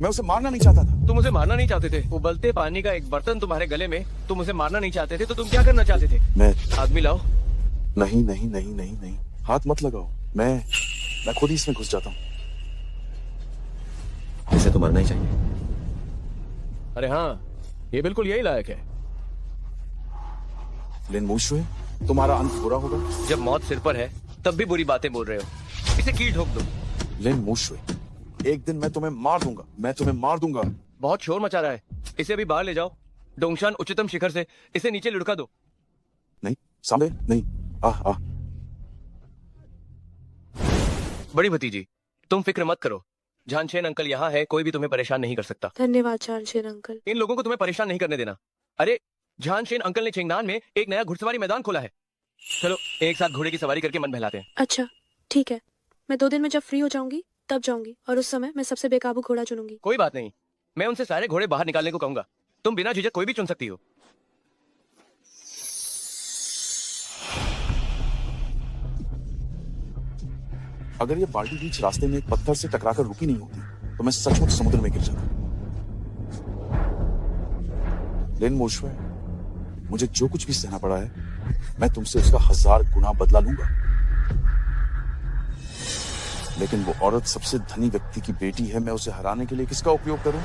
मैं उसे मारना नहीं चाहता था। तुम उसे मारना नहीं चाहते थे? उबलते पानी का एक बर्तन तुम्हारे गले में, तुम उसे मारना नहीं चाहते थे, तो तुम क्या करना चाहते थे? मैं आदमी लाओ। नहीं नहीं नहीं नहीं नहीं, हाथ मत लगाओ। मैं खुद ही इसमें घुस जाता हूँ। इसे तो मरना ही चाहिए। अरे हाँ, ये बिल्कुल यही लायक है। लिन मूशुए, तुम्हारा अंत बुरा होगा। जब मौत सिर पर है तब भी बुरी बातें बोल रहे हो। इसे कील ठोक दो। लिन मूशुए, एक दिन मैं तुम्हें मार दूंगा, मैं तुम्हें मार दूंगा। बहुत शोर मचा रहा है, इसे अभी बाहर ले जाओ। डोंगशान उच्चतम शिखर से इसे नीचे लुढ़का दो। नहीं, सामने नहीं। आह। बड़ी भतीजी, तुम फिक्र मत करो। झानचेन अंकल यहाँ है, कोई भी तुम्हें परेशान नहीं कर सकता। धन्यवाद झानचेन अंकल। इन लोगों को तुम्हें परेशान नहीं करने देना। अरे, झानचेन अंकल ने चेंगनान में एक नया घुड़सवारी मैदान खोला है। चलो एक साथ घोड़े की सवारी करके मन बहलाते हैं। अच्छा ठीक है, मैं 2 दिन में जब फ्री हो जाऊंगी तब जाऊंगी, और उस समय मैं सबसे बेकाबू घोड़ा चुनूंगी। कोई बात नहीं, मैं उनसे सारे घोड़े बाहर निकालने को कहूंगा। तुम बिना झिझक कोई भी चुन सकती हो। अगर ये पार्टी बीच रास्ते में एक पत्थर से टकराकर रुकी नहीं होती तो मैं सचमुच समुद्र में गिर जाता। लेन मोशवे, मुझे जो कुछ भी सहना पड़ा है मैं तुमसे उसका 1000 गुना बदला लूंगा। लेकिन वो औरत सबसे धनी व्यक्ति की बेटी है, मैं उसे हराने के लिए किसका उपयोग करूं?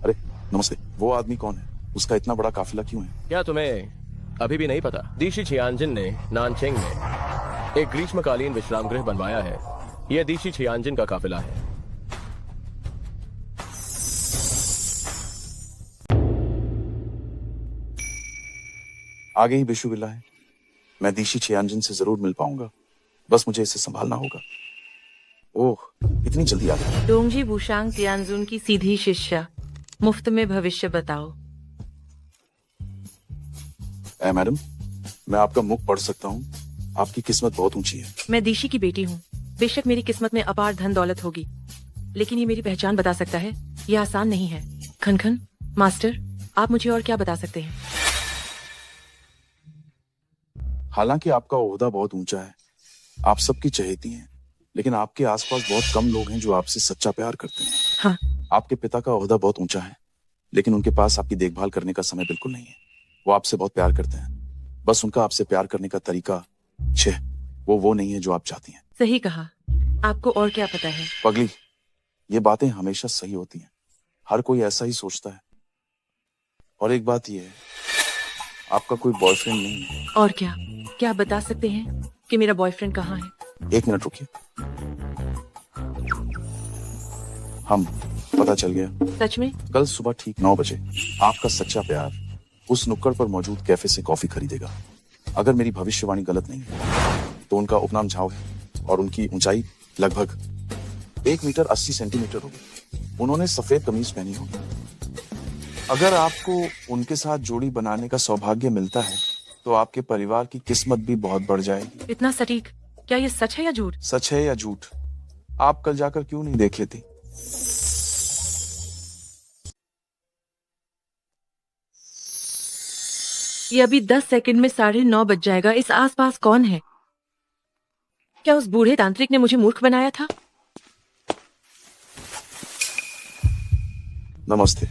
अरे नमस्ते, वो आदमी कौन है? उसका इतना बड़ा काफिला क्यों है? क्या तुम्हें अभी भी नहीं पता? दीशी छियानजिन ने नानचेंग में एक ग्रीष्मकालीन विश्राम गृह बनवाया है। यह दीशी छियानजिन का काफिला है। आगे ही बिशु विला है। मैं दीशी छियानजिन से जरूर मिल पाऊंगा, बस मुझे इसे संभालना होगा। ओह, इतनी जल्दी आ गया। डोंगजी बुशांग तियानजुन की सीधी शिष्या, मुफ्त में भविष्य बताओ। मैडम, मैं आपका मुख पढ़ सकता हूँ। आपकी किस्मत बहुत ऊंची है। मैं दीशी की बेटी हूँ। बेशक मेरी किस्मत में अपार धन दौलत होगी, लेकिन ये मेरी पहचान बता सकता है? ये आसान नहीं है। खनखन मास्टर, आप मुझे और क्या बता सकते हैं? हालांकि आपका ओहदा बहुत ऊंचा है, आप सबकी चहेती हैं, लेकिन आपके आसपास बहुत कम लोग हैं जो आपसे सच्चा प्यार करते हैं। हाँ। आपके पिता का ओहदा बहुत ऊंचा है, लेकिन उनके पास आपकी देखभाल करने का समय बिल्कुल नहीं है। वो आपसे बहुत प्यार करते हैं, बस उनका आपसे प्यार करने का तरीका वो नहीं है जो आप चाहती हैं। सही कहा। आपको और क्या पता है? पगली, ये बातें हमेशा सही होती हैं। हर कोई ऐसा ही सोचता है। और एक बात ये है, आपका कोई बॉयफ्रेंड नहीं है। और क्या? क्या आप बता सकते हैं कि मेरा बॉयफ्रेंड कहाँ है? 1 मिनट रुकिए। हम पता चल गया। सच में? कल सुबह ठीक 9 बजे आपका सच्चा प्यार उस नुक्कड़ पर मौजूद कैफे से कॉफी खरीदेगा। अगर मेरी भविष्यवाणी गलत नहीं है तो उनका उपनाम झाओ है और उनकी ऊंचाई लगभग 1 मीटर 80 सेंटीमीटर होगी। उन्होंने सफेद कमीज पहनी होगी। अगर आपको उनके साथ जोड़ी बनाने का सौभाग्य मिलता है तो आपके परिवार की किस्मत भी बहुत बढ़ जाएगी। इतना सटीक? क्या ये सच है या झूठ? सच है या झूठ, आप कल जाकर क्यों नहीं देख लेती? ये अभी 10 सेकंड में 9:30 बज जाएगा। इस आसपास कौन है? क्या उस बूढ़े तांत्रिक ने मुझे मूर्ख बनाया था? नमस्ते।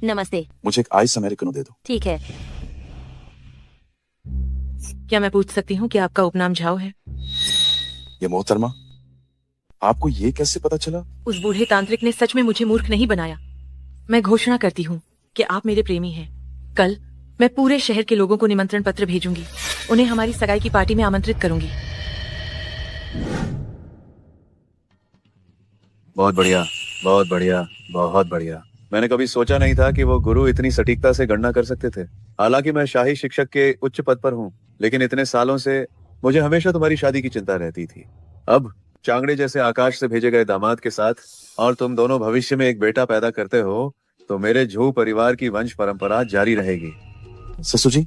नमस्ते। मुझे एक आइस अमेरिकनो दे दो। ठीक है। क्या मैं पूछ सकती हूँ कि आपका उपनाम झाओ है? ये मोहतरमा, आपको ये कैसे पता चला? उस बूढ़े तांत्रिक ने सच में मुझे मूर्ख नहीं बनाया। मैं घोषणा करती हूँ कि आप मेरे प्रेमी हैं। कल मैं पूरे शहर के लोगों को निमंत्रण पत्र भेजूंगी। उन्हें हमारी सगाई की पार्टी में आमंत्रित करूंगी। बहुत बढ़िया, बहुत बढ़िया, बहुत बढ़िया। मैंने कभी सोचा नहीं था कि वो गुरु इतनी सटीकता से गणना कर सकते थे। हालांकि मैं शाही शिक्षक के उच्च पद पर हूँ, लेकिन इतने सालों से मुझे हमेशा तुम्हारी शादी की चिंता रहती थी। अब चांगड़े जैसे आकाश से भेजे गए दामाद के साथ और तुम दोनों भविष्य में एक बेटा पैदा करते हो तो मेरे झू परिवार की वंश परंपरा जारी रहेगी। ससुर जी,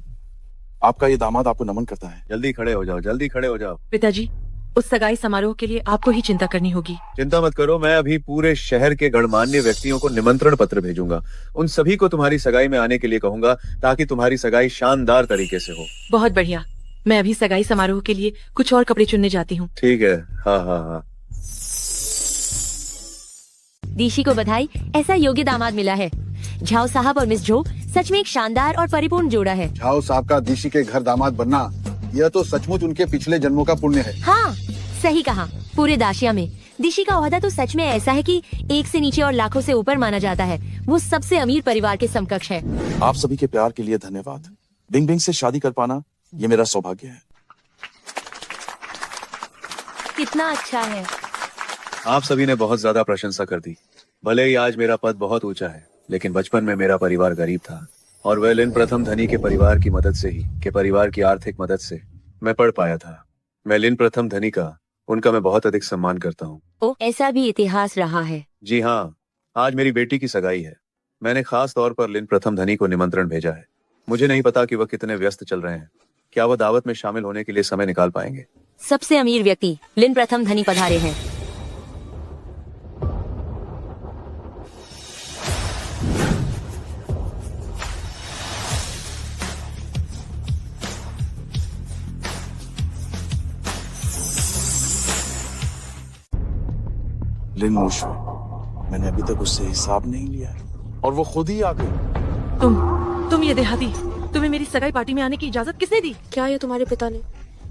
आपका ये दामाद आपको नमन करता है। जल्दी खड़े हो जाओ, जल्दी खड़े हो जाओ। पिताजी, उस सगाई समारोह के लिए आपको ही चिंता करनी होगी। चिंता मत करो, मैं अभी पूरे शहर के गणमान्य व्यक्तियों को निमंत्रण पत्र भेजूंगा। उन सभी को तुम्हारी सगाई में आने के लिए कहूंगा ताकि तुम्हारी सगाई शानदार तरीके से हो। बहुत बढ़िया। मैं अभी सगाई समारोह के लिए कुछ और कपड़े चुनने जाती हूँ। ठीक है। हाँ हाँ हाँ। दीशी को बधाई, ऐसा योग्य दामाद मिला है। झाओ साहब और मिस झो सच में एक शानदार और परिपूर्ण जोड़ा है। झाओ साहब का दीशी के घर दामाद बनना, यह तो सचमुच उनके पिछले जन्मों का पुण्य है। हाँ, सही कहा। पूरे दाशिया में दीशी का ओहदा तो सच में ऐसा है कि एक से नीचे और लाखों से ऊपर माना जाता है। वो सबसे अमीर परिवार के समकक्ष है। आप सभी के प्यार के लिए धन्यवाद। बिंग बिंग से शादी कर पाना ये मेरा सौभाग्य है। कितना अच्छा है। आप सभी ने बहुत ज्यादा प्रशंसा कर दी। भले ही आज मेरा पद बहुत ऊंचा है, लेकिन बचपन में मेरा परिवार गरीब था और वह लिन प्रथम धनी के परिवार की मदद से ही, के परिवार की आर्थिक मदद से मैं पढ़ पाया था। मैं लिन प्रथम धनी का, उनका मैं बहुत अधिक सम्मान करता हूँ। ओ, ऐसा भी इतिहास रहा है। जी हाँ, आज मेरी बेटी की सगाई है। मैंने खास तौर पर लिन प्रथम धनी को निमंत्रण भेजा है। मुझे नहीं पता कि वह कितने व्यस्त चल रहे हैं। क्या वह दावत में शामिल होने के लिए समय निकाल पाएंगे? सबसे अमीर व्यक्ति लिन प्रथम धनी पधारे हैं। लिन मोशवे, मैंने अभी तक उससे हिसाब नहीं लिया है और वो खुद ही आ गई। तुम ये देहाती, तुम्हें मेरी सगाई पार्टी में आने की इजाजत किसने दी? क्या ये तुम्हारे पिता ने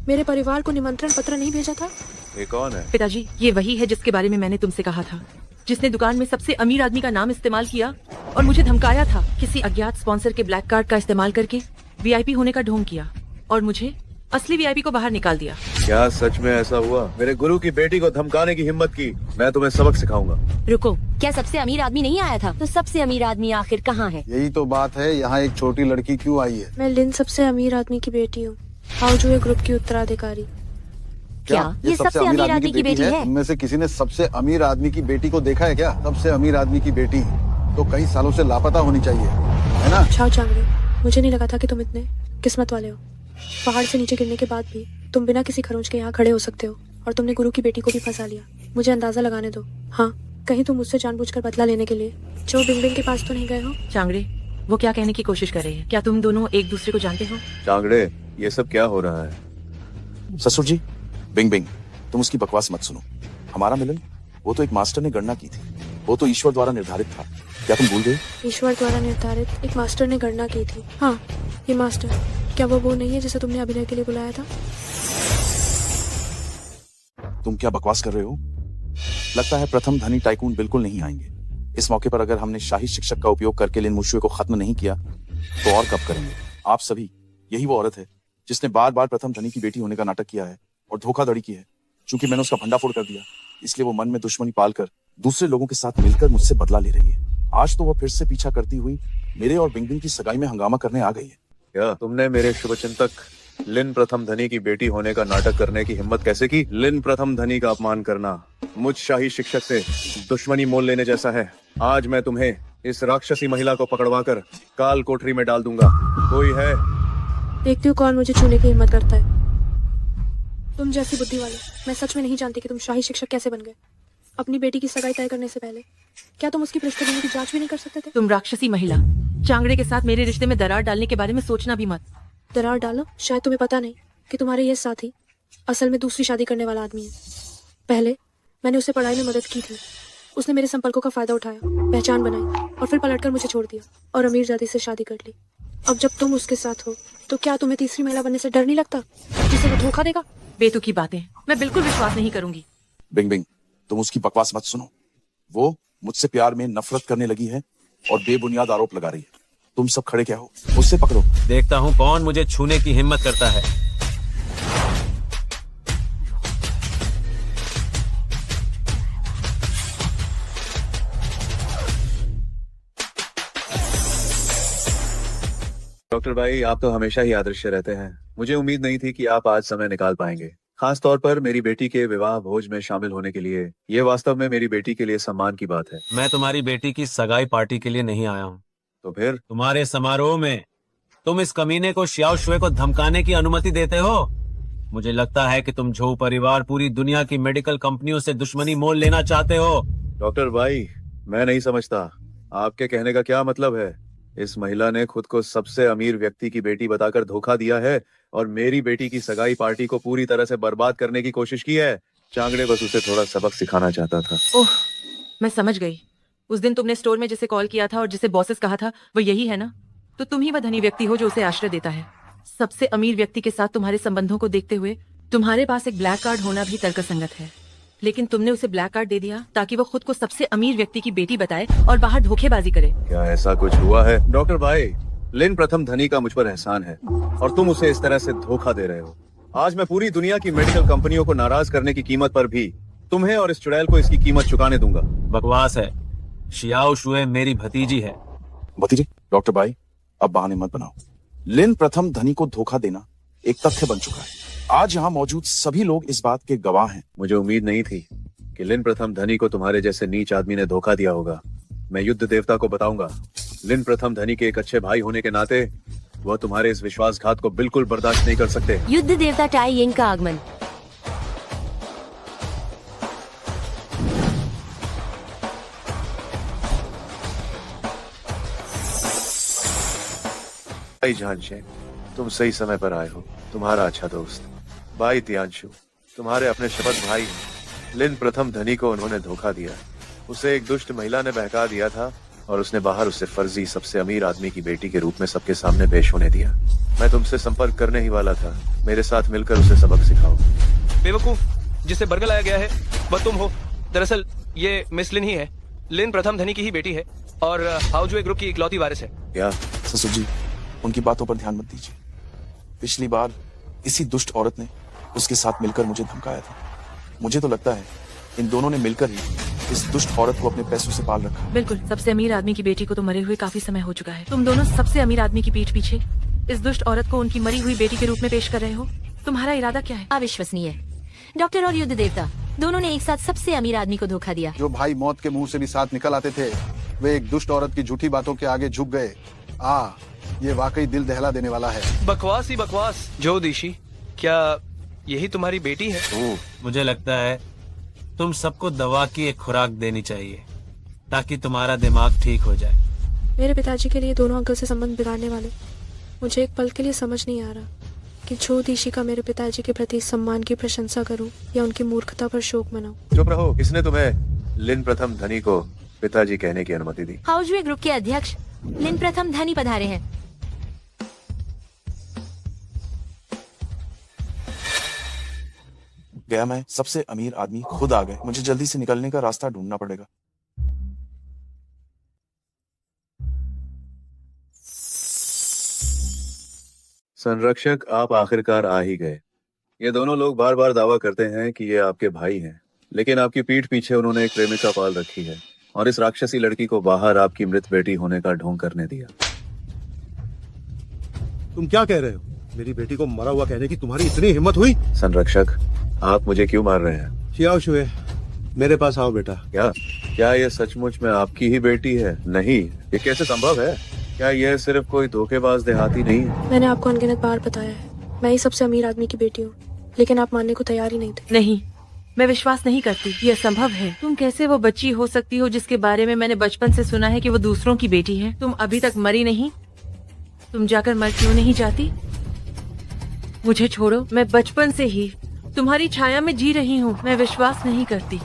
मेरे परिवार को निमंत्रण पत्र नहीं भेजा था? ये कौन है? पिताजी, ये वही है जिसके बारे में मैंने तुमसे कहा था, जिसने दुकान में सबसे अमीर आदमी का नाम इस्तेमाल किया और मुझे धमकाया था। किसी अज्ञात स्पॉन्सर के ब्लैक कार्ड का इस्तेमाल करके वीआईपी होने का ढोंग किया और मुझे असली वीआईपी को बाहर निकाल दिया। क्या सच में ऐसा हुआ? मेरे गुरु की बेटी को धमकाने की हिम्मत की? मैं तुम्हें सबक सिखाऊंगा। रुको, क्या सबसे अमीर आदमी नहीं आया था? तो सबसे अमीर आदमी आखिर कहाँ है? यही तो बात है, यहाँ एक छोटी लड़की क्यों आई है? मैं लिन सबसे अमीर आदमी की बेटी हूँ, हाउजुए ग्रुप की उत्तराधिकारी। क्या ये सबसे अमीर आदमी की बेटी है? उनमें से किसी ने सबसे अमीर आदमी की बेटी को देखा है क्या? सबसे अमीर आदमी की बेटी तो कई सालों से लापता होनी चाहिए, है ना? छाओ चांगड़े, मुझे नहीं लगा था कि तुम इतने किस्मत वाले हो। पहाड़ से नीचे गिरने के बाद भी तुम बिना किसी खरोंच के यहाँ खड़े हो सकते हो, और तुमने गुरु की बेटी को भी फंसा लिया। मुझे अंदाजा लगाने दो। हाँ, कहीं तुम मुझसे जानबूझकर बदला लेने के लिए जो बिंग के पास तो नहीं गए हो? चांगड़े, वो क्या कहने की कोशिश कर रहे हैं? क्या तुम दोनों एक दूसरे को जानते हो? चांगड़े, ये सब क्या हो रहा है? ससुर जी, बिंग बिंग, तुम उसकी बकवास मत सुनो। हमारा मिलन वो तो एक मास्टर ने गणना की थी, वो तो ईश्वर द्वारा निर्धारित था। क्या तुम भूल गए? ईश्वर द्वारा निर्धारित एक मास्टर ने गणना की थी। हाँ, ये मास्टर, क्या वो नहीं है जिसे तुमने अभिनय के लिए बुलाया था? तुम क्या बकवास कर रहे हो? लगता है प्रथम धनी टाइकून बिल्कुल नहीं आएंगे। इस मौके पर अगर हमने शाही शिक्षक का उपयोग करके लिन मोशवे को खत्म नहीं किया तो और कब करेंगे? आप सभी, यही वो औरत है जिसने बार बार प्रथम धनी की बेटी होने का नाटक किया है और धोखाधड़ी की है। चूंकि मैंने उसका भंडाफोड़ कर दिया, इसलिए वो मन में दुश्मनी पालकर दूसरे लोगों के साथ मिलकर मुझसे बदला ले रही है। आज तो वो फिर से पीछा करती हुई मेरे और बिंग बिंग की सगाई में हंगामा करने आ गई है। क्या तुमने मेरे शुभचिंतक लिन प्रथम धनी की बेटी होने का नाटक करने की हिम्मत कैसे की? लिन प्रथम धनी का अपमान करना मुझ शाही शिक्षक से दुश्मनी मोल लेने जैसा है। आज मैं तुम्हें इस राक्षसी महिला को पकड़वाकर काल कोठरी में डाल दूंगा। कोई है? देखती हूँ कौन मुझे छूने की हिम्मत करता है। तुम जैसी बुद्धि वाले, मैं सच में नहीं जानती कि तुम शाही शिक्षक कैसे बन गए। अपनी बेटी की सगाई तय करने से पहले क्या तुम उसकी पृष्ठभूमि की जांच भी नहीं कर सकते थे? तुम राक्षसी महिला, चांगड़े के साथ मेरे रिश्ते में दरार डालने के बारे में सोचना भी मत। दरार डालो? शायद तुम्हें पता नहीं कि तुम्हारे ये साथी असल में दूसरी शादी करने वाला आदमी है। पहले मैंने उसे पढ़ाई में मदद की थी, उसने मेरे संपर्कों का फायदा उठाया, पहचान बनाई और फिर पलटकर मुझे छोड़ दिया और अमीर जाति से शादी कर ली। अब जब तुम उसके साथ हो तो क्या तुम्हें तीसरी महिला बनने से डर नहीं लगता जिसे वो धोखा देगा? बेतुकी बातें, मैं बिल्कुल विश्वास नहीं करूंगी। बिंग बिंग, तुम उसकी बकवास मत सुनो। वो मुझसे प्यार में नफरत करने लगी है और बेबुनियाद आरोप लगा रही है। तुम सब खड़े क्या हो? उससे पकड़ो। देखता हूँ कौन मुझे छूने की हिम्मत करता है। डॉक्टर भाई, आप तो हमेशा ही आदर्श रहते हैं। मुझे उम्मीद नहीं थी कि आप आज समय निकाल पाएंगे, खास तौर पर मेरी बेटी के विवाह भोज में शामिल होने के लिए। ये वास्तव में मेरी बेटी के लिए सम्मान की बात है। मैं तुम्हारी बेटी की सगाई पार्टी के लिए नहीं आया हूँ। तो फिर? तुम्हारे समारोह में तुम इस कमीने को शियाओ शुए को धमकाने की अनुमति देते हो। मुझे लगता है कि तुम झोउ परिवार पूरी दुनिया की मेडिकल कंपनियों से दुश्मनी मोल लेना चाहते हो। डॉक्टर भाई, मैं नहीं समझता आपके कहने का क्या मतलब है। इस महिला ने खुद को सबसे अमीर व्यक्ति की बेटी बताकर धोखा दिया है और मेरी बेटी की सगाई पार्टी को पूरी तरह से बर्बाद करने की कोशिश की है। चांगड़े बस उसे थोड़ा सबक सिखाना चाहता था। ओह, मैं समझ गई। उस दिन तुमने स्टोर में जिसे कॉल किया था और जिसे बॉसेस कहा था, वो यही है ना? तो तुम ही वह धनी व्यक्ति हो जो उसे आश्रय देता है। सबसे अमीर व्यक्ति के साथ तुम्हारे संबंधों को देखते हुए तुम्हारे पास एक ब्लैक कार्ड होना भी तर्कसंगत है, लेकिन तुमने उसे ब्लैक कार्ड दे दिया ताकि वो खुद को सबसे अमीर व्यक्ति की बेटी बताए और बाहर धोखेबाजी करे। क्या ऐसा कुछ हुआ है? डॉक्टर भाई, लिन प्रथम धनी का मुझ पर एहसान है और तुम उसे इस तरह से धोखा दे रहे हो। आज मैं पूरी दुनिया की मेडिकल कंपनियों को नाराज करने की कीमत पर भी तुम्हें और इस चुड़ैल को इसकी कीमत चुकाने दूंगा। बकवास है। शियाओ शुए मेरी भतीजी है। भतीजी? डॉक्टर भाई, अब बहाने मत बनाओ। लिन प्रथम धनी को धोखा देना एक तथ्य बन चुका है। आज यहाँ मौजूद सभी लोग इस बात के गवाह हैं। मुझे उम्मीद नहीं थी कि लिन प्रथम धनी को तुम्हारे जैसे नीच आदमी ने धोखा दिया होगा। मैं युद्ध देवता को बताऊंगा। लिन प्रथम धनी के एक अच्छे भाई होने के नाते वह तुम्हारे इस विश्वासघात को बिल्कुल बर्दाश्त नहीं कर सकते। युद्ध देवता टाई यिंग का आगमन। भाई झांशे, तुम सही समय पर आए हो। तुम्हारा अच्छा दोस्त भाई तियांशु तुम्हारे अपने शपथ भाई हैं। लिन प्रथम धनी को उन्होंने धोखा दिया। उसे एक दुष्ट महिला ने बहका दिया था और उसने बाहर उसे फर्जी सबसे अमीर आदमी की बेटी के रूप में सबके सामने पेश होने दिया। मैं तुमसे संपर्क करने ही वाला था। मेरे साथ मिलकर उसे सबक सिखाओ। बेवकूफ, जिसे बरगलाया गया है वह तुम हो। दरअसल ये मिस लिन ही है। लिन प्रथम धनी की ही बेटी है और हाउजुए ग्रुप की इकलौती वारिस है। क्या? ससुर जी, उनकी बातों पर ध्यान मत दीजिए। पिछली बार इसी दुष्ट औरत ने उसके साथ मिलकर मुझे धमकाया था। मुझे तो लगता है इन दोनों ने मिलकर ही इस दुष्ट औरत को अपने पैसों से पाल रखा। बिल्कुल, सबसे अमीर आदमी की बेटी को तो मरे हुए काफी समय हो चुका है। तुम दोनों सबसे अमीर आदमी की पीठ पीछे इस दुष्ट औरत को उनकी मरी हुई बेटी के रूप में पेश कर रहे हो। तुम्हारा इरादा क्या है? अविश्वसनीय। डॉक्टर और युद्ध देवता दोनों ने एक साथ सबसे अमीर आदमी को धोखा दिया। जो भाई मौत के मुंह से भी साथ निकल आते थे, वे एक दुष्ट औरत की झूठी बातों के आगे झुक गए। ये वाकई दिल दहला देने वाला है। बकवास ही बकवास। ज्योतिषी, क्या यही तुम्हारी बेटी है? मुझे लगता है तुम सबको दवा की एक खुराक देनी चाहिए ताकि तुम्हारा दिमाग ठीक हो जाए। मेरे पिताजी के लिए दोनों अंकल से संबंध बिगाड़ने वाले, मुझे एक पल के लिए समझ नहीं आ रहा कि ज्योतिषी का मेरे पिताजी के प्रति सम्मान की प्रशंसा करूं या उनकी मूर्खता पर शोक मनाऊं। चुप रहो। इसने तुम्हें लिन प्रथम धनी को पिताजी कहने की अनुमति दी। हाउजुए ग्रुप के अध्यक्ष लिन प्रथम धनी पधारे हैं। गया मैं सबसे अमीर आदमी खुद आ गए। मुझे जल्दी से निकलने का रास्ता ढूंढना पड़ेगा। संरक्षक, आप आखिरकार आ ही गए। ये दोनों लोग बार बार दावा करते हैं कि ये आपके भाई हैं, लेकिन आपकी पीठ पीछे उन्होंने एक प्रेमिका पाल रखी है और इस राक्षसी लड़की को बाहर आपकी मृत बेटी होने का ढोंग करने दिया। तुम क्या कह रहे हो? मेरी बेटी को मरा हुआ कहने की तुम्हारी इतनी हिम्मत हुई? संरक्षक, आप मुझे क्यों मार रहे हैं? शियाओ शुए, मेरे पास आओ बेटा। क्या ये सचमुच में आपकी ही बेटी है? नहीं, ये कैसे संभव है? क्या यह सिर्फ कोई धोखेबाज देहाती नहीं है? मैंने आपको अनगिनत बार बताया है, मैं ही सबसे अमीर आदमी की बेटी हूँ, लेकिन आप मानने को तैयार ही नहीं थे। नहीं, मैं विश्वास नहीं करती। ये असंभव है। तुम कैसे वो बच्ची हो सकती हो जिसके बारे में मैंने बचपन से सुना है कि वो दूसरों की बेटी है? तुम अभी तक मरी नहीं। तुम जाकर मर क्यों नहीं जाती? मुझे छोड़ो। मैं बचपन से ही तुम्हारी छाया में जी रही हूँ। मैं विश्वास नहीं करती।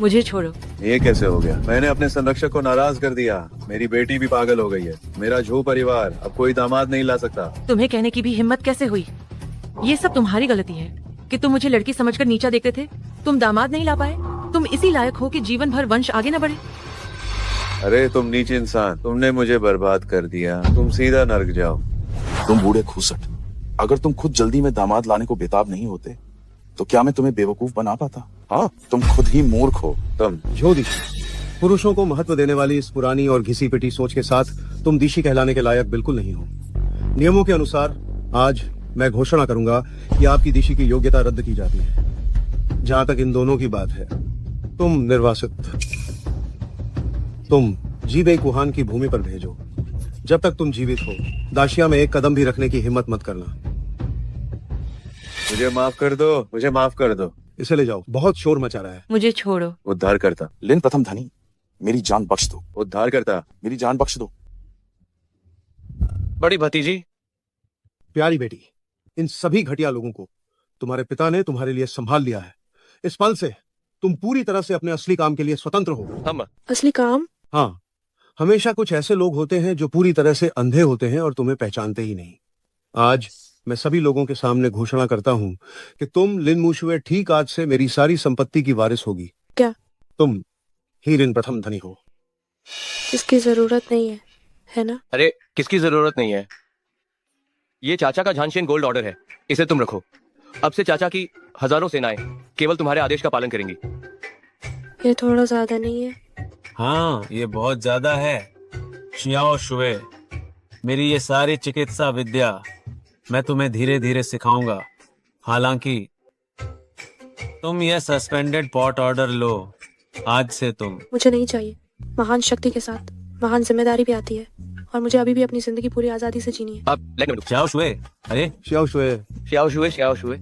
मुझे छोड़ो। ये कैसे हो गया? मैंने अपने संरक्षक को नाराज कर दिया। मेरी बेटी भी पागल हो गई है। मेरा झू परिवार अब कोई दामाद नहीं ला सकता। तुम्हें कहने की भी हिम्मत कैसे हुई? ये सब तुम्हारी गलती है कि तुम मुझे लड़की समझकर नीचा देखते थे। तुम दामाद नहीं ला पाए। तुम इसी लायक हो कि जीवन भर वंश आगे न बढ़े। अरे तुम नीच इंसान, तुमने मुझे बर्बाद कर दिया। तुम सीधा नर्क जाओ। तुम बूढ़े खूसट, अगर तुम खुद जल्दी में दामाद लाने को बेताब नहीं होते तो क्या मैं तुम्हें बेवकूफ बना पाता? हाँ, तुम खुद ही मूर्ख हो। तुम ज्योतिषी, पुरुषों को महत्व देने वाली इस पुरानी और घिसी पिटी सोच के साथ तुम दिशी कहलाने के लायक बिल्कुल नहीं हो। नियमों के अनुसार आज मैं घोषणा करूंगा कि आपकी दिशी की योग्यता रद्द की जाती है। जहां तक इन दोनों की बात है, तुम निर्वासित। तुम जीबे कुहान की भूमि पर भेजो। जब तक तुम जीवित हो, दाशिया में एक कदम भी रखने की हिम्मत मत करना। मुझे माफ कर दो, मुझे माफ कर दो। इसे ले जाओ, बहुत शोर मचा रहा है। मुझे छोड़ो। उद्धार करता, लिन प्रथम धनी, मेरी जान बख्श दो। उद्धार करता, मेरी जान बख्श दो। बड़ी भतीजी, प्यारी बेटी, इन सभी घटिया लोगों को तुम्हारे पिता ने तुम्हारे लिए संभाल लिया है। इस पल से तुम पूरी तरह से अपने असली काम के लिए स्वतंत्र हो। हम असली काम? हाँ, हमेशा कुछ ऐसे लोग होते हैं जो पूरी तरह से अंधे होते हैं और तुम्हें पहचानते ही नहीं। आज मैं सभी लोगों के सामने घोषणा करता हूँ कि तुम लिन मुशुए ठीक आज से मेरी सारी संपत्ति की वारिस होगी। क्या? तुम ही लिन प्रथम धनी हो। इसकी जरूरत नहीं है ना? अरे किसकी जरूरत नहीं है? ये चाचा का झांशियन गोल्ड ऑर्डर है, इसे तुम रखो। अब से चाचा की हजारों सेनाएं केवल तुम्हारे आदेश का पालन करेंगी। ये थोड़ा ज्यादा नहीं है? हाँ, ये बहुत ज्यादा है। शियाओ शुए, मेरी ये सारी चिकित्सा विद्या मैं तुम्हें धीरे धीरे सिखाऊंगा। हालांकि तुम ये सस्पेंडेड पॉट ऑर्डर लो। आज से तुम। मुझे नहीं चाहिए। महान शक्ति के साथ महान जिम्मेदारी भी आती है और मुझे अभी भी अपनी जिंदगी पूरी आजादी से जीनी है। अब शियाओ शुए, अरे शियाओ शुए, श्याओ शुए, श्याओ शुए।